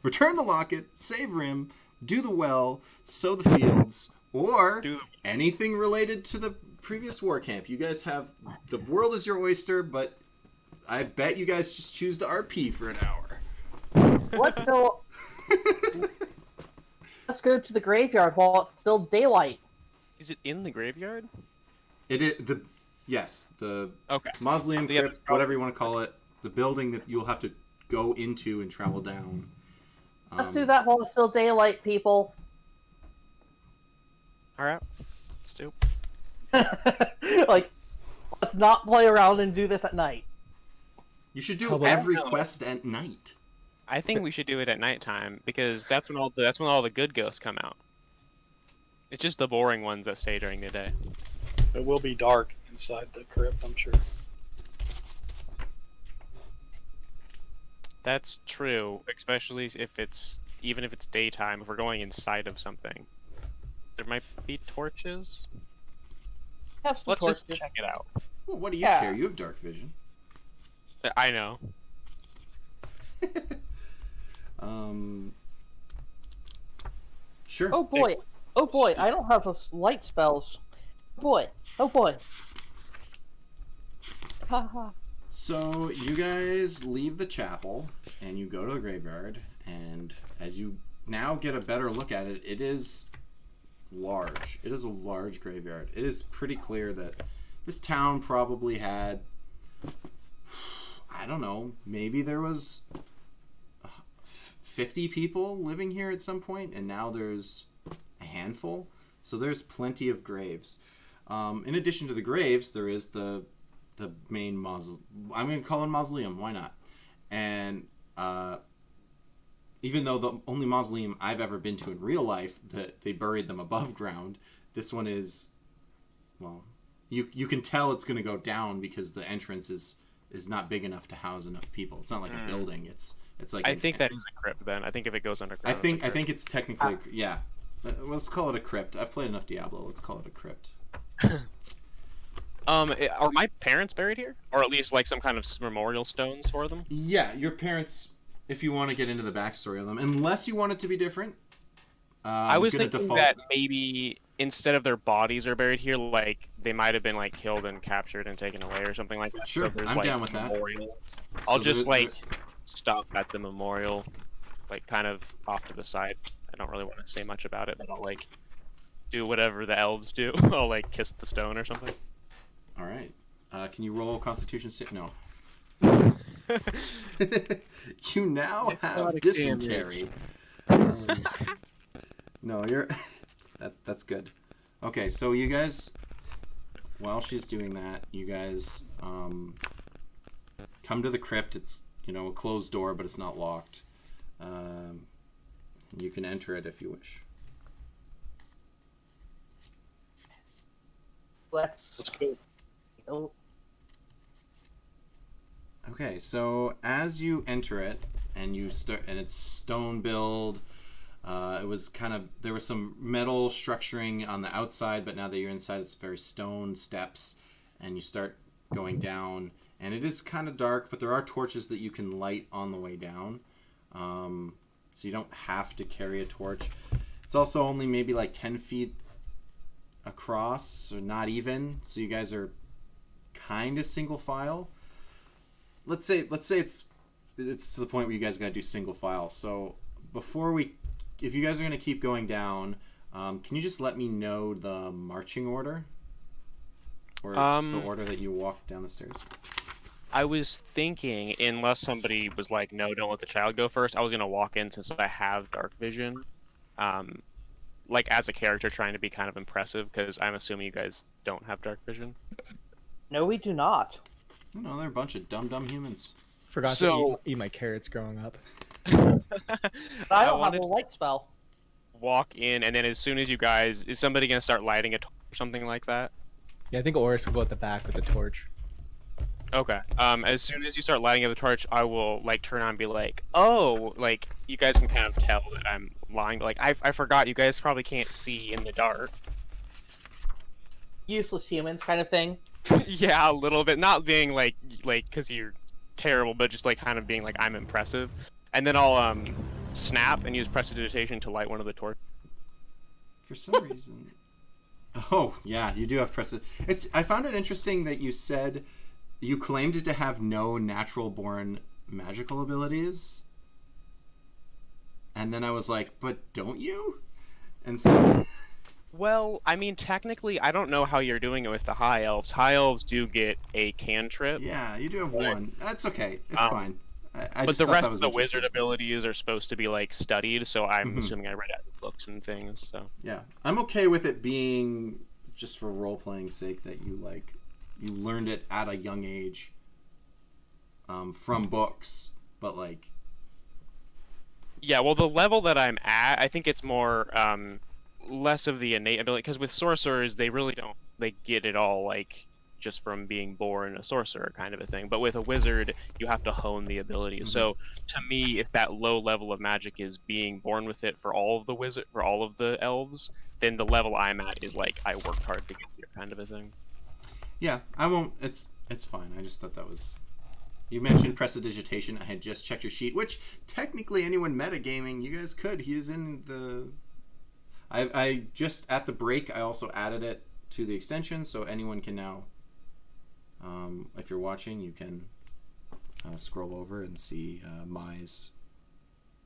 [SPEAKER 1] Return the locket, save Rim, do the well, sow the fields, or anything related to the previous war camp. You guys have... The world is your oyster, but I bet you guys just choose to RP for an hour.
[SPEAKER 4] Let's go. Let's go to the graveyard while it's still daylight.
[SPEAKER 5] Is it in the graveyard?
[SPEAKER 1] Yes, the
[SPEAKER 5] Okay.
[SPEAKER 1] mausoleum,
[SPEAKER 5] Yeah,
[SPEAKER 1] crypt, whatever you want to call it, the building that you'll have to go into and travel down.
[SPEAKER 4] Let's do that while it's still daylight, people.
[SPEAKER 5] Alright. Let's do.
[SPEAKER 4] Let's not play around and do this at night.
[SPEAKER 1] You should do
[SPEAKER 3] How about-
[SPEAKER 1] every quest at night.
[SPEAKER 5] I think we should do it at nighttime because that's when all the good ghosts come out. It's just the boring ones that stay during the day.
[SPEAKER 2] It will be dark inside the crypt, I'm sure.
[SPEAKER 5] That's true, especially even if it's daytime. If we're going inside of something, there might be torches.
[SPEAKER 4] Have some
[SPEAKER 5] Let's
[SPEAKER 4] torches.
[SPEAKER 5] just check it out.
[SPEAKER 1] Well, what do you
[SPEAKER 4] Yeah.
[SPEAKER 1] care? You have dark vision.
[SPEAKER 5] I know.
[SPEAKER 1] Sure.
[SPEAKER 4] Oh boy. Oh boy, I don't have light spells. Boy. Oh boy. Haha.
[SPEAKER 1] So you guys leave the chapel and you go to the graveyard, and as you now get a better look at it, it is large. It is a large graveyard. It is pretty clear that this town probably had, I don't know, maybe there was 50 people living here at some point, and now there's a handful. So there's plenty of graves. In addition to the graves, there is the main mausoleum. I'm going to call it a mausoleum. Why not? And even though the only mausoleum I've ever been to in real life, that they buried them above ground, this one is, well, you can tell it's going to go down because the entrance is not big enough to house enough people. It's not like a building. It's like
[SPEAKER 5] I think that is a crypt then. I think if it goes underground.
[SPEAKER 1] I think it's technically yeah. Let's call it a crypt. I've played enough Diablo. Let's call it a crypt.
[SPEAKER 5] Are my parents buried here, or at least like some kind of memorial stones for them?
[SPEAKER 1] Yeah, your parents. If you want to get into the backstory of them, unless you want it to be different.
[SPEAKER 5] I was
[SPEAKER 1] gonna
[SPEAKER 5] thinking
[SPEAKER 1] default-
[SPEAKER 5] that maybe instead of their bodies are buried here, like they might have been like killed and captured and taken away or something like that.
[SPEAKER 1] Sure,
[SPEAKER 5] there's,
[SPEAKER 1] I'm
[SPEAKER 5] like,
[SPEAKER 1] down with that.
[SPEAKER 5] memorial. I'll
[SPEAKER 1] So
[SPEAKER 5] just
[SPEAKER 1] there-
[SPEAKER 5] like stop at the memorial, like kind of off to the side. I don't really want to say much about it, but I'll like do whatever the elves do. I'll like kiss the stone or something.
[SPEAKER 1] All right. Can you roll Constitution save? No. You now have
[SPEAKER 2] not a
[SPEAKER 1] dysentery. No, you're. That's good. Okay, so you guys, while she's doing that, you guys come to the crypt. It's a closed door, but it's not locked. You can enter it if you wish.
[SPEAKER 2] Let's go.
[SPEAKER 4] Oh,
[SPEAKER 1] Okay, so as you enter it, and you start, and it's stone build. It was there was some metal structuring on the outside, but now that you're inside, it's very stone steps, and you start going down, and it is kind of dark, but there are torches that you can light on the way down, so you don't have to carry a torch. It's also only maybe like 10 feet across, or not even, so you guys are kind of single file. Let's say it's to the point where you guys got to do single file. So if you guys are going to keep going down, can you just let me know the marching order, or the order that you walk down the stairs?
[SPEAKER 5] I was thinking, unless somebody was like, no, don't let the child go first, I was gonna walk in since I have dark vision, like as a character trying to be kind of impressive, because I'm assuming you guys don't have dark vision.
[SPEAKER 4] no, we do not.
[SPEAKER 1] No, they're a bunch of dumb humans.
[SPEAKER 3] Forgot
[SPEAKER 5] So-
[SPEAKER 3] to eat my carrots growing up.
[SPEAKER 4] I don't have
[SPEAKER 5] wanted
[SPEAKER 4] a light spell.
[SPEAKER 5] Walk in, and then as soon as you guys, is somebody gonna start lighting a torch or something like that?
[SPEAKER 3] Yeah, I think Oris will go at the back with the torch.
[SPEAKER 5] Okay. As soon as you start lighting up the torch, I will like turn on and be like, oh, like you guys can kind of tell that I'm lying. But, like I forgot, you guys probably can't see in the dark.
[SPEAKER 4] Useless humans kind of thing.
[SPEAKER 5] Yeah, a little bit. Not being like because you're terrible, but just like kind of being like I'm impressive. And then I'll snap and use prestidigitation to light one of the torches.
[SPEAKER 1] For some reason. Oh yeah, you do have I found it interesting that you said you claimed it to have no natural born magical abilities. And then I was like, but don't you? And so
[SPEAKER 5] Well, I mean, technically, I don't know how you're doing it with the high elves. High elves do get a cantrip,
[SPEAKER 1] yeah, you do have
[SPEAKER 5] Right.
[SPEAKER 1] one. That's okay. It's fine. I
[SPEAKER 5] but
[SPEAKER 1] just
[SPEAKER 5] the
[SPEAKER 1] thought
[SPEAKER 5] rest
[SPEAKER 1] that
[SPEAKER 5] of
[SPEAKER 1] was
[SPEAKER 5] the
[SPEAKER 1] interesting.
[SPEAKER 5] wizard abilities are supposed to be like studied. So I'm
[SPEAKER 1] Mhm.
[SPEAKER 5] assuming I read out the books and things. So
[SPEAKER 1] Yeah, I'm okay with it being just for role playing sake that you learned it at a young age, from books, but like
[SPEAKER 5] Yeah, well, the level that I'm at, I think it's more less of the innate ability, because with sorcerers, they really don't, they get it all, like, just from being born a sorcerer kind of a thing. But with a wizard, you have to hone the ability.
[SPEAKER 1] Mhm.
[SPEAKER 5] So to me, if that low level of magic is being born with it for all of the for all of the elves, then the level I'm at is like I worked hard to get here kind of a thing.
[SPEAKER 1] Yeah, I won't. It's fine. I just thought that was. You mentioned prestidigitation. I had just checked your sheet, which technically anyone metagaming, you guys could. He is in the. I just at the break. I also added it to the extension, so anyone can now. If you're watching, you can scroll over and see Mai's.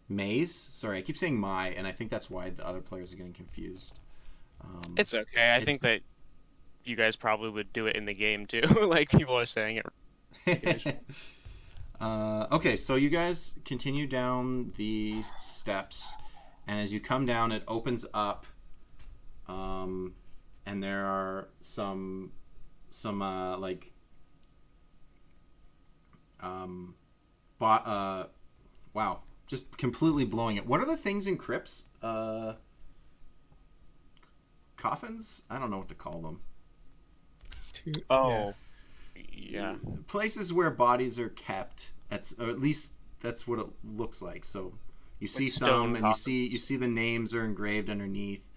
[SPEAKER 1] Maze. Sorry, I keep saying Mai, and I think that's why the other players are getting confused.
[SPEAKER 5] It's okay. I think that you guys probably would do it in the game too. Like people are saying it.
[SPEAKER 1] Okay, so you guys continue down the steps, and as you come down, it opens up, and there are some like wow, just completely blowing it. What are the things in crypts? Coffins? I don't know what to call them.
[SPEAKER 5] Oh, yeah.
[SPEAKER 1] Places where bodies are kept. Or at least that's what it looks like. So you see some, and you see the names are engraved underneath.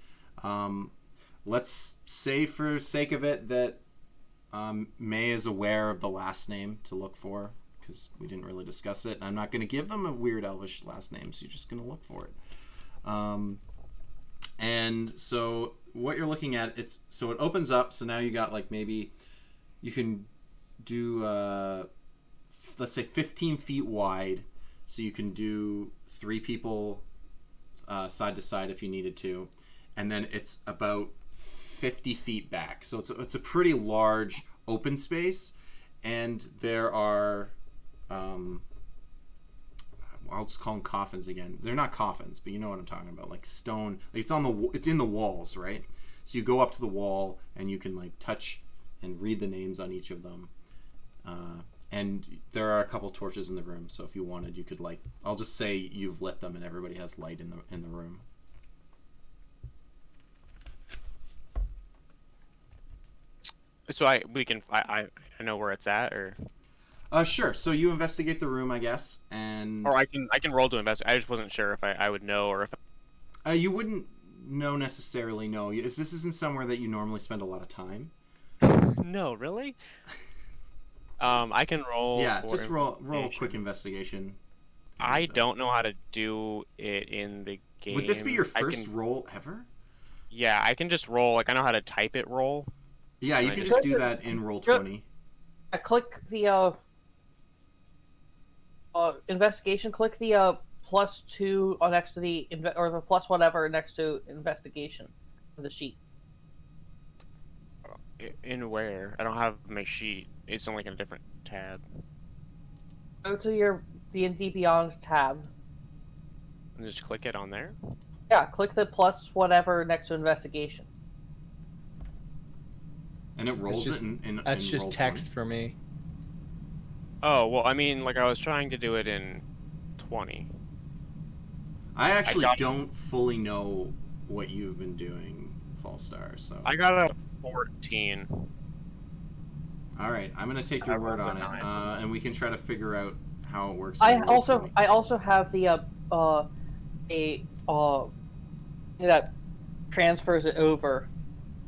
[SPEAKER 1] Let's say, for sake of it, that May is aware of the last name to look for, because we didn't really discuss it. I'm not going to give them a weird elvish last name, so you're just going to look for it. And so what you're looking at, it opens up. So now you got like maybe you can do let's say 15 feet wide, so you can do 3 people side to side if you needed to, and then it's about 50 feet back. So it's a pretty large open space, and there are I'll just call them coffins again. They're not coffins, but you know what I'm talking about, like stone. Like it's in the walls, right? So you go up to the wall and you can like touch and read the names on each of them. And there are a couple torches in the room, so if you wanted, you could light. I'll just say you've lit them, and everybody has light in the room.
[SPEAKER 5] So I know where it's at, or
[SPEAKER 1] Sure. So you investigate the room, I guess, and
[SPEAKER 5] or I can roll to investigate. I just wasn't sure if I would know, or if
[SPEAKER 1] you wouldn't necessarily know. If this isn't somewhere that you normally spend a lot of time.
[SPEAKER 5] No, really. I can roll.
[SPEAKER 1] Yeah, just roll a quick investigation.
[SPEAKER 5] I don't know how to do it in the game.
[SPEAKER 1] Would this be your first roll ever?
[SPEAKER 5] Yeah, I can just roll. Like I know how to type it roll.
[SPEAKER 1] Yeah, you can just do that in Roll20.
[SPEAKER 4] I click the investigation. Click the +2 next to the or the plus whatever next to investigation on the sheet.
[SPEAKER 5] In where? I don't have my sheet. It's only in a different tab.
[SPEAKER 4] Go to your D&D Beyond tab.
[SPEAKER 5] And just click it on there.
[SPEAKER 4] Yeah, click the plus whatever next to investigation.
[SPEAKER 1] And it rolls it in
[SPEAKER 3] That's
[SPEAKER 1] in
[SPEAKER 3] just
[SPEAKER 1] Roll20.
[SPEAKER 3] text for me.
[SPEAKER 5] Oh well, I mean, like I was trying to do it in 20.
[SPEAKER 1] I actually don't fully know what you've been doing, Fallstar. So
[SPEAKER 5] I got a 14.
[SPEAKER 1] all right, I'm gonna take your word on it, and we can try to figure out how it works.
[SPEAKER 4] I
[SPEAKER 1] in Roll20.
[SPEAKER 4] also have the that transfers it over.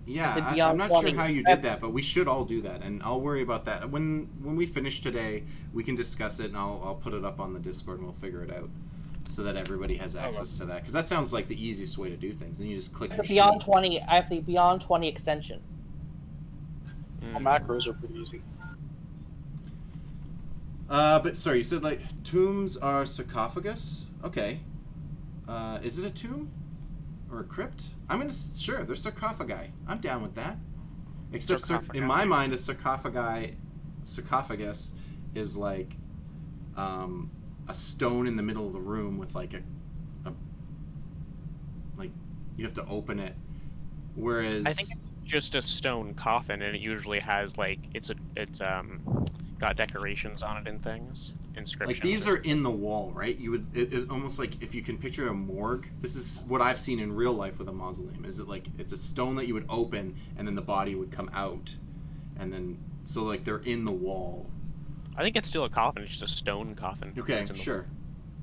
[SPEAKER 1] Yeah,
[SPEAKER 4] the
[SPEAKER 1] I'm
[SPEAKER 4] Beyond
[SPEAKER 1] not
[SPEAKER 4] 20.
[SPEAKER 1] sure how you did that, but we should all do that, and I'll worry about that when we finish today. We can discuss it, and I'll put it up on the Discord, and we'll figure it out so that everybody has access to that. Because that sounds like the easiest way to do things, and you just click your
[SPEAKER 4] Beyond
[SPEAKER 1] sheet.
[SPEAKER 4] 20. I have the Beyond 20 extension.
[SPEAKER 2] Well, macros are pretty easy.
[SPEAKER 1] But sorry, you said like tombs are sarcophagus. Okay, is it a tomb or a crypt? Sure, they're sarcophagi. I'm down with that. Except in my mind, a sarcophagus is like a stone in the middle of the room with like a like you have to open it. Whereas
[SPEAKER 5] I think it's just a stone coffin, and it usually has like it's got decorations on it and things. inscriptions.
[SPEAKER 1] Like these are in the wall, right? You would it almost like if you can picture a morgue. This is what I've seen in real life with a mausoleum. Is it like it's a stone that you would open and then the body would come out, and then so like they're in the wall.
[SPEAKER 5] I think it's still a coffin. It's just a stone coffin.
[SPEAKER 1] Okay,
[SPEAKER 5] that's in the
[SPEAKER 1] sure.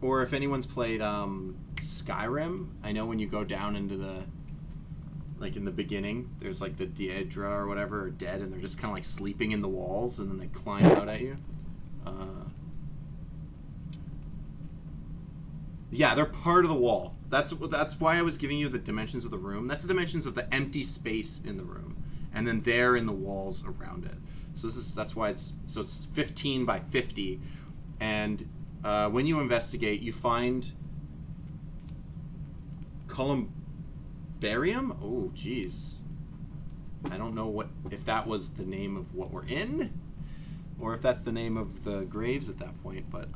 [SPEAKER 1] Or if anyone's played Skyrim, I know when you go down into the like in the beginning, there's like the Daedra or whatever are dead, and they're just kind of like sleeping in the walls, and then they climb out at you. Yeah, they're part of the wall. That's why I was giving you the dimensions of the room. That's the dimensions of the empty space in the room, and then they're in the walls around it. So that's why it's 15 by 50, and when you investigate, you find columbarium. Oh, jeez. I don't know if that was the name of what we're in, or if that's the name of the graves at that point. But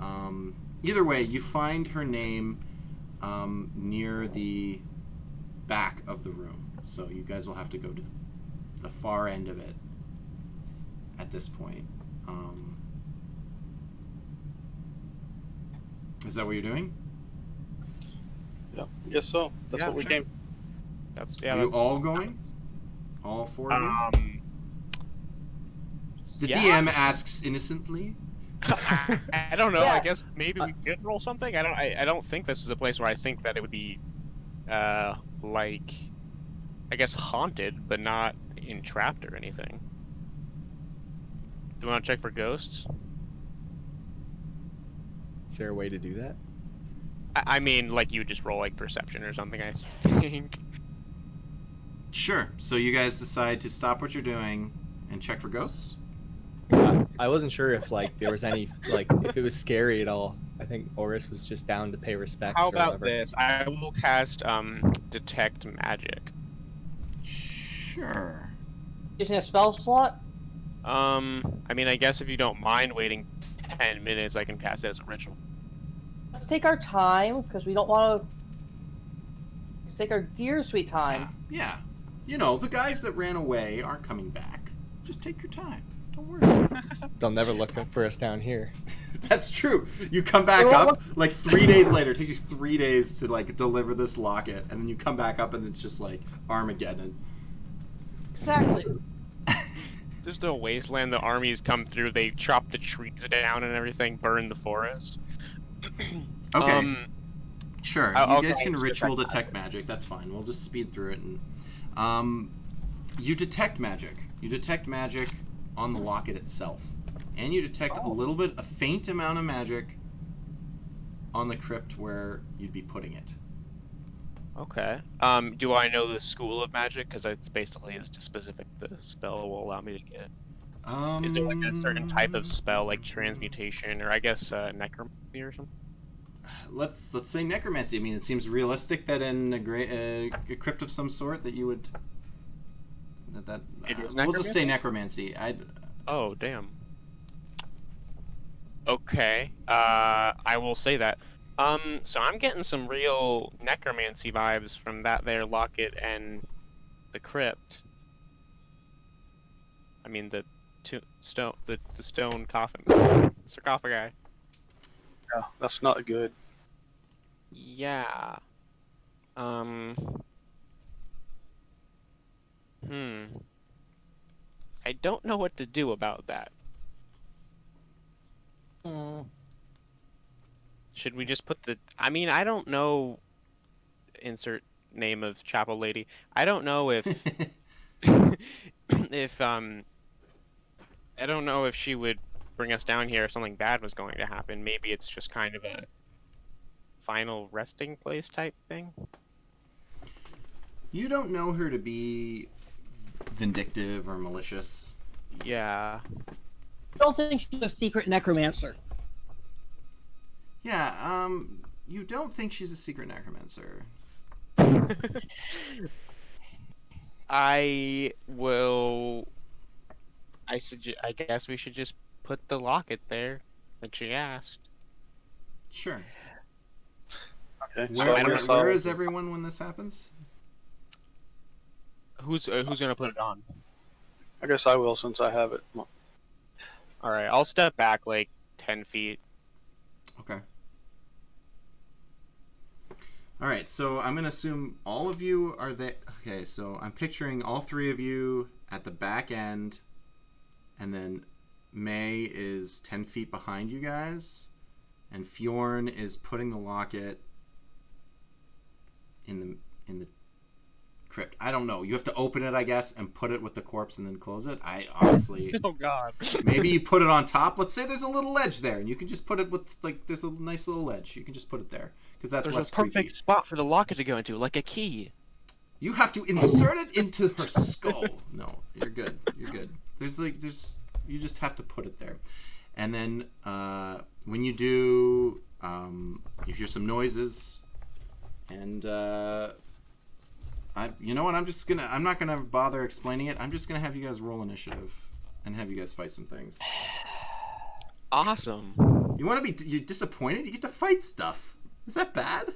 [SPEAKER 1] either way, you find her name near the back of the room. So you guys will have to go to the far end of it at this point. Is that what you're doing?
[SPEAKER 2] Yeah, I guess so. That's
[SPEAKER 5] Yeah,
[SPEAKER 2] what we
[SPEAKER 5] sure.
[SPEAKER 2] came.
[SPEAKER 5] Are
[SPEAKER 1] Are you all going? All four of you? The
[SPEAKER 5] yeah.
[SPEAKER 1] DM asks innocently.
[SPEAKER 5] I don't know.
[SPEAKER 4] Yeah.
[SPEAKER 5] I guess maybe we could roll something. I don't think this is a place where I think that it would be, like, I guess haunted, but not entrapped or anything. Do you want to check for ghosts?
[SPEAKER 3] Is there a way to do that?
[SPEAKER 5] I mean, like you would just roll like perception or something. I think.
[SPEAKER 1] Sure. So you guys decide to stop what you're doing and check for ghosts?
[SPEAKER 3] I wasn't sure if like there was any like if it was scary at all. I think Oris was just down to pay respects.
[SPEAKER 5] How
[SPEAKER 3] or
[SPEAKER 5] about
[SPEAKER 3] whatever.
[SPEAKER 5] this? I will cast detect magic.
[SPEAKER 1] Sure.
[SPEAKER 4] Using a spell slot?
[SPEAKER 5] I mean, I guess if you don't mind waiting 10 minutes, I can cast it as a ritual.
[SPEAKER 4] Let's take our time, because we don't want to... Let's take our dear sweet time.
[SPEAKER 1] Yeah. You know, the guys that ran away aren't coming back. Just take your time. Don't worry.
[SPEAKER 3] They'll never look for us down here.
[SPEAKER 1] That's true. You come back up like 3 days later. It takes you 3 days to like deliver this locket, and then you come back up and it's just like Armageddon.
[SPEAKER 4] Exactly.
[SPEAKER 5] Just a wasteland. The armies come through. They chop the trees down and everything. Burn the forest.
[SPEAKER 1] Okay. Sure.
[SPEAKER 5] I'll
[SPEAKER 1] You guys
[SPEAKER 5] go
[SPEAKER 1] can
[SPEAKER 5] and
[SPEAKER 1] ritual
[SPEAKER 5] detect
[SPEAKER 1] detect magic. That's fine. We'll just speed through it. And you detect magic. You detect magic on the locket itself, and you detect a faint amount of magic on the crypt where you'd be putting it.
[SPEAKER 5] Okay. Do I know the school of magic? Because it's basically as specific the spell will allow me to get. Is there like a certain type of spell, like transmutation, or I guess necromancy or something?
[SPEAKER 1] Let's say necromancy. I mean, it seems realistic that in a crypt of some sort that you would.
[SPEAKER 5] It is
[SPEAKER 1] we'll just say necromancy.
[SPEAKER 5] Oh, damn. Okay. I will say that. So I'm getting some real necromancy vibes from that there locket and the crypt. I mean the stone coffin, sarcophagi.
[SPEAKER 2] Yeah, that's not good.
[SPEAKER 5] Yeah. I don't know what to do about that. Should we just put the... I mean, I don't know... Insert name of chapel lady. I don't know if... I don't know if she would bring us down here if something bad was going to happen. Maybe it's just kind of a final resting place type thing.
[SPEAKER 1] You don't know her to be vindictive or malicious.
[SPEAKER 5] Yeah.
[SPEAKER 4] I don't think she's a secret necromancer.
[SPEAKER 1] Yeah, you don't think she's a secret necromancer.
[SPEAKER 5] I guess we should just put the locket there, like she asked.
[SPEAKER 1] Sure.
[SPEAKER 2] Okay.
[SPEAKER 1] Where is everyone when this happens?
[SPEAKER 5] Who's gonna put it on?
[SPEAKER 2] I guess I will since I have it.
[SPEAKER 5] All right, I'll step back like 10 feet.
[SPEAKER 1] Okay. All right, so I'm going to assume all of you are there. Okay, so I'm picturing all three of you at the back end, and then May is 10 feet behind you guys, and Fjorn is putting the locket in the crypt. I don't know. You have to open it, I guess, and put it with the corpse and then close it. I honestly...
[SPEAKER 5] Oh God.
[SPEAKER 1] Maybe you put it on top. Let's say there's a little ledge there, and you can just put it with, like, there's a nice little ledge. You can just put it there, because that's
[SPEAKER 5] There's
[SPEAKER 1] less
[SPEAKER 5] a perfect
[SPEAKER 1] creepy.
[SPEAKER 5] spot for the locket to go into, like a key.
[SPEAKER 1] You have to insert it into her skull. No, you're good. You're good. You just have to put it there. And then when you do, you hear some noises, and you know what? I'm not gonna bother explaining it. I'm just gonna have you guys roll initiative and have you guys fight some things.
[SPEAKER 5] Awesome.
[SPEAKER 1] You want to be? You're disappointed? You get to fight stuff. Is that bad?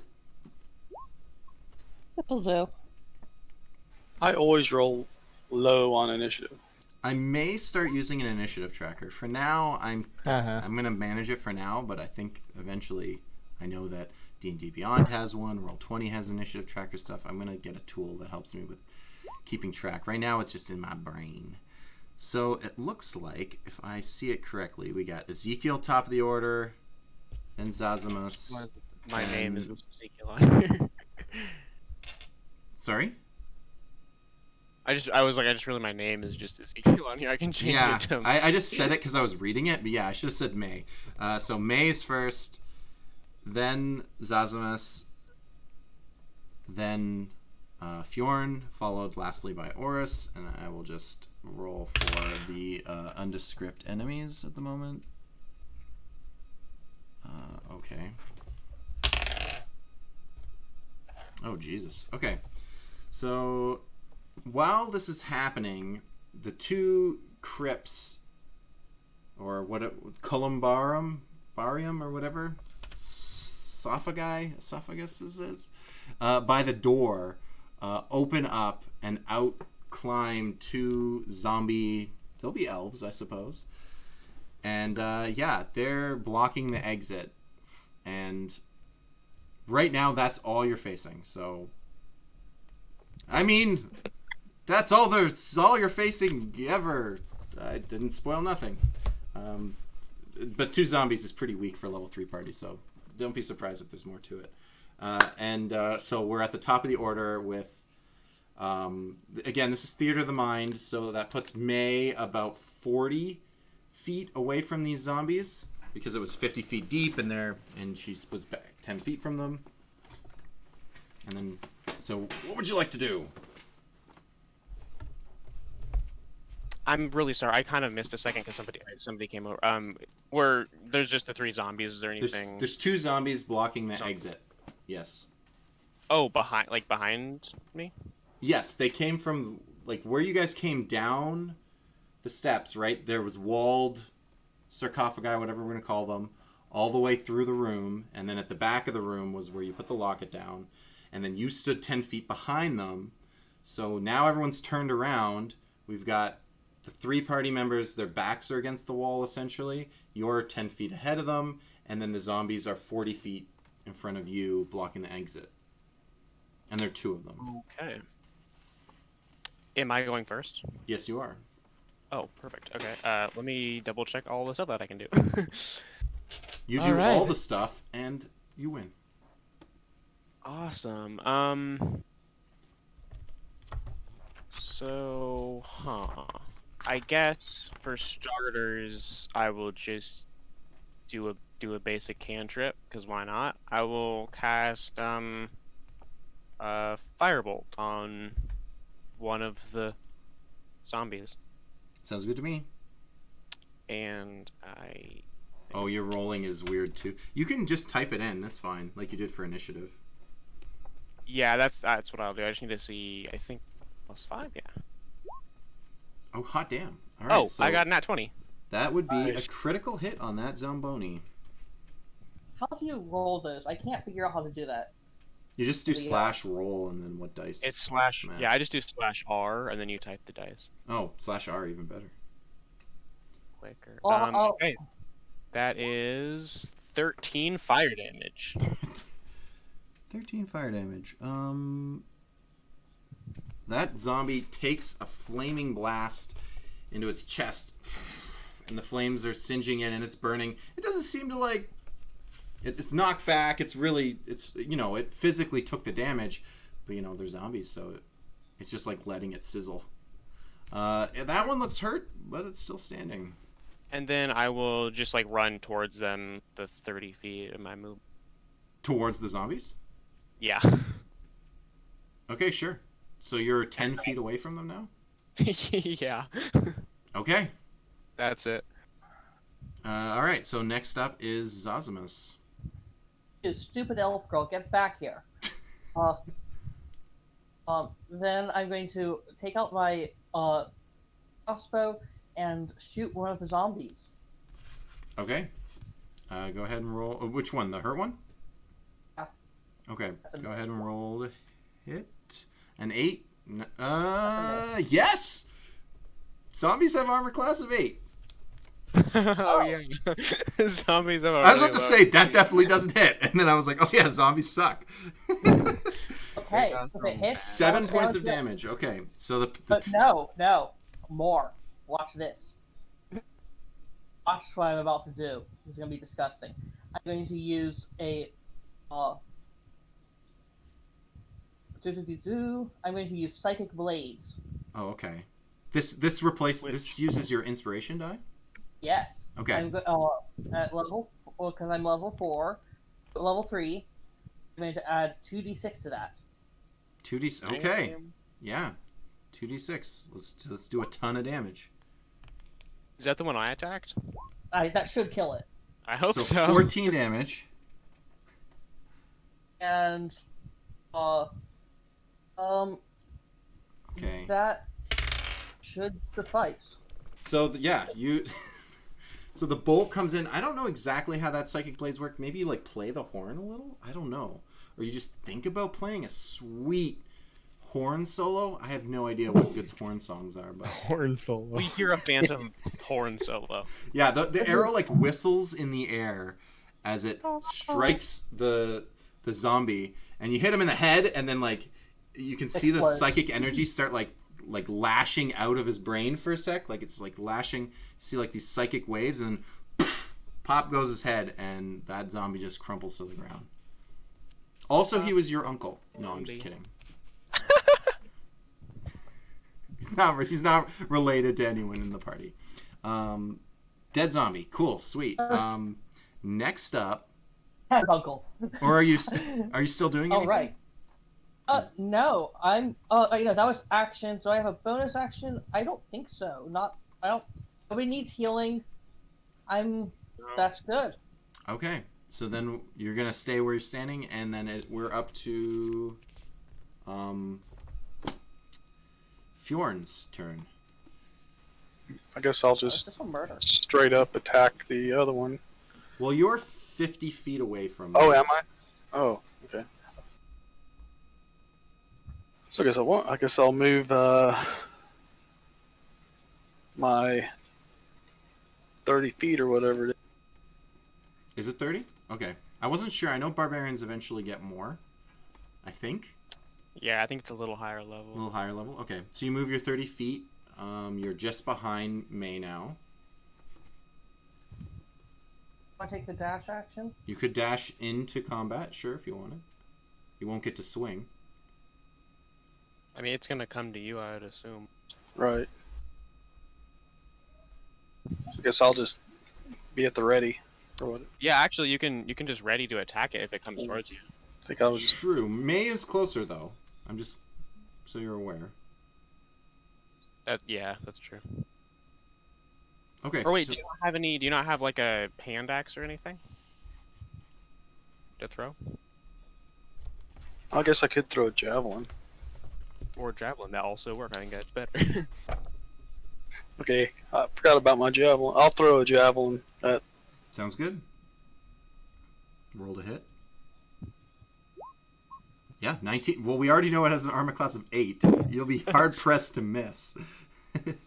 [SPEAKER 4] That'll do.
[SPEAKER 2] I always roll low on initiative.
[SPEAKER 1] I may start using an initiative tracker. For now, I'm gonna manage it for now, but I think eventually, I know that D&D Beyond has one, Roll20 has initiative tracker stuff. I'm gonna get a tool that helps me with keeping track. Right now, it's just in my brain. So it looks like, if I see it correctly, we got Ezekiel top of the order, then Zazamus.
[SPEAKER 5] My
[SPEAKER 1] and-
[SPEAKER 5] name is Ezekiel.
[SPEAKER 1] Sorry?
[SPEAKER 5] I just realized my name is just Ezekiel on here. I can change
[SPEAKER 1] Yeah,
[SPEAKER 5] it to
[SPEAKER 1] I just said it because I was reading it, but yeah, I should have said May. So May's first, then Zazamus, then Fjorn, followed lastly by Oris, and I will just roll for the undescript enemies at the moment. Okay. Oh, Jesus. Okay. So, while this is happening, the two crypts, or Columbarum, Barium, or whatever, esophagus is, by the door, open up, and out climb two zombie, they'll be elves, I suppose. And, yeah, they're blocking the exit. And right now, that's all you're facing, so... I mean, that's all you're facing ever. I didn't spoil nothing. But two zombies is pretty weak for a level 3 party, so don't be surprised if there's more to it. So we're at the top of the order with, again, this is Theater of the Mind, so that puts May about 40 feet away from these zombies, because it was 50 feet deep, and she was back 10 feet from them. And then, so what would you like to do?
[SPEAKER 5] I'm really sorry. I kind of missed a second because somebody came over. There's just the 3 zombies. Is there anything?
[SPEAKER 1] There's 2 zombies blocking the exit. Yes.
[SPEAKER 5] Oh, behind me?
[SPEAKER 1] Yes, they came from, like, where you guys came down the steps, right? There was walled sarcophagi, whatever we're going to call them, all the way through the room, and then at the back of the room was where you put the locket down, and then you stood 10 feet behind them. So now everyone's turned around. We've got the 3 party members, their backs are against the wall, essentially. You're 10 feet ahead of them, and then the zombies are 40 feet in front of you, blocking the exit. And there are 2 of them.
[SPEAKER 5] Okay. Am I going first?
[SPEAKER 1] Yes, you are.
[SPEAKER 5] Oh, perfect. Okay. Let me double check all the stuff that I can do.
[SPEAKER 1] You do
[SPEAKER 5] Alright.
[SPEAKER 1] all the stuff, and you win.
[SPEAKER 5] Awesome. So, I guess for starters, I will just do a basic cantrip, because why not? I will cast Firebolt on one of the zombies,
[SPEAKER 1] Sounds good to me.
[SPEAKER 5] and I.
[SPEAKER 1] Oh, your rolling is weird too. You can just type it in. That's fine, like you did for initiative.
[SPEAKER 5] Yeah, that's what I'll do. I just need to see. I think +5. Yeah.
[SPEAKER 1] Oh, hot damn! All right,
[SPEAKER 5] Oh,
[SPEAKER 1] so
[SPEAKER 5] I got a nat 20.
[SPEAKER 1] that would be
[SPEAKER 2] Nice.
[SPEAKER 1] a critical hit on that Zamboni.
[SPEAKER 4] How do you roll this? I can't figure out how to do that.
[SPEAKER 1] You just do
[SPEAKER 4] Yeah.
[SPEAKER 1] /roll and then what dice?
[SPEAKER 5] It's /
[SPEAKER 1] Math.
[SPEAKER 5] Yeah, I just do /R and then you type the dice.
[SPEAKER 1] Oh, /R even better.
[SPEAKER 5] Quicker.
[SPEAKER 4] Oh, oh.
[SPEAKER 5] Okay. That is 13 fire damage.
[SPEAKER 1] 13 fire damage. That zombie takes a flaming blast into its chest, and the flames are singeing it, and it's burning. It doesn't seem to like. It's knocked back. It's it physically took the damage, but they're zombies, so it's just like letting it sizzle. That one looks hurt, but it's still standing.
[SPEAKER 5] And then I will just like run towards them the 30 feet of my move.
[SPEAKER 1] Towards the zombies?
[SPEAKER 5] Yeah.
[SPEAKER 1] Okay, sure. So you're 10 feet away from them now?
[SPEAKER 5] Yeah.
[SPEAKER 1] Okay.
[SPEAKER 5] That's it.
[SPEAKER 1] Alright, so next up is Zosimus.
[SPEAKER 4] You stupid elf girl, get back here. Then I'm going to take out my crossbow and shoot one of the zombies.
[SPEAKER 1] Okay. Go ahead and roll. Which one? The hurt one?
[SPEAKER 4] Yeah.
[SPEAKER 1] Okay. Go ahead and roll to hit. An 8. Yes! Zombies have armor class of 8.
[SPEAKER 5] Oh yeah. Zombies have
[SPEAKER 1] I was about to say, that definitely doesn't hit. And then I was like, oh yeah, zombies suck.
[SPEAKER 4] Okay, if it hits...
[SPEAKER 1] 7 points of damage. Okay. So
[SPEAKER 4] But no, more. Watch this. Watch what I'm about to do. This is going to be disgusting. I'm going to use a... I'm going to use Psychic Blades.
[SPEAKER 1] Oh, okay. This uses your inspiration die?
[SPEAKER 4] Yes.
[SPEAKER 1] Okay.
[SPEAKER 4] I'm at level... Because I'm level 4. Level 3. I'm going to add 2d6 to that.
[SPEAKER 1] 2d6. Okay. Yeah. 2d6. Let's do a ton of damage.
[SPEAKER 5] Is that the one I attacked?
[SPEAKER 4] That should kill it.
[SPEAKER 5] I hope so.
[SPEAKER 1] 14 damage.
[SPEAKER 4] And...
[SPEAKER 1] Okay.
[SPEAKER 4] That should suffice.
[SPEAKER 1] So so the bolt comes in. I don't know exactly how that psychic blades work. Maybe you like play the horn a little. I don't know, or you just think about playing a sweet horn solo. I have no idea what good horn songs are, but
[SPEAKER 3] Horn solo.
[SPEAKER 5] We hear a phantom horn solo.
[SPEAKER 1] yeah, the arrow like whistles in the air as it strikes the zombie, and you hit him in the head, and then like you can see the psychic energy start like lashing out of his brain for a sec, like it's like lashing. You see like these psychic waves, and then pop goes his head, and that zombie just crumples to the ground. Also, he was your uncle. No, I'm just kidding. He's not related to anyone in the party. Dead zombie, cool, sweet. Next up,
[SPEAKER 4] Uncle.
[SPEAKER 1] or are you still doing anything?
[SPEAKER 4] Oh right. No, I'm. That was action. Do I have a bonus action? I don't think so. Nobody needs healing. That's good.
[SPEAKER 1] Okay, so then you're gonna stay where you're standing, and then we're up to, Fjorn's turn.
[SPEAKER 2] I guess I'll just
[SPEAKER 4] This one murder.
[SPEAKER 2] straight up attack the other one.
[SPEAKER 1] Well, you're 50 feet away from.
[SPEAKER 2] Oh, am I? Oh, okay. So I guess I'll move my 30 feet or whatever it is.
[SPEAKER 1] Is it 30? Okay. I wasn't sure. I know barbarians eventually get more. I think.
[SPEAKER 5] Yeah, I think it's a little higher level.
[SPEAKER 1] A little higher level? Okay. So you move your 30 feet. You're just behind May now.
[SPEAKER 4] Want to take the dash action?
[SPEAKER 1] You could dash into combat, sure, if you wanted. You won't get to swing.
[SPEAKER 5] I mean, it's gonna come to you, I would assume.
[SPEAKER 2] Right. I guess I'll just be at the ready. Or what?
[SPEAKER 5] Yeah, actually, you can just ready to attack it if it comes towards you.
[SPEAKER 2] I think I was just...
[SPEAKER 1] True. May is closer, though. I'm just so you're aware.
[SPEAKER 5] Yeah, that's true.
[SPEAKER 1] Okay.
[SPEAKER 5] Or wait,
[SPEAKER 1] so-
[SPEAKER 5] do you not have like a hand axe or anything to throw?
[SPEAKER 2] I guess I could throw a javelin.
[SPEAKER 5] Or javelin, that also work. I think that's better.
[SPEAKER 2] Okay, I forgot about my javelin. I'll throw a javelin at...
[SPEAKER 1] Sounds good. Roll to hit. Yeah, 19. Well, we already know it has an armor class of 8. You'll be hard pressed to miss.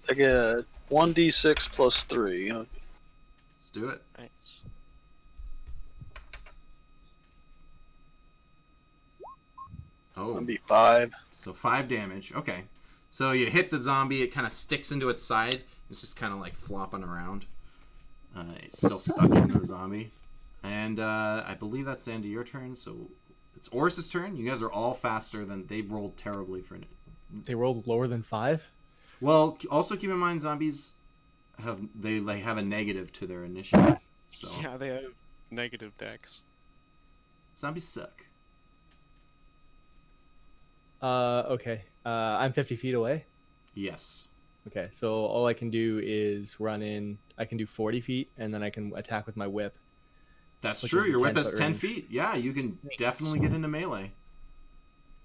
[SPEAKER 2] I get a 1d6 plus 3.
[SPEAKER 1] Let's do it.
[SPEAKER 5] Nice.
[SPEAKER 1] Oh,
[SPEAKER 2] That'd be 5.
[SPEAKER 1] so 5 damage. Okay. So you hit the zombie, it kind of sticks into its side. It's just kind of like flopping around. It's still stuck into the zombie. And I believe that's the end of your turn, so it's Oris's turn. You guys are all faster than they rolled terribly for it.
[SPEAKER 3] They rolled lower than 5.
[SPEAKER 1] Well, also keep in mind zombies have a negative to their initiative. So
[SPEAKER 5] Yeah, they have negative dex.
[SPEAKER 1] zombies suck.
[SPEAKER 3] Okay. I'm 50 feet away.
[SPEAKER 1] Yes.
[SPEAKER 3] Okay, so all I can do is run in. I can do 40 feet, and then I can attack with my whip.
[SPEAKER 1] That's
[SPEAKER 3] Which
[SPEAKER 1] true.
[SPEAKER 3] is a
[SPEAKER 1] Your whip
[SPEAKER 3] 10
[SPEAKER 1] is
[SPEAKER 3] foot
[SPEAKER 1] 10
[SPEAKER 3] range.
[SPEAKER 1] feet. Yeah, you can definitely get into melee.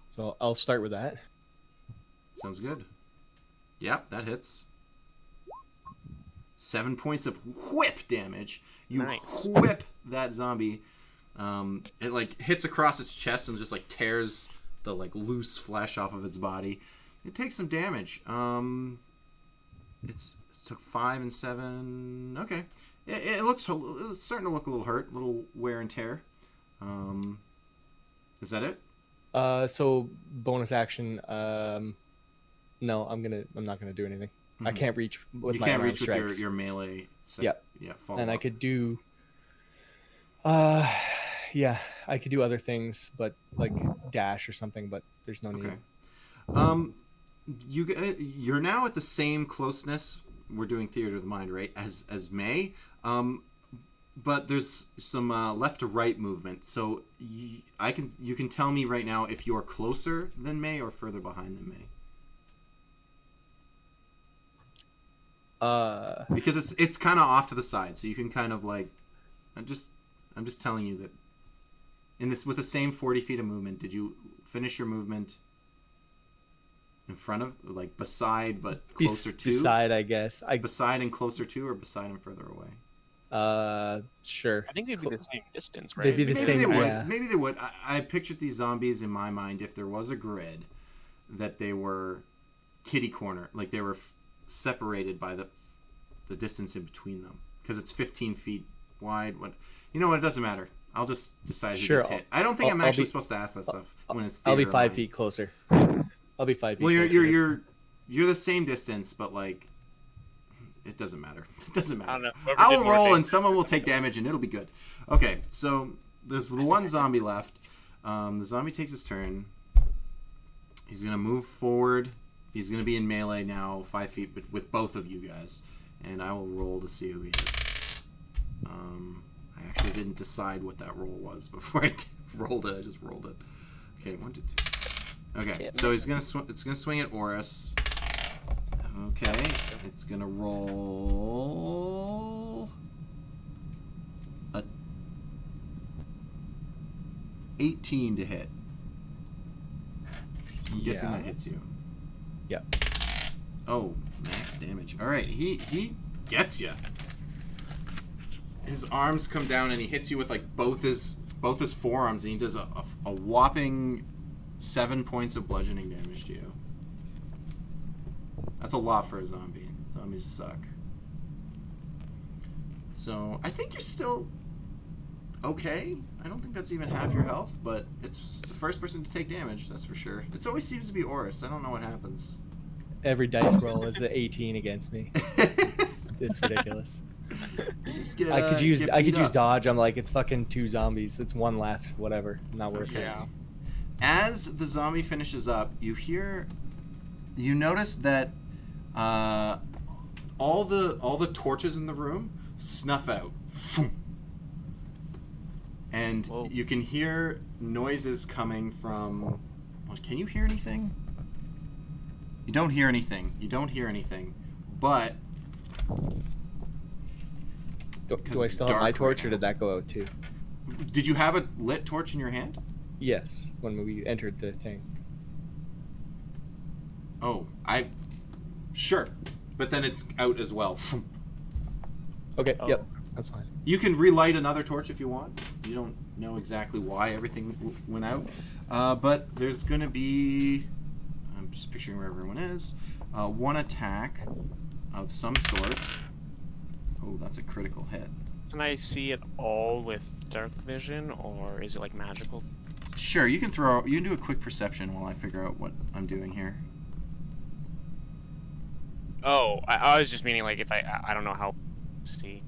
[SPEAKER 3] So I'll start with that.
[SPEAKER 1] Sounds good. Yep, that hits. 7 points of whip damage. You
[SPEAKER 5] Nice.
[SPEAKER 1] whip that zombie. It like hits across its chest and just like tears the like loose flesh off of its body. It takes some damage. It took 5 and 7. Okay, it looks it's starting to look a little hurt, a little wear and tear. Is that it?
[SPEAKER 3] So bonus action. No, I'm not gonna do anything. I
[SPEAKER 1] Mhm.
[SPEAKER 3] can't reach with
[SPEAKER 1] You
[SPEAKER 3] my
[SPEAKER 1] can't
[SPEAKER 3] unarmed
[SPEAKER 1] reach with
[SPEAKER 3] strikes.
[SPEAKER 1] your melee.
[SPEAKER 3] Yeah.
[SPEAKER 1] Yeah. Follow
[SPEAKER 3] And I
[SPEAKER 1] up.
[SPEAKER 3] could do. Yeah, I could do other things, but like dash or something. But there's no need.
[SPEAKER 1] Okay. You're now at the same closeness. We're doing theater of the mind, right? As May. But there's some left to right movement. So you can tell me right now if you're closer than May or further behind than May. Because it's kind of off to the side, so you can kind of like. I'm just telling you that. In this, with the same 40 feet of movement, did you finish your movement in front of, like, beside, but closer to?
[SPEAKER 3] Beside, I guess.
[SPEAKER 1] Beside and closer to, or beside and further away?
[SPEAKER 3] Sure.
[SPEAKER 5] I think they'd be the same distance, right?
[SPEAKER 3] They'd be the
[SPEAKER 1] Maybe
[SPEAKER 3] same.
[SPEAKER 1] they would.
[SPEAKER 3] Yeah.
[SPEAKER 1] Maybe they would. I pictured these zombies in my mind, if there was a grid, that they were kitty corner, like they were separated by the distance in between them, because it's 15 feet wide. You know what? It doesn't matter. I'll just decide who
[SPEAKER 3] Sure,
[SPEAKER 1] gets hit. I don't think I'm
[SPEAKER 3] I'll
[SPEAKER 1] actually
[SPEAKER 3] be-
[SPEAKER 1] supposed to ask that stuff when it's.
[SPEAKER 3] I'll be
[SPEAKER 1] theater of
[SPEAKER 3] 5
[SPEAKER 1] mind.
[SPEAKER 3] feet closer. I'll be 5 feet.
[SPEAKER 1] Well,
[SPEAKER 3] closer.
[SPEAKER 1] you're the same distance, but like, it doesn't matter. It doesn't matter.
[SPEAKER 5] I don't know. Whoever
[SPEAKER 1] I
[SPEAKER 5] did
[SPEAKER 1] will
[SPEAKER 5] more
[SPEAKER 1] roll,
[SPEAKER 5] damage.
[SPEAKER 1] and someone will take damage, and it'll be good. Okay, so there's the one zombie left. The zombie takes his turn. He's gonna move forward. He's gonna be in melee now, 5 feet, but with both of you guys, and I will roll to see who he hits. I actually didn't decide what that roll was before I rolled it. I just rolled it. Okay, 1, 2, 3. Okay, so he's gonna it's gonna swing at Oris. Okay, it's gonna roll a 18 to hit. I'm guessing
[SPEAKER 3] Yeah.
[SPEAKER 1] that hits you.
[SPEAKER 3] Yep.
[SPEAKER 1] Oh, max damage. All right, he gets you. His arms come down and he hits you with like both his forearms, and he does a whopping 7 points of bludgeoning damage to you. That's a lot for a zombie. Zombies suck. So I think you're still okay. I don't think that's even half your health, but it's the first person to take damage, that's for sure. It always seems to be Oris. I don't know what happens.
[SPEAKER 3] Every dice roll is an 18 against me. It's ridiculous.
[SPEAKER 1] You just get,
[SPEAKER 3] I could
[SPEAKER 1] get
[SPEAKER 3] use
[SPEAKER 1] beat up.
[SPEAKER 3] dodge. I'm like, it's fucking 2 zombies. It's 1 left. Whatever. Not worth
[SPEAKER 1] Okay.
[SPEAKER 3] it.
[SPEAKER 5] Yeah.
[SPEAKER 1] As the zombie finishes up, you notice that all the torches in the room snuff out. And
[SPEAKER 5] Whoa.
[SPEAKER 1] you can hear noises coming from. Well, can you hear anything? You don't hear anything. But
[SPEAKER 3] Do
[SPEAKER 1] Because
[SPEAKER 3] I
[SPEAKER 1] it's
[SPEAKER 3] still have my
[SPEAKER 1] dark
[SPEAKER 3] torch,
[SPEAKER 1] right
[SPEAKER 3] or did that go out too?
[SPEAKER 1] did you have a lit torch in your hand?
[SPEAKER 3] Yes, when we entered the thing.
[SPEAKER 1] Oh, sure. But then it's out as well.
[SPEAKER 3] Okay.
[SPEAKER 5] Oh.
[SPEAKER 3] Yep. That's fine.
[SPEAKER 1] You can relight another torch if you want. You don't know exactly why everything went out. But there's going to be... I'm just picturing where everyone is. 1 attack of some sort. Oh, that's a critical hit.
[SPEAKER 5] Can I see it all with dark vision, or is it like magical
[SPEAKER 1] Sure, you can do a quick perception while I figure out what I'm doing here.
[SPEAKER 5] Oh, I was just meaning like if I don't know how. See.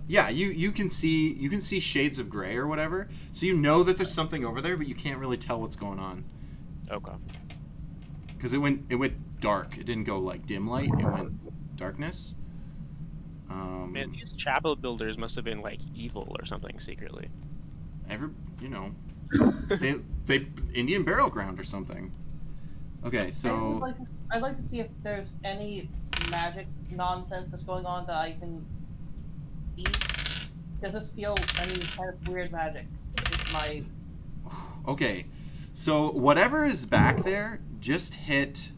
[SPEAKER 1] Yeah, you can see shades of gray or whatever, so you know that there's something over there, but you can't really tell what's going on.
[SPEAKER 5] Okay.
[SPEAKER 1] Because it went dark. It didn't go like dim light. It went darkness.
[SPEAKER 5] Man, these chapel builders must have been like evil or something secretly.
[SPEAKER 1] You know, they Indian burial ground or something. Okay, so
[SPEAKER 4] I'd like to see if there's any magic nonsense that's going on that I can see. Does this feel any kind of weird magic? It's my
[SPEAKER 1] okay, so whatever is back there, just hit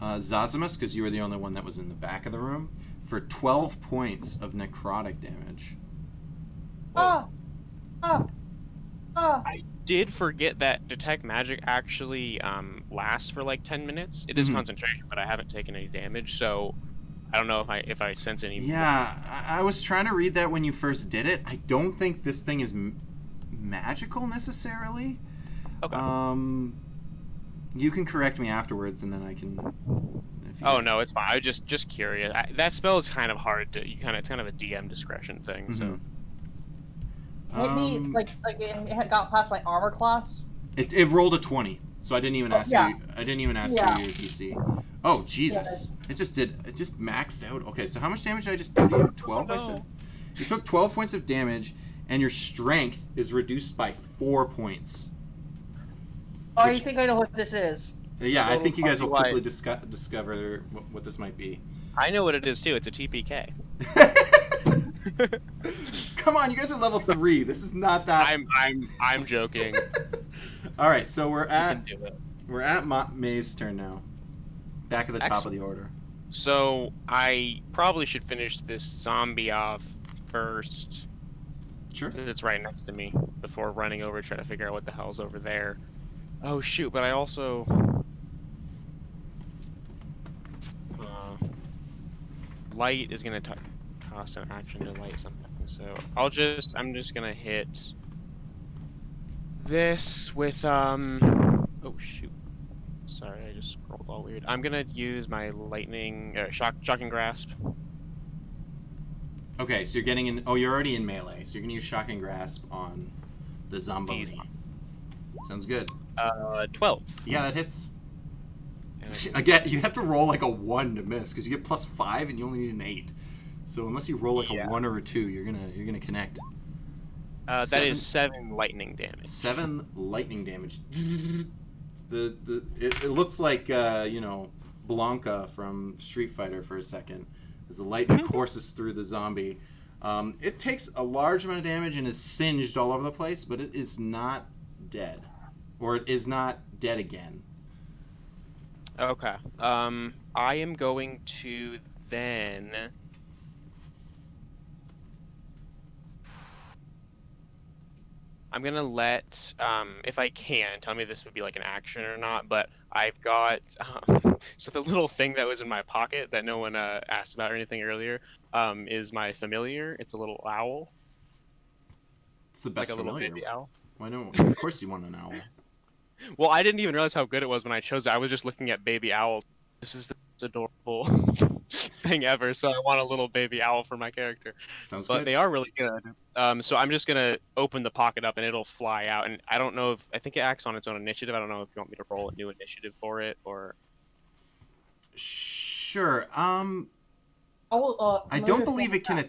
[SPEAKER 1] Zazimus, because you were the only one that was in the back of the room, for 12 points of necrotic damage.
[SPEAKER 5] I did forget that detect magic actually lasts for like 10 minutes. It is concentration, but I haven't taken any damage, so I don't know if I sense any.
[SPEAKER 1] Yeah, I was trying to read that when you first did it. I don't think this thing is magical necessarily.
[SPEAKER 5] Okay.
[SPEAKER 1] You can correct me afterwards, and then I can.
[SPEAKER 5] Oh no, it's fine. I was just curious. That spell is kind of hard to. It's kind of a DM discretion thing. So.
[SPEAKER 4] hit me like it got past my armor class.
[SPEAKER 1] It rolled a 20, so I didn't even ask
[SPEAKER 4] yeah.
[SPEAKER 1] you. I didn't even ask you your DC. Oh Jesus! Yeah. It just maxed out. Okay, so how much damage did I just do to you? 12. I said. You took 12 points of damage, and your strength is reduced by 4 points.
[SPEAKER 4] Oh, you think I know what this is?
[SPEAKER 1] Yeah, I think you guys will quickly discover what this might be.
[SPEAKER 5] I know what it is too. It's a TPK.
[SPEAKER 1] Come on, you guys are level 3. This is not that.
[SPEAKER 5] I'm joking.
[SPEAKER 1] All right, so we're at May's turn now. Back at the top of the order.
[SPEAKER 5] So I probably should finish this zombie off first.
[SPEAKER 1] Sure.
[SPEAKER 5] Because it's right next to me before running over to try to figure out what the hell's over there. Oh shoot! But I also. Light is gonna cost an action to light something, so I'm just gonna hit this with oh shoot, sorry, I just scrolled all weird. I'm gonna use my lightning shocking grasp.
[SPEAKER 1] Okay, so you're getting in. Oh, you're already in melee, so you're gonna use shocking grasp on the Zamboni. Sounds good.
[SPEAKER 5] 12.
[SPEAKER 1] Yeah, that hits. Again, you have to roll like a 1 to miss because you get +5 and you only need an 8. So unless you roll like a 1 or a 2, you're gonna connect.
[SPEAKER 5] That is 7 lightning damage.
[SPEAKER 1] 7 lightning damage. It looks like Blanca from Street Fighter for a second as the lightning courses through the zombie. It takes a large amount of damage and is singed all over the place, but it is not dead, or it is not dead again.
[SPEAKER 5] Okay. I am going to then. I'm gonna let, if I can, tell me if this would be like an action or not, but I've got, so the little thing that was in my pocket that no one asked about or anything earlier, is my familiar. It's a little owl.
[SPEAKER 1] It's the best
[SPEAKER 5] like a
[SPEAKER 1] familiar.
[SPEAKER 5] Little baby owl.
[SPEAKER 1] Why no? Of course you want an owl.
[SPEAKER 5] Well, I didn't even realize how good it was when I chose it. I was just looking at baby owl. This is the most adorable thing ever, so I want a little baby owl for my character.
[SPEAKER 1] Sounds
[SPEAKER 5] but
[SPEAKER 1] good.
[SPEAKER 5] They are really good. So I'm just gonna open the pocket up and it'll fly out. And I don't know if I think it acts on its own initiative. I don't know if you want me to roll a new initiative for it or.
[SPEAKER 1] Sure.
[SPEAKER 4] I
[SPEAKER 1] don't believe it can.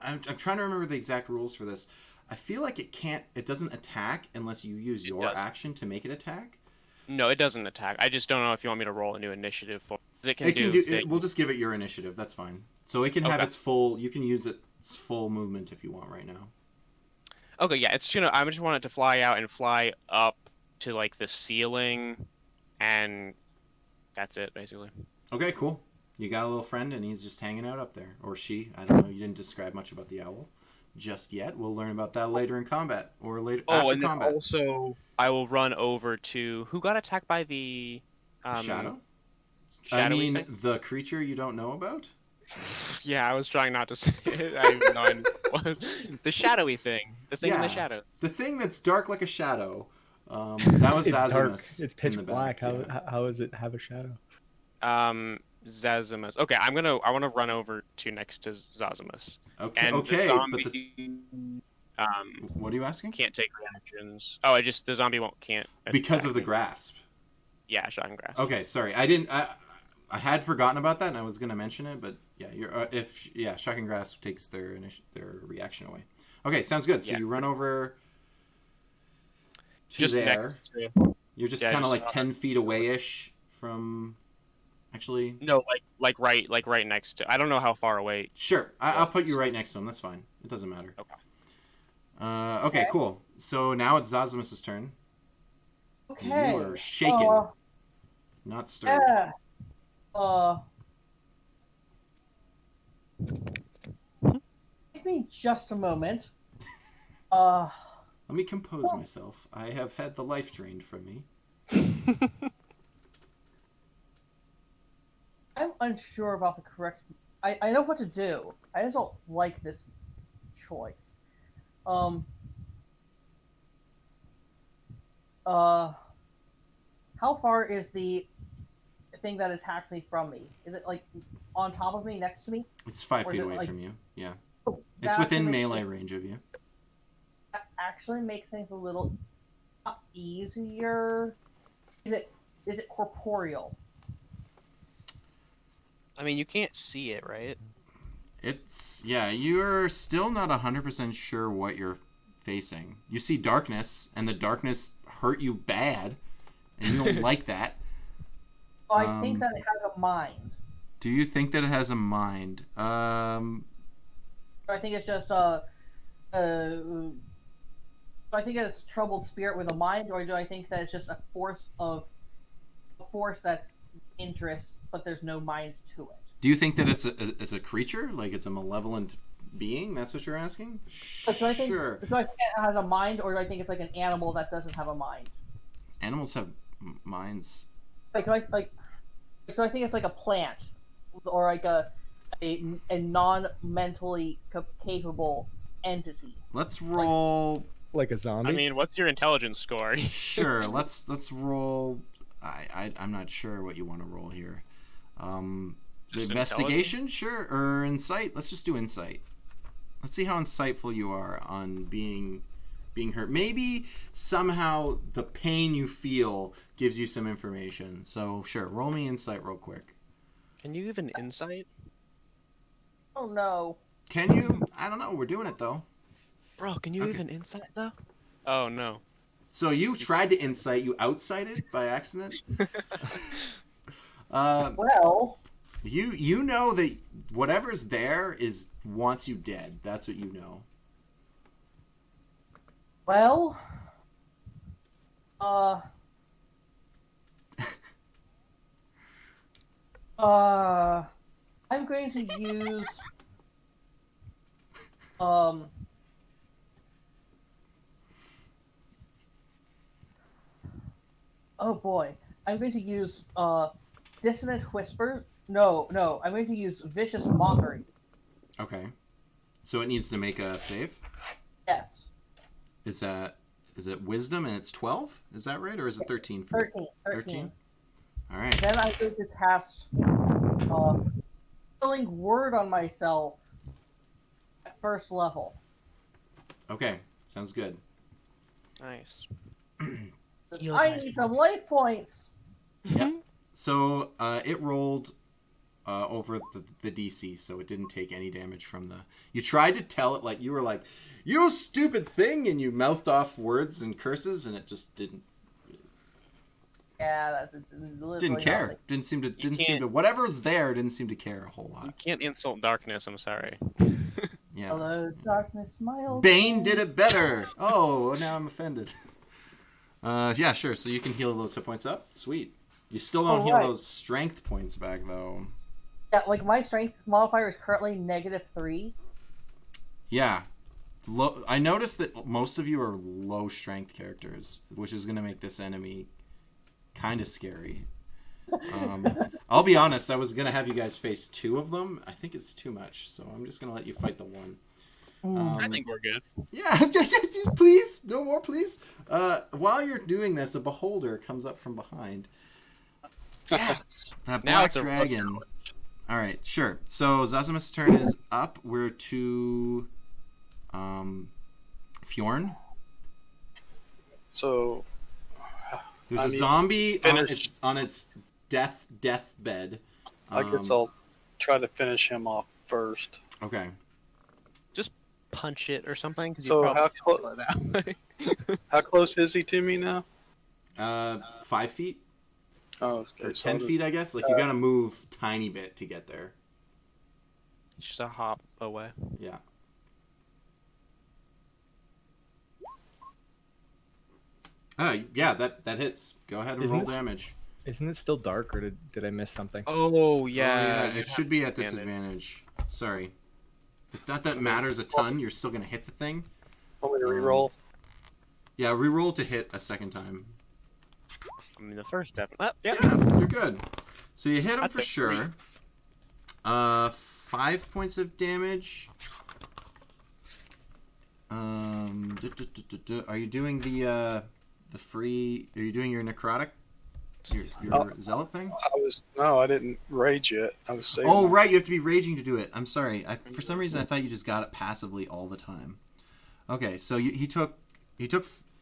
[SPEAKER 1] I'm trying to remember the exact rules for this. I feel like it can't. It doesn't attack unless you use your action to make it attack.
[SPEAKER 5] No, it doesn't attack. I just don't know if you want me to roll a new initiative for it.
[SPEAKER 1] We'll just give it your initiative. That's fine. So it can have its full. You can use its full movement if you want right now.
[SPEAKER 5] Okay, yeah, I just want it to fly out and fly up to like the ceiling, and that's it basically.
[SPEAKER 1] Okay, cool. You got a little friend, and he's just hanging out up there, or she. I don't know. You didn't describe much about the owl just yet. We'll learn about that later in combat, or later after
[SPEAKER 5] and
[SPEAKER 1] combat.
[SPEAKER 5] Then also I will run over to who got attacked by the
[SPEAKER 1] Shadow.
[SPEAKER 5] I
[SPEAKER 1] mean, the creature you don't know about.
[SPEAKER 5] Yeah, I was trying not to say it. I have no idea what it was. The shadowy thing. The thing in the
[SPEAKER 1] Yeah.
[SPEAKER 5] shadow.
[SPEAKER 1] The thing that's dark like a shadow. That was
[SPEAKER 3] It's dark.
[SPEAKER 1] Zazimus.
[SPEAKER 3] It's pitch
[SPEAKER 1] in the
[SPEAKER 3] black.
[SPEAKER 1] back, yeah.
[SPEAKER 3] How does it have a shadow?
[SPEAKER 5] Zazimus. Okay, I want to run over to next to Zazimus.
[SPEAKER 1] Okay,
[SPEAKER 5] And
[SPEAKER 1] okay,
[SPEAKER 5] the zombie
[SPEAKER 1] but what are you asking?
[SPEAKER 5] can't take reactions. Oh, the zombie can't
[SPEAKER 1] Because
[SPEAKER 5] attack
[SPEAKER 1] of the
[SPEAKER 5] me.
[SPEAKER 1] grasp.
[SPEAKER 5] Yeah, shocking grasp.
[SPEAKER 1] Okay, sorry. I had forgotten about that, and I was gonna mention it, but yeah, shocking grasp takes their reaction away. Okay, sounds good. So
[SPEAKER 5] Yeah.
[SPEAKER 1] you run over to
[SPEAKER 5] Just
[SPEAKER 1] there.
[SPEAKER 5] next to,
[SPEAKER 1] You're just
[SPEAKER 5] yeah,
[SPEAKER 1] kind of
[SPEAKER 5] just
[SPEAKER 1] like 10 feet away-ish from. Actually,
[SPEAKER 5] no, like right next to. I don't know how far away.
[SPEAKER 1] sure. I'll put you right next to him. That's fine. It doesn't matter.
[SPEAKER 5] Okay.
[SPEAKER 1] Okay, cool. So now it's Zazimus' turn.
[SPEAKER 4] Okay.
[SPEAKER 1] You are shaken, not stirred.
[SPEAKER 4] Yeah. Give me just a moment.
[SPEAKER 1] Let me compose myself. I have had the life drained from me.
[SPEAKER 4] I'm unsure about the correct. I know what to do. I just don't like this choice. How far is the thing that attacked me from me? Is it like on top of me, next to me?
[SPEAKER 1] It's 5
[SPEAKER 4] Or
[SPEAKER 1] feet
[SPEAKER 4] is it,
[SPEAKER 1] away
[SPEAKER 4] like-
[SPEAKER 1] from you. Yeah.
[SPEAKER 4] Oh,
[SPEAKER 1] It's
[SPEAKER 4] that
[SPEAKER 1] within
[SPEAKER 4] actually
[SPEAKER 1] melee
[SPEAKER 4] makes
[SPEAKER 1] range of you.
[SPEAKER 4] that actually makes things a little easier. Is it corporeal?
[SPEAKER 5] I mean, you can't see it, right?
[SPEAKER 1] You're still not 100% sure what you're facing. You see darkness, and the darkness hurt you bad, and you don't like that.
[SPEAKER 4] I think that it has a mind.
[SPEAKER 1] Do you think that it has a mind?
[SPEAKER 4] I think it's just do I think it's a troubled spirit with a mind, or do I think that it's just a force that's interest, but there's no mind to it?
[SPEAKER 1] Do you think that it's a creature? Like it's a malevolent being? That's what you're asking?
[SPEAKER 4] Like, do I think
[SPEAKER 1] Sure.
[SPEAKER 4] it has a mind, or do I think it's like an animal that doesn't have a mind?
[SPEAKER 1] Animals have minds.
[SPEAKER 4] Do I think it's like a plant, or like a non-mentally capable entity?
[SPEAKER 1] Let's roll.
[SPEAKER 3] Like a zombie?
[SPEAKER 5] I mean, what's your intelligence score?
[SPEAKER 1] Sure. Let's roll. I'm not sure what you want to roll here. The
[SPEAKER 5] Just
[SPEAKER 1] investigation, sure, or insight. Let's just do insight. Let's see how insightful you are on being hurt. Maybe somehow the pain you feel gives you some information. So sure, roll me insight real quick.
[SPEAKER 5] Can you even insight?
[SPEAKER 4] Oh no!
[SPEAKER 1] Can you? I don't know. We're doing it though.
[SPEAKER 5] Bro, can you
[SPEAKER 1] Okay.
[SPEAKER 5] even insight though? Oh no.
[SPEAKER 1] So you tried to insight. You outsighted by accident.
[SPEAKER 4] Well,
[SPEAKER 1] You know that whatever's there wants you dead. That's what you know.
[SPEAKER 4] well, I'm going to use oh boy, I'm going to use dissonant whisper. No, I'm going to use vicious mockery.
[SPEAKER 1] Okay. So it needs to make a save.
[SPEAKER 4] Yes,
[SPEAKER 1] Is it wisdom and it's 12? Is that right, or is it 13? For
[SPEAKER 4] 13.
[SPEAKER 1] All right.
[SPEAKER 4] Then I'm going to cast Healing Word on myself at first level.
[SPEAKER 1] Okay. Sounds good.
[SPEAKER 5] Nice.
[SPEAKER 4] I need some life points.
[SPEAKER 1] Yeah. So it rolled over the DC, so it didn't take any damage from the. You tried to tell it like you were like, "You stupid thing," and you mouthed off words and curses, and it just didn't
[SPEAKER 4] Yeah, that's literally
[SPEAKER 1] didn't care.
[SPEAKER 4] nothing.
[SPEAKER 1] Didn't seem to
[SPEAKER 5] can't-
[SPEAKER 1] whatever's there didn't seem to care a whole
[SPEAKER 5] You
[SPEAKER 1] lot.
[SPEAKER 5] can't insult darkness, I'm sorry.
[SPEAKER 1] Yeah.
[SPEAKER 4] Hello, darkness, my old
[SPEAKER 1] Bane
[SPEAKER 4] friend.
[SPEAKER 1] did it better. Oh, now I'm offended. Yeah, sure. So you can heal those hit points up. Sweet. You still don't heal
[SPEAKER 4] Alright.
[SPEAKER 1] those strength points back though.
[SPEAKER 4] Yeah, like my strength modifier is currently -3.
[SPEAKER 1] Yeah. I noticed that most of you are low strength characters, which is going to make this enemy kind of scary. I'll be honest, I was going to have you guys face 2 of them. I think it's too much, so I'm just going to let you fight the one.
[SPEAKER 5] I think we're good.
[SPEAKER 1] Yeah, please, no more, please. While you're doing this, a beholder comes up from behind.
[SPEAKER 5] Yes.
[SPEAKER 1] That
[SPEAKER 5] Now
[SPEAKER 1] black
[SPEAKER 5] it's a
[SPEAKER 1] dragon. All right, sure. So Zazuma's turn is up. We're to Fjorn.
[SPEAKER 2] So
[SPEAKER 1] There's
[SPEAKER 2] I
[SPEAKER 1] a
[SPEAKER 2] need
[SPEAKER 1] zombie
[SPEAKER 2] finish-
[SPEAKER 1] on its deathbed.
[SPEAKER 2] I guess I'll try to finish him off first.
[SPEAKER 1] Okay.
[SPEAKER 5] Punch it or something. 'Cause you
[SPEAKER 2] So
[SPEAKER 5] probably
[SPEAKER 2] how
[SPEAKER 5] can't pull it out.
[SPEAKER 2] How close is he to me now?
[SPEAKER 1] 5 feet
[SPEAKER 2] Oh,
[SPEAKER 1] or
[SPEAKER 2] okay.
[SPEAKER 1] 10 feet, I guess. Like you gotta move tiny bit to get there.
[SPEAKER 5] Just a hop away.
[SPEAKER 1] Yeah. Yeah, that hits. Go ahead and
[SPEAKER 3] Isn't
[SPEAKER 1] roll
[SPEAKER 3] this-
[SPEAKER 1] damage.
[SPEAKER 3] Isn't it still dark, or did I miss something?
[SPEAKER 5] Oh
[SPEAKER 1] Oh,
[SPEAKER 5] yeah.
[SPEAKER 1] it should be at disadvantage. Sorry. If not that matters a ton, you're still gonna hit the thing.
[SPEAKER 2] Want me to reroll?
[SPEAKER 1] Yeah, reroll to hit a second time.
[SPEAKER 5] I mean the first step. Oh, yeah.
[SPEAKER 1] Yeah, you're good. So you hit him
[SPEAKER 5] That's
[SPEAKER 1] for
[SPEAKER 5] a
[SPEAKER 1] sure. 5 points of damage. Are you doing the free? Are you doing your necrotic? Your zealot thing?
[SPEAKER 2] I didn't rage yet. I was saving.
[SPEAKER 1] Oh right, you have to be raging to do it. I'm sorry. For some reason I thought you just got it passively all the time. Okay, so he took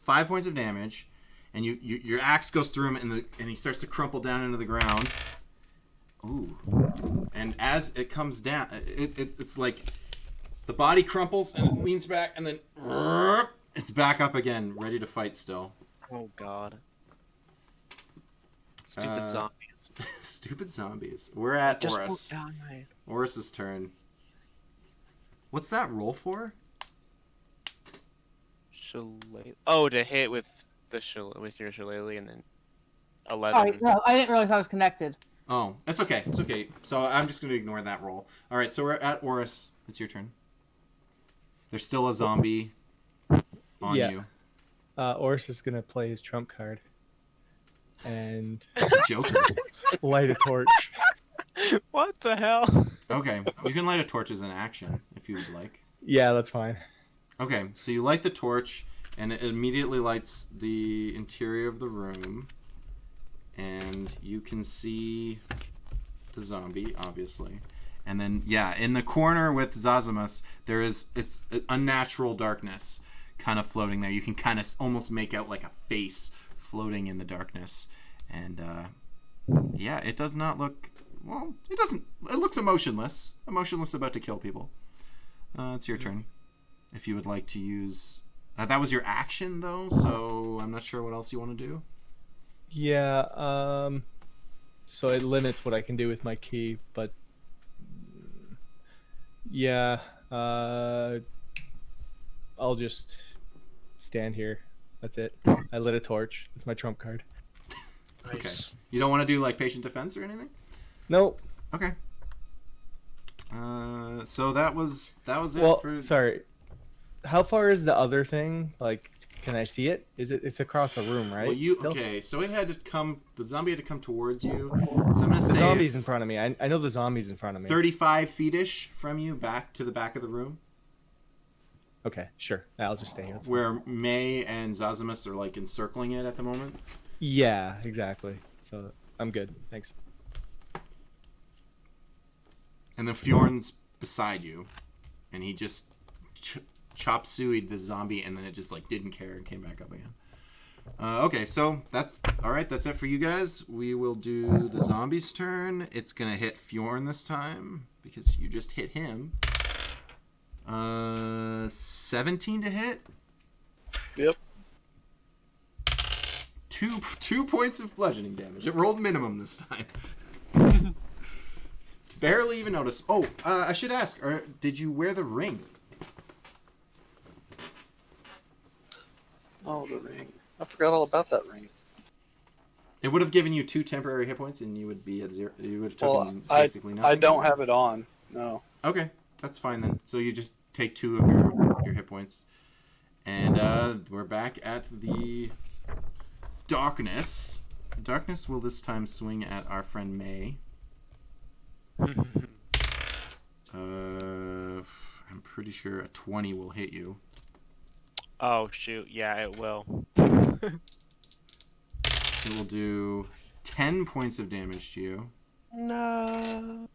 [SPEAKER 1] 5 points of damage, and your axe goes through him, and he starts to crumple down into the ground. Ooh, and as it comes down, it's like the body crumples and it leans back, and then it's back up again, ready to fight still.
[SPEAKER 5] Oh god. Stupid zombies.
[SPEAKER 1] Stupid zombies. We're at
[SPEAKER 5] Just
[SPEAKER 1] Oris.
[SPEAKER 5] won't die.
[SPEAKER 1] Oris's turn. What's that roll for?
[SPEAKER 5] Oh, to hit with with your shillelagh and then 11.
[SPEAKER 4] Alright, no, I didn't realize I was connected.
[SPEAKER 1] Oh, it's okay. It's okay. So I'm just going to ignore that roll. All right, so we're at Oris. It's your turn. There's still a zombie on
[SPEAKER 3] Yeah.
[SPEAKER 1] you.
[SPEAKER 3] Oris is gonna play his trump card and
[SPEAKER 1] Joker.
[SPEAKER 3] light a torch.
[SPEAKER 5] What the hell?
[SPEAKER 1] Okay, you can light a torch as an action if you would like.
[SPEAKER 3] Yeah, that's fine.
[SPEAKER 1] Okay, so you light the torch, and it immediately lights the interior of the room, and you can see the zombie, obviously. And then, yeah, in the corner with Zazamus, it's unnatural darkness kind of floating there. You can kind of almost make out like a face floating in the darkness. And, yeah, it does not look... Well, it doesn't... It looks emotionless. Emotionless, about to kill people. It's your turn. If you would like to use... that was your action, though, so I'm not sure what else you want to do.
[SPEAKER 3] Yeah, so it limits what I can do with my key, but yeah, I'll just stand here. That's it. I lit a torch. That's my trump card.
[SPEAKER 5] Nice.
[SPEAKER 1] You don't want to do, like, patient defense or anything?
[SPEAKER 3] Nope.
[SPEAKER 1] Okay. So that was it
[SPEAKER 3] Well,
[SPEAKER 1] for...
[SPEAKER 3] sorry. How far is the other thing? Like, can I see it? It's across the room, right?
[SPEAKER 1] Well,
[SPEAKER 3] Still?
[SPEAKER 1] okay, so it had to come... The zombie had to come towards you. So I'm going to
[SPEAKER 3] The
[SPEAKER 1] say
[SPEAKER 3] zombie's
[SPEAKER 1] it's
[SPEAKER 3] in front of me. I know the zombie's in front of me.
[SPEAKER 1] 35 feet-ish from you back to the back of the room,
[SPEAKER 3] Okay, sure. I'll just stay here. That's fine.
[SPEAKER 1] where May and Zazamus are, like, encircling it at the moment.
[SPEAKER 3] Yeah, exactly. So I'm good. Thanks.
[SPEAKER 1] And then Fjorn's beside you, and he just chop sueyed the zombie, and then it just, like, didn't care and came back up again. Okay, so that's all right. That's it for you guys. We will do the zombie's turn. It's gonna hit Fjorn this time because you just hit him. 17 to hit.
[SPEAKER 2] Yep.
[SPEAKER 1] Two points of bludgeoning damage. It rolled minimum this time. Barely even noticed. Oh, I should ask. Did you wear the ring?
[SPEAKER 2] Oh, the ring. I forgot all about that ring.
[SPEAKER 1] It would have given you 2 temporary hit points, and you would be at 0. You would have taken
[SPEAKER 2] Well,
[SPEAKER 1] basically nothing.
[SPEAKER 2] I don't have it on. No.
[SPEAKER 1] Okay, that's fine then. So you just take 2 of your hit points, and we're back at the darkness. Darkness will this time swing at our friend May. I'm pretty sure a 20 will hit you.
[SPEAKER 5] Oh shoot, yeah, it will.
[SPEAKER 1] It will do 10 points of damage to you.
[SPEAKER 5] No.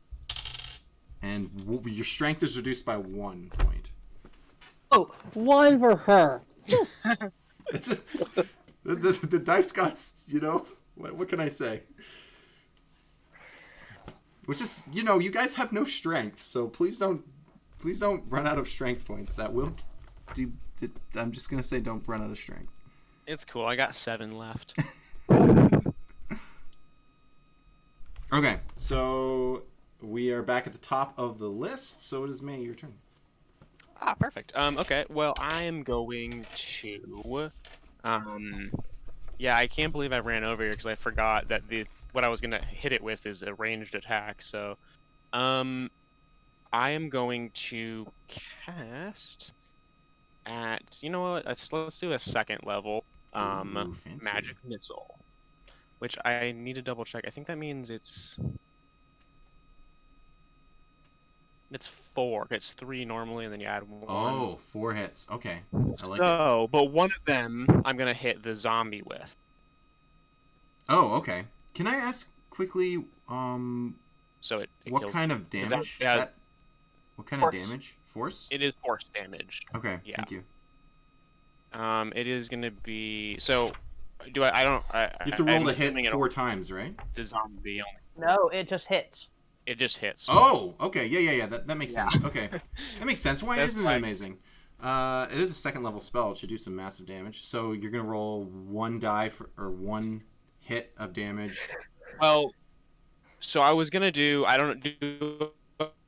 [SPEAKER 1] And your strength is reduced by 1 point.
[SPEAKER 4] Oh, one for her.
[SPEAKER 1] It's the dice got, you know, what can I say? Which is, you know, you guys have no strength, so please don't run out of strength points. That will do. I'm just gonna say, don't run out of strength.
[SPEAKER 5] It's cool. I got 7 left.
[SPEAKER 1] Okay, so we are back at the top of the list. So it is May, your turn.
[SPEAKER 5] Ah, perfect. Okay. Well, I am going to. Yeah, I can't believe I ran over here because I forgot that what I was gonna hit it with is a ranged attack. So, I am going to cast at. You know what? Let's do a second level.
[SPEAKER 1] Ooh, fancy.
[SPEAKER 5] Magic missile, which I need to double check. I think that means it's 4. It's 3 normally, and then you add 1.
[SPEAKER 1] Oh, 4 hits. Okay, I like it.
[SPEAKER 5] So, but one of them I'm gonna hit the zombie with.
[SPEAKER 1] Oh, okay. Can I ask quickly,
[SPEAKER 5] So it
[SPEAKER 1] what
[SPEAKER 5] kills.
[SPEAKER 1] kind of damage?
[SPEAKER 5] yeah.
[SPEAKER 1] What kind
[SPEAKER 4] Force.
[SPEAKER 1] of damage? Force?
[SPEAKER 5] It is force damage.
[SPEAKER 1] Okay,
[SPEAKER 5] Yeah.
[SPEAKER 1] thank you.
[SPEAKER 5] It is gonna be so. Do I? I don't.
[SPEAKER 1] You have to roll
[SPEAKER 5] I'm
[SPEAKER 1] the hit
[SPEAKER 5] assuming
[SPEAKER 1] 4 times, right?
[SPEAKER 5] The zombie only.
[SPEAKER 4] No, it just hits.
[SPEAKER 5] It just hits.
[SPEAKER 1] Oh, okay. Yeah. That makes
[SPEAKER 4] Yeah.
[SPEAKER 1] sense. Okay. That makes sense. Why
[SPEAKER 5] That's
[SPEAKER 1] isn't it
[SPEAKER 5] fine.
[SPEAKER 1] amazing? It is a second level spell. It should do some massive damage. So you're going to roll 1 die or 1 hit of damage.
[SPEAKER 5] Well, so I was gonna do. I don't do.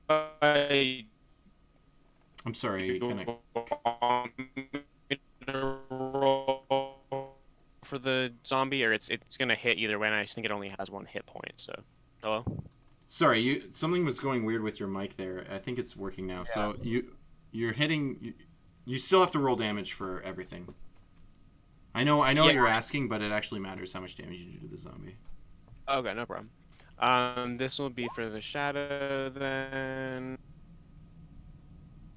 [SPEAKER 1] I'm sorry.
[SPEAKER 5] Roll for the zombie, or it's gonna hit either way. And I think it only has 1 hit point. So, hello.
[SPEAKER 1] Sorry, something was going weird with your mic there. I think it's working now. So you're hitting. You still have to roll damage for everything. I know what you're asking, but it actually matters how much damage you do to the zombie.
[SPEAKER 5] Okay, no problem. This will be for the shadow then.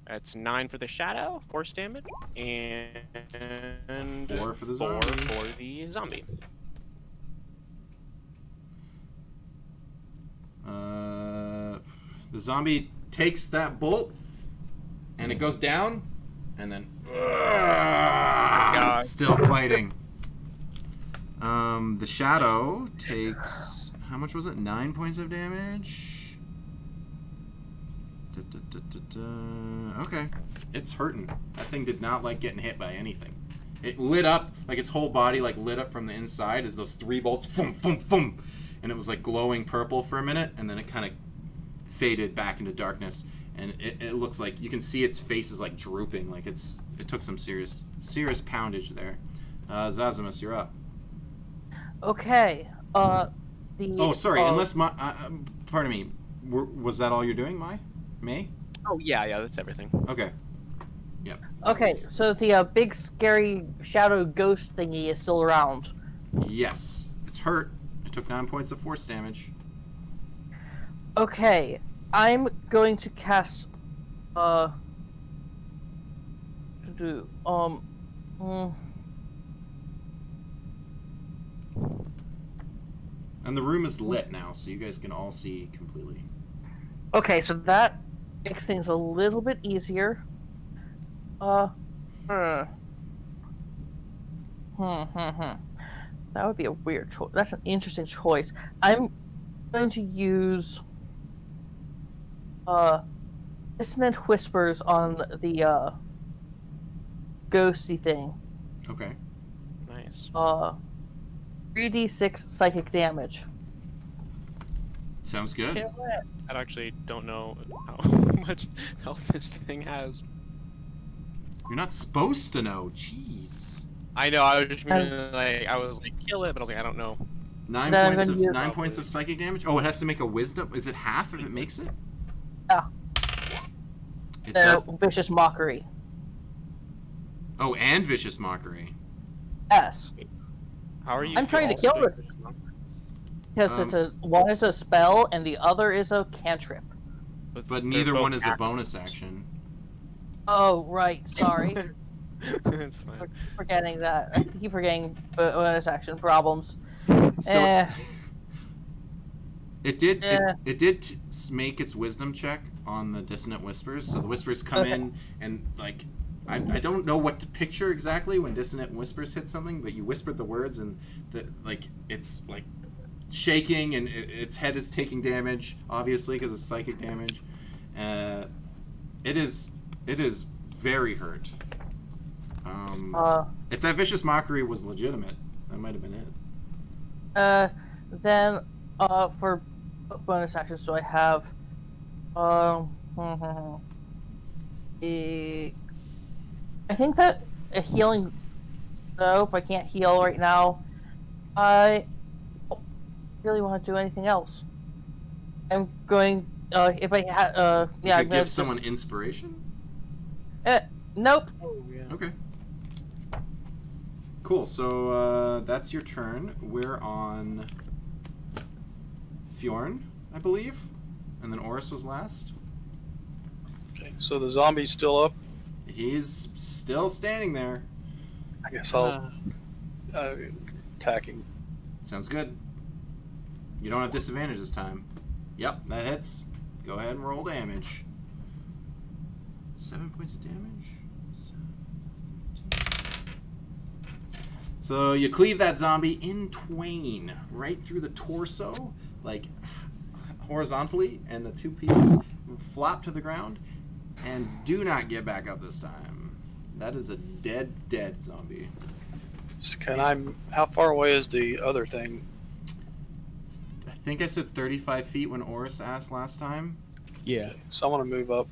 [SPEAKER 5] That's 9 for the shadow, force damage, and
[SPEAKER 1] 4 for the
[SPEAKER 5] 4
[SPEAKER 1] zombie.
[SPEAKER 5] for the zombie.
[SPEAKER 1] The zombie takes that bolt, and it goes down, and then
[SPEAKER 5] God.
[SPEAKER 1] still fighting. The shadow takes, how much was it? 9 points of damage. Okay, it's hurting. That thing did not like getting hit by anything. It lit up, like its whole body like lit up from the inside as those 3 bolts, boom, boom, boom, and it was like glowing purple for a minute, and then it kind of faded back into darkness, and it looks like you can see its face is like drooping, like it took some serious poundage there. Zazimus, you're up.
[SPEAKER 4] Okay. Oh,
[SPEAKER 1] sorry. Unless pardon me. Was that all you're doing, May?
[SPEAKER 5] Oh yeah, that's everything.
[SPEAKER 1] Okay. Yep.
[SPEAKER 4] Okay, so the big scary shadow ghost thingy is still around.
[SPEAKER 1] Yes, it's hurt. It took 9 points of force damage.
[SPEAKER 4] Okay, I'm going to cast
[SPEAKER 1] And the room is lit now, so you guys can all see completely.
[SPEAKER 4] Okay, so that makes things a little bit easier. That would be a weird choice. That's an interesting choice. I'm going to use dissonant whispers on the ghosty thing.
[SPEAKER 1] Okay.
[SPEAKER 5] Nice.
[SPEAKER 4] 3d6 psychic damage.
[SPEAKER 1] Sounds good.
[SPEAKER 5] I actually don't know how much health this thing has.
[SPEAKER 1] You're not supposed to know. Jeez.
[SPEAKER 5] I know. I was just I was like, kill it, but I was like, I don't know.
[SPEAKER 1] 9
[SPEAKER 4] Then I'm
[SPEAKER 1] points
[SPEAKER 4] gonna
[SPEAKER 1] of
[SPEAKER 4] use-
[SPEAKER 1] 9 points of psychic damage. Oh, it has to make a wisdom. Is it half if it makes it?
[SPEAKER 4] Yeah.
[SPEAKER 1] It
[SPEAKER 4] No,
[SPEAKER 1] does.
[SPEAKER 4] vicious mockery.
[SPEAKER 1] Oh, and vicious mockery.
[SPEAKER 4] Yes.
[SPEAKER 5] How are you?
[SPEAKER 4] I'm trying to
[SPEAKER 5] also
[SPEAKER 4] kill
[SPEAKER 5] doing
[SPEAKER 4] it.
[SPEAKER 5] this?
[SPEAKER 4] Because one is a spell and the other is a cantrip.
[SPEAKER 1] But
[SPEAKER 5] they're
[SPEAKER 1] neither
[SPEAKER 5] both
[SPEAKER 1] one is a
[SPEAKER 5] active.
[SPEAKER 1] bonus action.
[SPEAKER 4] Oh, right. Sorry.
[SPEAKER 5] It's fine.
[SPEAKER 4] Forgetting that. I keep forgetting bonus action problems.
[SPEAKER 1] So it did
[SPEAKER 4] Eh.
[SPEAKER 1] make its wisdom check on the dissonant whispers. So the whispers come
[SPEAKER 4] Okay.
[SPEAKER 1] in and like I don't know what to picture exactly when dissonant whispers hit something, but you whispered the words and it's like shaking and its head is taking damage, obviously because it's psychic damage. It is very hurt. If that vicious mockery was legitimate, that might have been it.
[SPEAKER 4] Then for bonus actions, do I have I think that a healing. Nope, I can't heal right now. I don't really want to do anything else. I'm going. If I had,
[SPEAKER 1] You
[SPEAKER 4] yeah,
[SPEAKER 1] could
[SPEAKER 4] I'm gonna
[SPEAKER 1] give someone inspiration.
[SPEAKER 4] Nope.
[SPEAKER 3] Oh yeah.
[SPEAKER 1] Okay. Cool. So that's your turn. We're on Fjorn, I believe, and then Oris was last.
[SPEAKER 2] Okay, so the zombie's still up.
[SPEAKER 1] He's still standing there.
[SPEAKER 2] I guess I'll attacking.
[SPEAKER 1] Sounds good. You don't have disadvantage this time. Yep, that hits. Go ahead and roll damage. 7 points of damage. So you cleave that zombie in twain, right through the torso, like horizontally, and the two pieces flop to the ground, and do not get back up this time. That is a dead zombie.
[SPEAKER 2] So how far away is the other thing?
[SPEAKER 1] I think I said 35 feet when Oris asked last time.
[SPEAKER 3] Yeah.
[SPEAKER 2] So I want to move up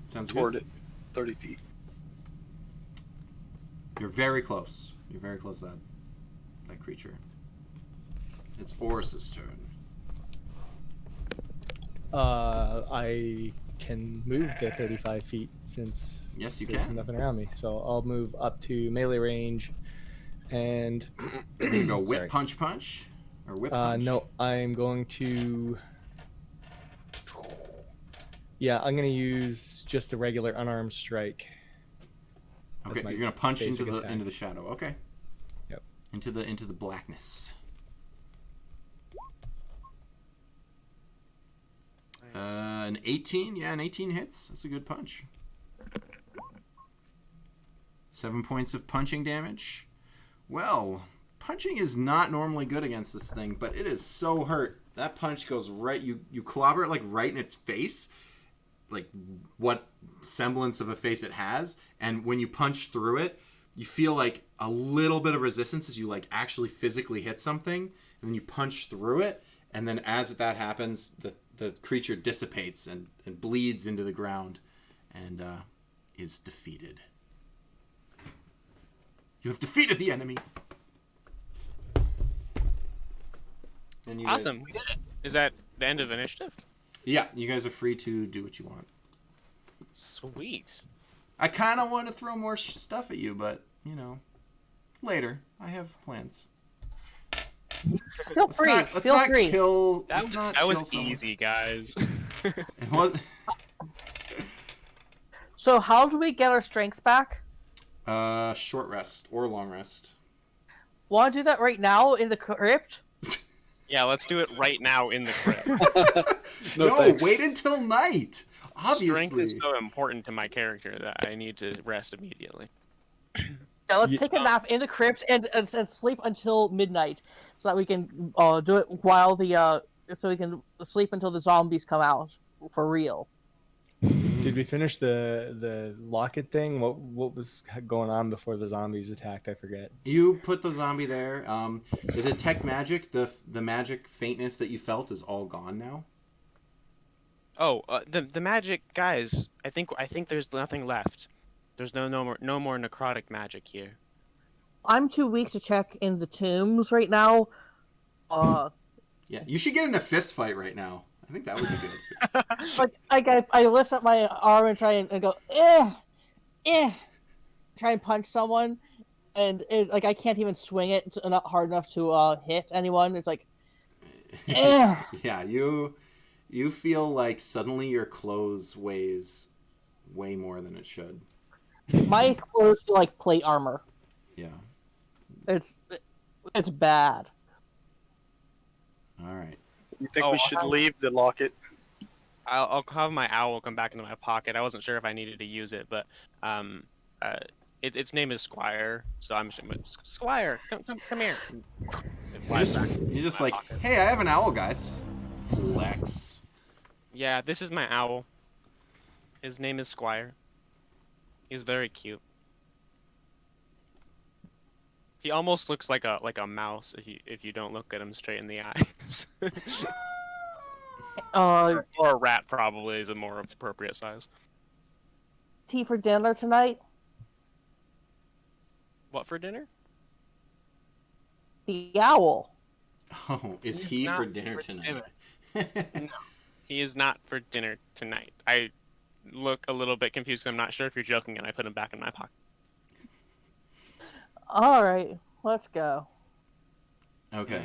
[SPEAKER 1] Sounds
[SPEAKER 2] toward
[SPEAKER 1] good.
[SPEAKER 2] it, 30 feet.
[SPEAKER 1] You're very close. You're very close to that creature. It's Oris's turn.
[SPEAKER 3] I can move the 35 feet since
[SPEAKER 1] Yes, you
[SPEAKER 3] there's
[SPEAKER 1] can.
[SPEAKER 3] nothing around me. So I'll move up to melee range, and
[SPEAKER 1] You go whip,
[SPEAKER 3] Sorry.
[SPEAKER 1] punch, or whip punch.
[SPEAKER 3] no, I'm going to. Yeah, I'm gonna use just a regular unarmed strike.
[SPEAKER 1] Okay,
[SPEAKER 3] my
[SPEAKER 1] you're gonna punch
[SPEAKER 3] basic
[SPEAKER 1] into
[SPEAKER 3] attack.
[SPEAKER 1] the shadow. Okay.
[SPEAKER 3] Yep.
[SPEAKER 1] Into the blackness. An 18, yeah, an 18 hits. That's a good punch. 7 points of punching damage. Well, punching is not normally good against this thing, but it is so hurt. That punch goes right. You clobber it like right in its face, like what semblance of a face it has, and when you punch through it, you feel like a little bit of resistance as you like actually physically hit something, and then you punch through it, and then as that happens, the creature dissipates and bleeds into the ground, and is defeated. You have defeated the enemy. And you guys-
[SPEAKER 5] Awesome. We did it. Is that the end of initiative?
[SPEAKER 1] yeah, you guys are free to do what you want.
[SPEAKER 5] Sweet.
[SPEAKER 1] I kind of want to throw more stuff at you, but you know, later. I have plans.
[SPEAKER 4] Feel
[SPEAKER 1] Let's
[SPEAKER 4] free.
[SPEAKER 1] not, let's
[SPEAKER 4] Feel
[SPEAKER 1] not
[SPEAKER 4] free.
[SPEAKER 1] kill.
[SPEAKER 5] That
[SPEAKER 1] let's
[SPEAKER 5] was
[SPEAKER 1] not
[SPEAKER 5] that
[SPEAKER 1] kill
[SPEAKER 5] was
[SPEAKER 1] someone.
[SPEAKER 5] easy, guys.
[SPEAKER 1] It was
[SPEAKER 4] So how do we get our strength back?
[SPEAKER 1] short rest or long rest.
[SPEAKER 4] Want to do that right now in the crypt?
[SPEAKER 5] Yeah, let's do it right now in the crypt.
[SPEAKER 2] No, thanks.
[SPEAKER 1] wait until night.
[SPEAKER 5] Strength
[SPEAKER 1] Obviously.
[SPEAKER 5] is so important to my character that I need to rest immediately.
[SPEAKER 4] Yeah, let's
[SPEAKER 3] Ye-
[SPEAKER 4] take a nap in the crypt and sleep until midnight, so that we can do it while so we can sleep until the zombies come out for real.
[SPEAKER 3] Did we finish the locket thing? What was going on before the zombies attacked? I forget.
[SPEAKER 1] You put the zombie there. The detect magic, the magic faintness that you felt is all gone now.
[SPEAKER 5] Oh, the magic, guys. I think there's nothing left. There's no more necrotic magic here.
[SPEAKER 4] I'm too weak to check in the tombs right now.
[SPEAKER 1] Yeah, you should get in a fist fight right now. I think that would be good.
[SPEAKER 4] Like I lift up my arm and try and go try and punch someone, and I can't even swing it not hard enough to hit anyone. It's like
[SPEAKER 1] Yeah, you feel like suddenly your clothes weighs way more than it should.
[SPEAKER 4] My clothes feel like plate armor.
[SPEAKER 1] Yeah.
[SPEAKER 4] It's bad.
[SPEAKER 1] All right.
[SPEAKER 2] You think
[SPEAKER 5] Oh,
[SPEAKER 2] we should leave the locket?
[SPEAKER 5] I'll have my owl come back into my pocket. I wasn't sure if I needed to use it, but uh, its name is Squire, so I'm just Squire, come here. It flies back into
[SPEAKER 1] You're just
[SPEAKER 5] my
[SPEAKER 1] like,
[SPEAKER 5] pocket.
[SPEAKER 1] hey, I have an owl, guys. Flex.
[SPEAKER 5] Yeah, this is my owl. His name is Squire. He's very cute. He almost looks like a mouse if you don't look at him straight in the eyes. Or a rat probably is a more appropriate size.
[SPEAKER 4] Tea for dinner tonight?
[SPEAKER 5] What for dinner?
[SPEAKER 4] The owl.
[SPEAKER 1] Oh, is
[SPEAKER 5] He's
[SPEAKER 1] he
[SPEAKER 5] not
[SPEAKER 1] for dinner
[SPEAKER 5] for
[SPEAKER 1] tonight?
[SPEAKER 5] He is not for dinner tonight. I look a little bit confused. I'm not sure if you're joking, and I put him back in my pocket.
[SPEAKER 4] All right, let's go.
[SPEAKER 1] Okay.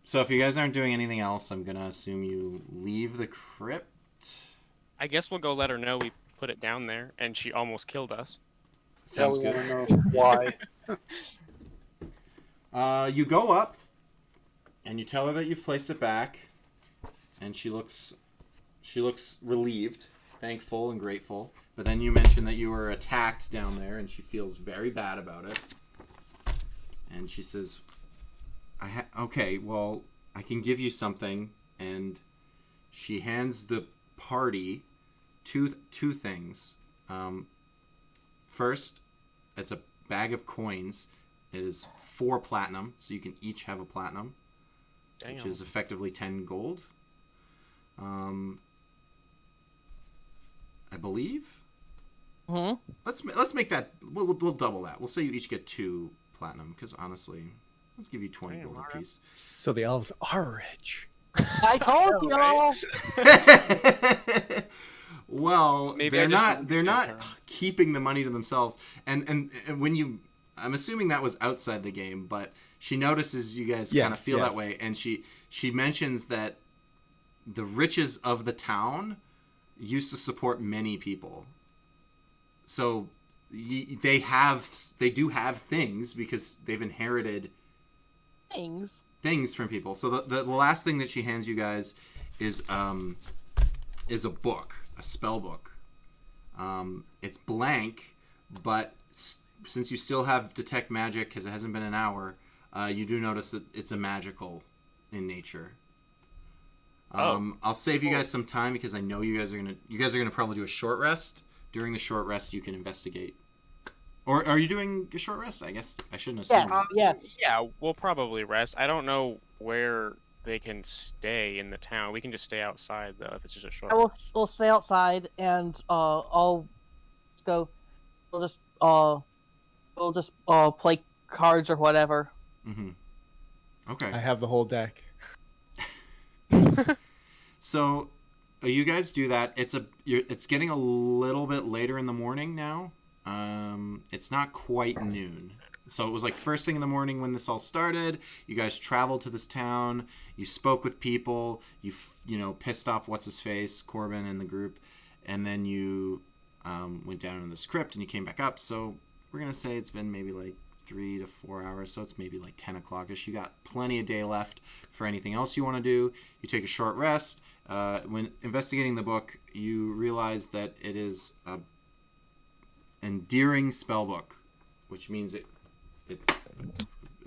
[SPEAKER 1] So if you guys aren't doing anything else, I'm gonna assume you leave the crypt.
[SPEAKER 5] I guess we'll go let her know we put it down there, and she almost killed us.
[SPEAKER 1] Sounds
[SPEAKER 2] Yeah, we
[SPEAKER 1] good.
[SPEAKER 2] want to know why.
[SPEAKER 1] You go up, and you tell her that you've placed it back, and she looks relieved, thankful, and grateful. But then you mention that you were attacked down there, and she feels very bad about it. And she says, okay, well, I can give you something. And she hands the party two things. First, it's a bag of coins. It is 4 platinum, so you can each have a platinum,
[SPEAKER 5] Damn.
[SPEAKER 1] which is effectively 10 gold. I believe.
[SPEAKER 4] Hmm.
[SPEAKER 1] Let's make that. We'll double that. We'll say you each get 2 platinum, because honestly, let's give you 20
[SPEAKER 5] Damn,
[SPEAKER 1] gold
[SPEAKER 5] alright.
[SPEAKER 1] apiece.
[SPEAKER 3] So the elves are rich.
[SPEAKER 4] I told y'all.
[SPEAKER 1] Well,
[SPEAKER 5] Maybe I
[SPEAKER 1] they're
[SPEAKER 5] just
[SPEAKER 1] not.
[SPEAKER 5] didn't
[SPEAKER 1] They're
[SPEAKER 5] think
[SPEAKER 1] not
[SPEAKER 5] of her.
[SPEAKER 1] keeping the money to themselves. And when you, I'm assuming that was outside the game, but she notices you guys kind of
[SPEAKER 3] Yes,
[SPEAKER 1] feel that
[SPEAKER 3] yes.
[SPEAKER 1] way, and she mentions that the riches of the town used to support many people. So they do have things because they've inherited things from people. So the last thing that she hands you guys is a book, a spell book. It's blank, but since you still have detect magic because it hasn't been an hour, you do notice that it's a magical in nature. I'll save you guys some time because I know you guys are gonna probably do a short rest. During the short rest, you can investigate. Or are you doing a short rest? I guess I shouldn't assume.
[SPEAKER 4] Yeah, yeah.
[SPEAKER 5] Yeah, we'll probably rest. I don't know where they can stay in the town. We can just stay outside though if it's just a short.
[SPEAKER 4] We'll stay outside and I'll go. We'll just play cards or whatever.
[SPEAKER 1] Mm-hmm. Okay.
[SPEAKER 3] I have the whole deck.
[SPEAKER 1] So, you guys do that. It's getting a little bit later in the morning now. It's not quite noon. So it was like first thing in the morning when this all started. You guys traveled to this town. You spoke with people. You pissed off what's his face, Corbin, and the group, and then you went down in this crypt and you came back up. So we're gonna say it's been maybe like 3 to 4 hours. So it's maybe like 10 o'clock-ish. You got plenty of day left for anything else you want to do. You take a short rest. When investigating the book, you realize that it is a endearing spell book, which means it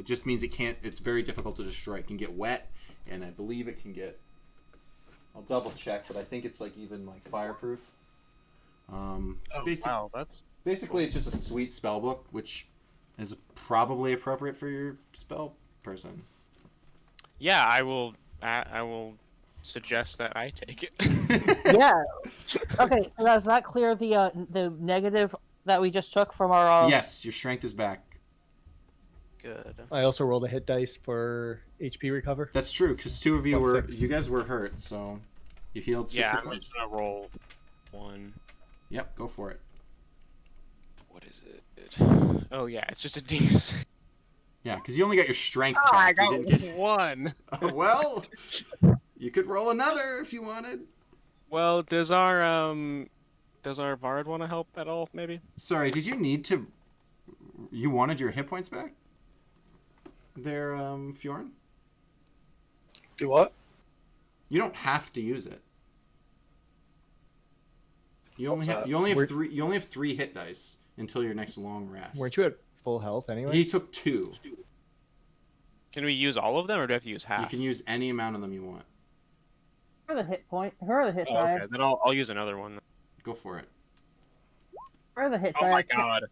[SPEAKER 1] just means it's very difficult to destroy. It can get wet, and I believe it can get, I'll double check, but I think it's like even like fireproof.
[SPEAKER 5] Wow, that's
[SPEAKER 1] Basically it's just a sweet spell book, which is probably appropriate for your spell person.
[SPEAKER 5] yeah. I will suggest that I take it.
[SPEAKER 4] Yeah. Okay. So does that clear the negative that we just took from our?
[SPEAKER 1] Yes, your strength is back.
[SPEAKER 5] Good.
[SPEAKER 3] I also rolled a hit dice for HP recover.
[SPEAKER 1] That's true, because 2 of you
[SPEAKER 3] Plus
[SPEAKER 1] were
[SPEAKER 3] 6.
[SPEAKER 1] you guys were hurt, so you healed 6
[SPEAKER 5] Yeah,
[SPEAKER 1] hit
[SPEAKER 5] I'm
[SPEAKER 1] points.
[SPEAKER 5] just gonna roll 1.
[SPEAKER 1] Yep, go for it.
[SPEAKER 5] What is it? Oh yeah, it's just a D6.
[SPEAKER 1] Yeah, because you only got your strength
[SPEAKER 5] Oh, I
[SPEAKER 1] back. You
[SPEAKER 5] got
[SPEAKER 1] didn't get.
[SPEAKER 5] one.
[SPEAKER 1] Well, you could roll another if you wanted.
[SPEAKER 5] Well, does our Vard want to help at all? Maybe.
[SPEAKER 1] Sorry, did you need to? You wanted your hit points back? There, Fjorn.
[SPEAKER 2] Do what?
[SPEAKER 1] You don't have to use it. You only have
[SPEAKER 3] We're-
[SPEAKER 1] three. You only have 3 hit dice until your next long rest.
[SPEAKER 3] Weren't you at full health anyway?
[SPEAKER 1] He took 2.
[SPEAKER 5] Can we use all of them, or do I have to use
[SPEAKER 1] You
[SPEAKER 5] half?
[SPEAKER 1] can use any amount of them you want.
[SPEAKER 4] Here are the hit point. Here are the hit
[SPEAKER 5] Oh,
[SPEAKER 4] die.
[SPEAKER 5] okay, then I'll use another one.
[SPEAKER 1] Go for it.
[SPEAKER 4] Here are the hit
[SPEAKER 5] Oh
[SPEAKER 4] die.
[SPEAKER 5] my god.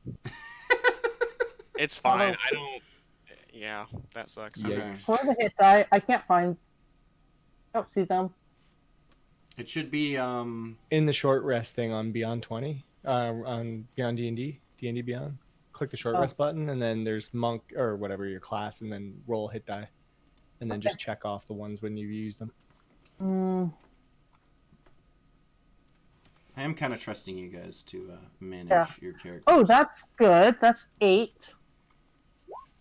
[SPEAKER 5] It's fine. I don't. Yeah, that sucks.
[SPEAKER 1] Okay.
[SPEAKER 3] Yikes.
[SPEAKER 4] Here are the hit die. I can't find. I don't see them.
[SPEAKER 1] It should be
[SPEAKER 3] In the short rest thing on Beyond 20, on Beyond D&D Beyond, click the short
[SPEAKER 4] Oh.
[SPEAKER 3] rest button, and then there's monk or whatever your class, and then roll hit die, and then just check off the ones when you use them.
[SPEAKER 1] I am kind of trusting you guys to manage
[SPEAKER 4] Yeah.
[SPEAKER 1] your characters.
[SPEAKER 4] Oh, that's good. That's 8.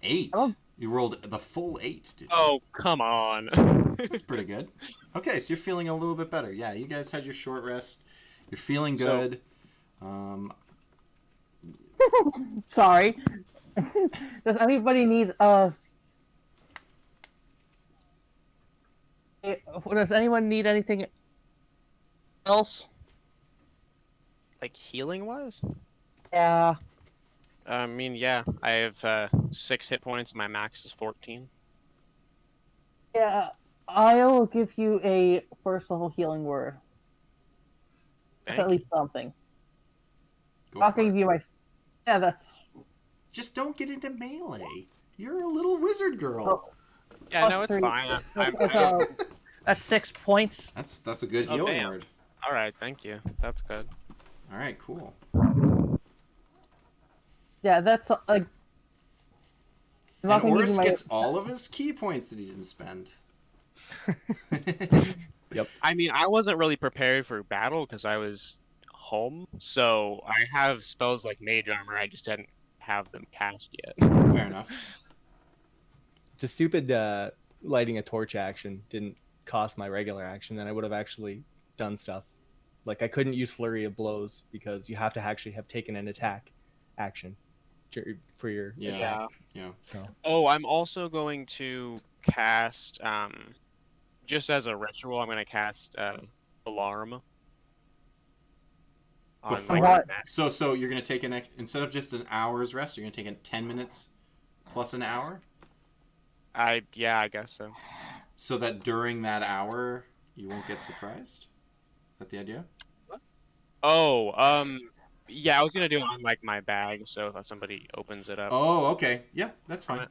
[SPEAKER 1] 8.
[SPEAKER 4] Oh.
[SPEAKER 1] You rolled the full 8, did you?
[SPEAKER 5] Oh, come on.
[SPEAKER 1] That's pretty good. Okay, so you're feeling a little bit better. Yeah, you guys had your short rest. You're feeling good.
[SPEAKER 4] Sorry. Does anybody need Does anyone need anything else?
[SPEAKER 5] Like healing wise?
[SPEAKER 4] Yeah.
[SPEAKER 5] I mean, yeah. I have 6 hit points. And my max is 14.
[SPEAKER 4] Yeah. I'll give you a first level healing word. That's at
[SPEAKER 5] Thank
[SPEAKER 4] least something.
[SPEAKER 1] Go
[SPEAKER 4] I'll
[SPEAKER 1] for it.
[SPEAKER 4] give you my. Yeah, that's.
[SPEAKER 1] Just don't get into melee. You're a little wizard girl.
[SPEAKER 4] Oh.
[SPEAKER 5] Yeah, no,
[SPEAKER 4] Plus
[SPEAKER 5] it's
[SPEAKER 4] 3.
[SPEAKER 5] fine. I'm,
[SPEAKER 4] That's 6 points.
[SPEAKER 1] That's a good
[SPEAKER 5] Oh,
[SPEAKER 1] healing
[SPEAKER 5] damn.
[SPEAKER 1] word.
[SPEAKER 5] all right. Thank you. That's good.
[SPEAKER 1] All right, cool.
[SPEAKER 4] Yeah, that's like. I'm not
[SPEAKER 1] And
[SPEAKER 4] gonna give you
[SPEAKER 1] Oris
[SPEAKER 4] my.
[SPEAKER 1] gets all of his key points that he didn't spend.
[SPEAKER 5] I mean, I wasn't really prepared for battle because I was home. So I have spells like Mage Armor. I just didn't have them cast yet.
[SPEAKER 1] Fair enough.
[SPEAKER 3] The stupid lighting a torch action didn't cost my regular action, then I would have actually done stuff. Like I couldn't use Flurry of Blows because you have to actually have taken an attack action for your
[SPEAKER 1] Yeah.
[SPEAKER 3] attack.
[SPEAKER 1] Yeah.
[SPEAKER 3] So
[SPEAKER 5] Oh, I'm also going to cast, just as a ritual, I'm going to cast Alarm. On
[SPEAKER 1] Before.
[SPEAKER 4] What?
[SPEAKER 1] So you're gonna take instead of just an hour's rest, you're gonna take 10 minutes plus an hour,
[SPEAKER 5] Yeah, I guess so.
[SPEAKER 1] so that during that hour you won't get surprised. Is that the idea?
[SPEAKER 5] Oh, yeah, I was gonna do it on like my bag, so if somebody opens it up.
[SPEAKER 1] Oh, okay. Yeah, that's fine.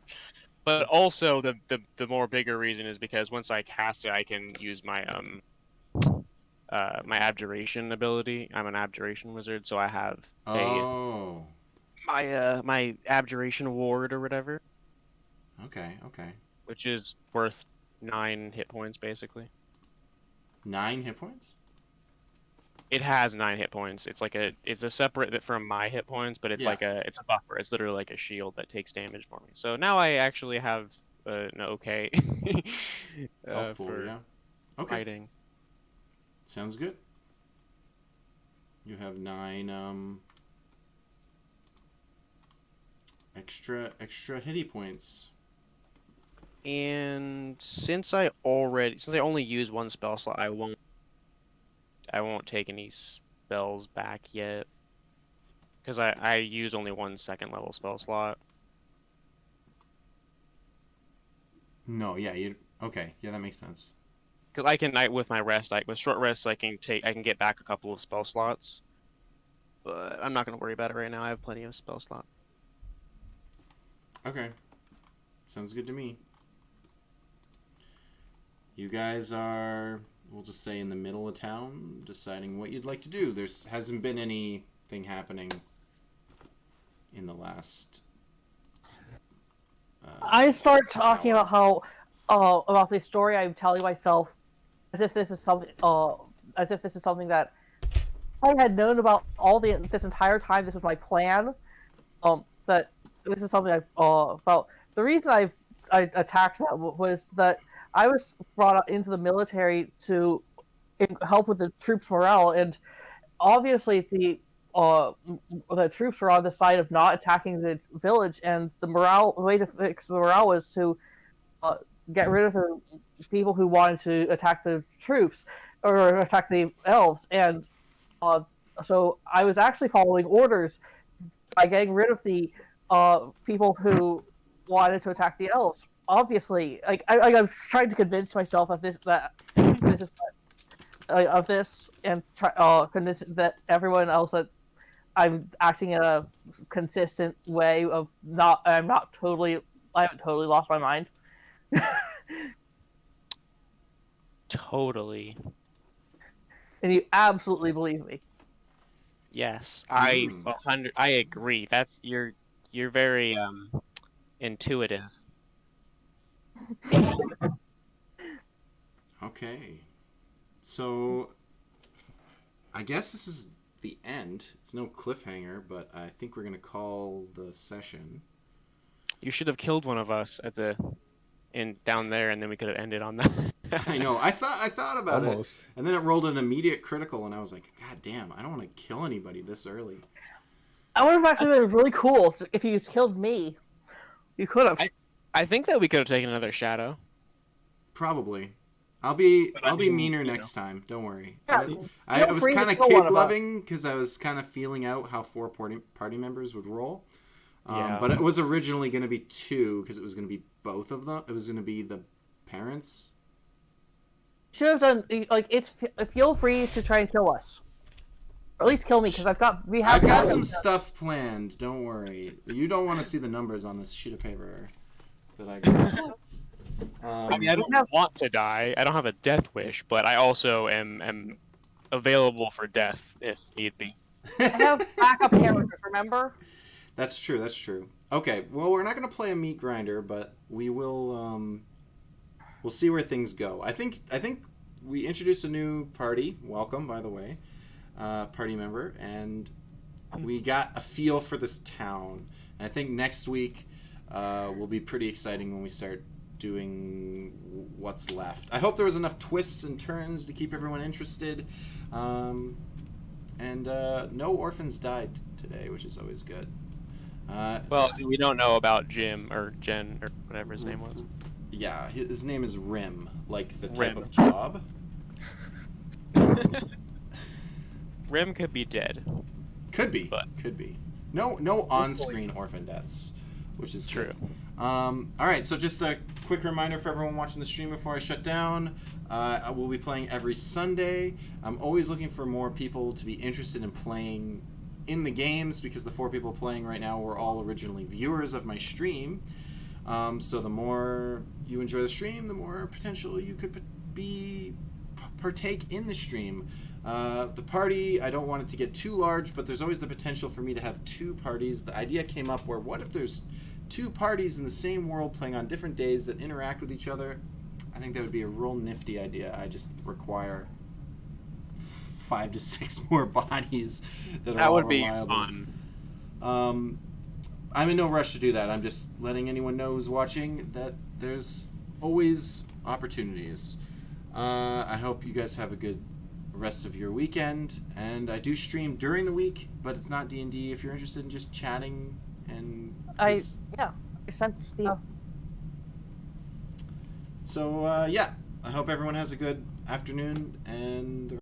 [SPEAKER 5] But also the more bigger reason is because once I cast it, I can use my my abjuration ability. I'm an abjuration wizard, so I have
[SPEAKER 1] Oh,
[SPEAKER 5] my abjuration ward or whatever,
[SPEAKER 1] okay.
[SPEAKER 5] which is worth 9 hit points basically.
[SPEAKER 1] 9 hit points?
[SPEAKER 5] It has 9 hit points. It's a separate from my hit points, but it's
[SPEAKER 1] Yeah.
[SPEAKER 5] it's a buffer. It's literally like a shield that takes damage for me. So now I actually have an okay
[SPEAKER 1] Health pool,
[SPEAKER 5] for
[SPEAKER 1] yeah. Okay,
[SPEAKER 5] fighting.
[SPEAKER 1] sounds good. You have 9 extra hitty points.
[SPEAKER 5] And since I only use one spell slot, I won't take any spells back yet. Because I use only one second level spell slot.
[SPEAKER 1] No, yeah, okay, yeah, that makes sense.
[SPEAKER 5] Because with my rest, with short rests, I can get back a couple of spell slots. But I'm not gonna worry about it right now. I have plenty of spell slots.
[SPEAKER 1] Okay, sounds good to me. You guys are, we'll just say, in the middle of town, deciding what you'd like to do. Hasn't been anything happening in the last.
[SPEAKER 4] I start talking about how about the story I'm telling myself as if this is something that I had known about this entire time. This was my plan. That this is something I've about. the reason I attacked that was that I was brought up into the military to help with the troops' morale, and obviously the troops were on the side of not attacking the village, and the way to fix the morale was to get rid of the people who wanted to attack the troops or attack the elves, and so I was actually following orders by getting rid of the people who wanted to attack the elves. Obviously, like I was trying to convince myself of this is of this, and convince that everyone else that I'm acting in a consistent way of I haven't totally lost my mind.
[SPEAKER 5] Totally.
[SPEAKER 4] And you absolutely believe me.
[SPEAKER 5] Yes, I agree. You're very intuitive.
[SPEAKER 1] Okay. So, I guess this is the end. It's no cliffhanger, but I think we're going to call the session.
[SPEAKER 5] You should have killed one of us down there, and then we could have ended on that.
[SPEAKER 1] I know. I thought about
[SPEAKER 3] Almost.
[SPEAKER 1] it, and then it rolled an immediate critical, and I was like, God damn, I don't want to kill anybody this early.
[SPEAKER 4] I would have actually been really cool if you killed me. You could have.
[SPEAKER 5] I think that we could have taken another shadow.
[SPEAKER 1] Probably. I'll be meaner next time. Don't worry. I was kind of cape loving because I was kind of feeling out how 4 party members would roll.
[SPEAKER 5] Yeah.
[SPEAKER 1] But it was originally going to be 2 because it was going to be both of them. It was going to be the parents.
[SPEAKER 4] Should have done feel free to try and kill us, or at least kill me because I've got
[SPEAKER 1] some stuff planned. Don't worry. You don't want to see the numbers on this sheet of paper that I got.
[SPEAKER 5] I mean, I don't want to die. I don't have a death wish, but I also am available for death if need be.
[SPEAKER 4] I have backup characters. Remember?
[SPEAKER 1] That's true. Okay, well, we're not going to play a meat grinder, but we will. We'll see where things go. I think we introduced a new party. Welcome, by the way, party member, and we got a feel for this town. And I think next week will be pretty exciting when we start doing what's left. I hope there was enough twists and turns to keep everyone interested. And no orphans died today, which is always good.
[SPEAKER 5] We don't know about Jim or Jen or whatever his name was.
[SPEAKER 1] Yeah, his name is Rim, like the type
[SPEAKER 5] Rim.
[SPEAKER 1] of job.
[SPEAKER 5] Rim could be dead.
[SPEAKER 1] Could be. No on-screen orphan deaths, which is
[SPEAKER 5] True.
[SPEAKER 1] Good. All right, so just a quick reminder for everyone watching the stream before I shut down. I will be playing every Sunday. I'm always looking for more people to be interested in playing in the games because the 4 people playing right now were all originally viewers of my stream. So the more you enjoy the stream, the more potential you could partake in the stream. The party, I don't want it to get too large, but there's always the potential for me to have 2 parties. The idea came up where what if there's 2 parties in the same world playing on different days that interact with each other? I think that would be a real nifty idea. I just require 5 to 6 more bodies that are all reliable.
[SPEAKER 5] That would be fun.
[SPEAKER 1] I'm in no rush to do that. I'm just letting anyone know who's watching that there's always opportunities. I hope you guys have a good rest of your weekend. And I do stream during the week, but it's not D&D. If you're interested in just chatting and...
[SPEAKER 4] I sent the...
[SPEAKER 1] So, I hope everyone has a good afternoon and the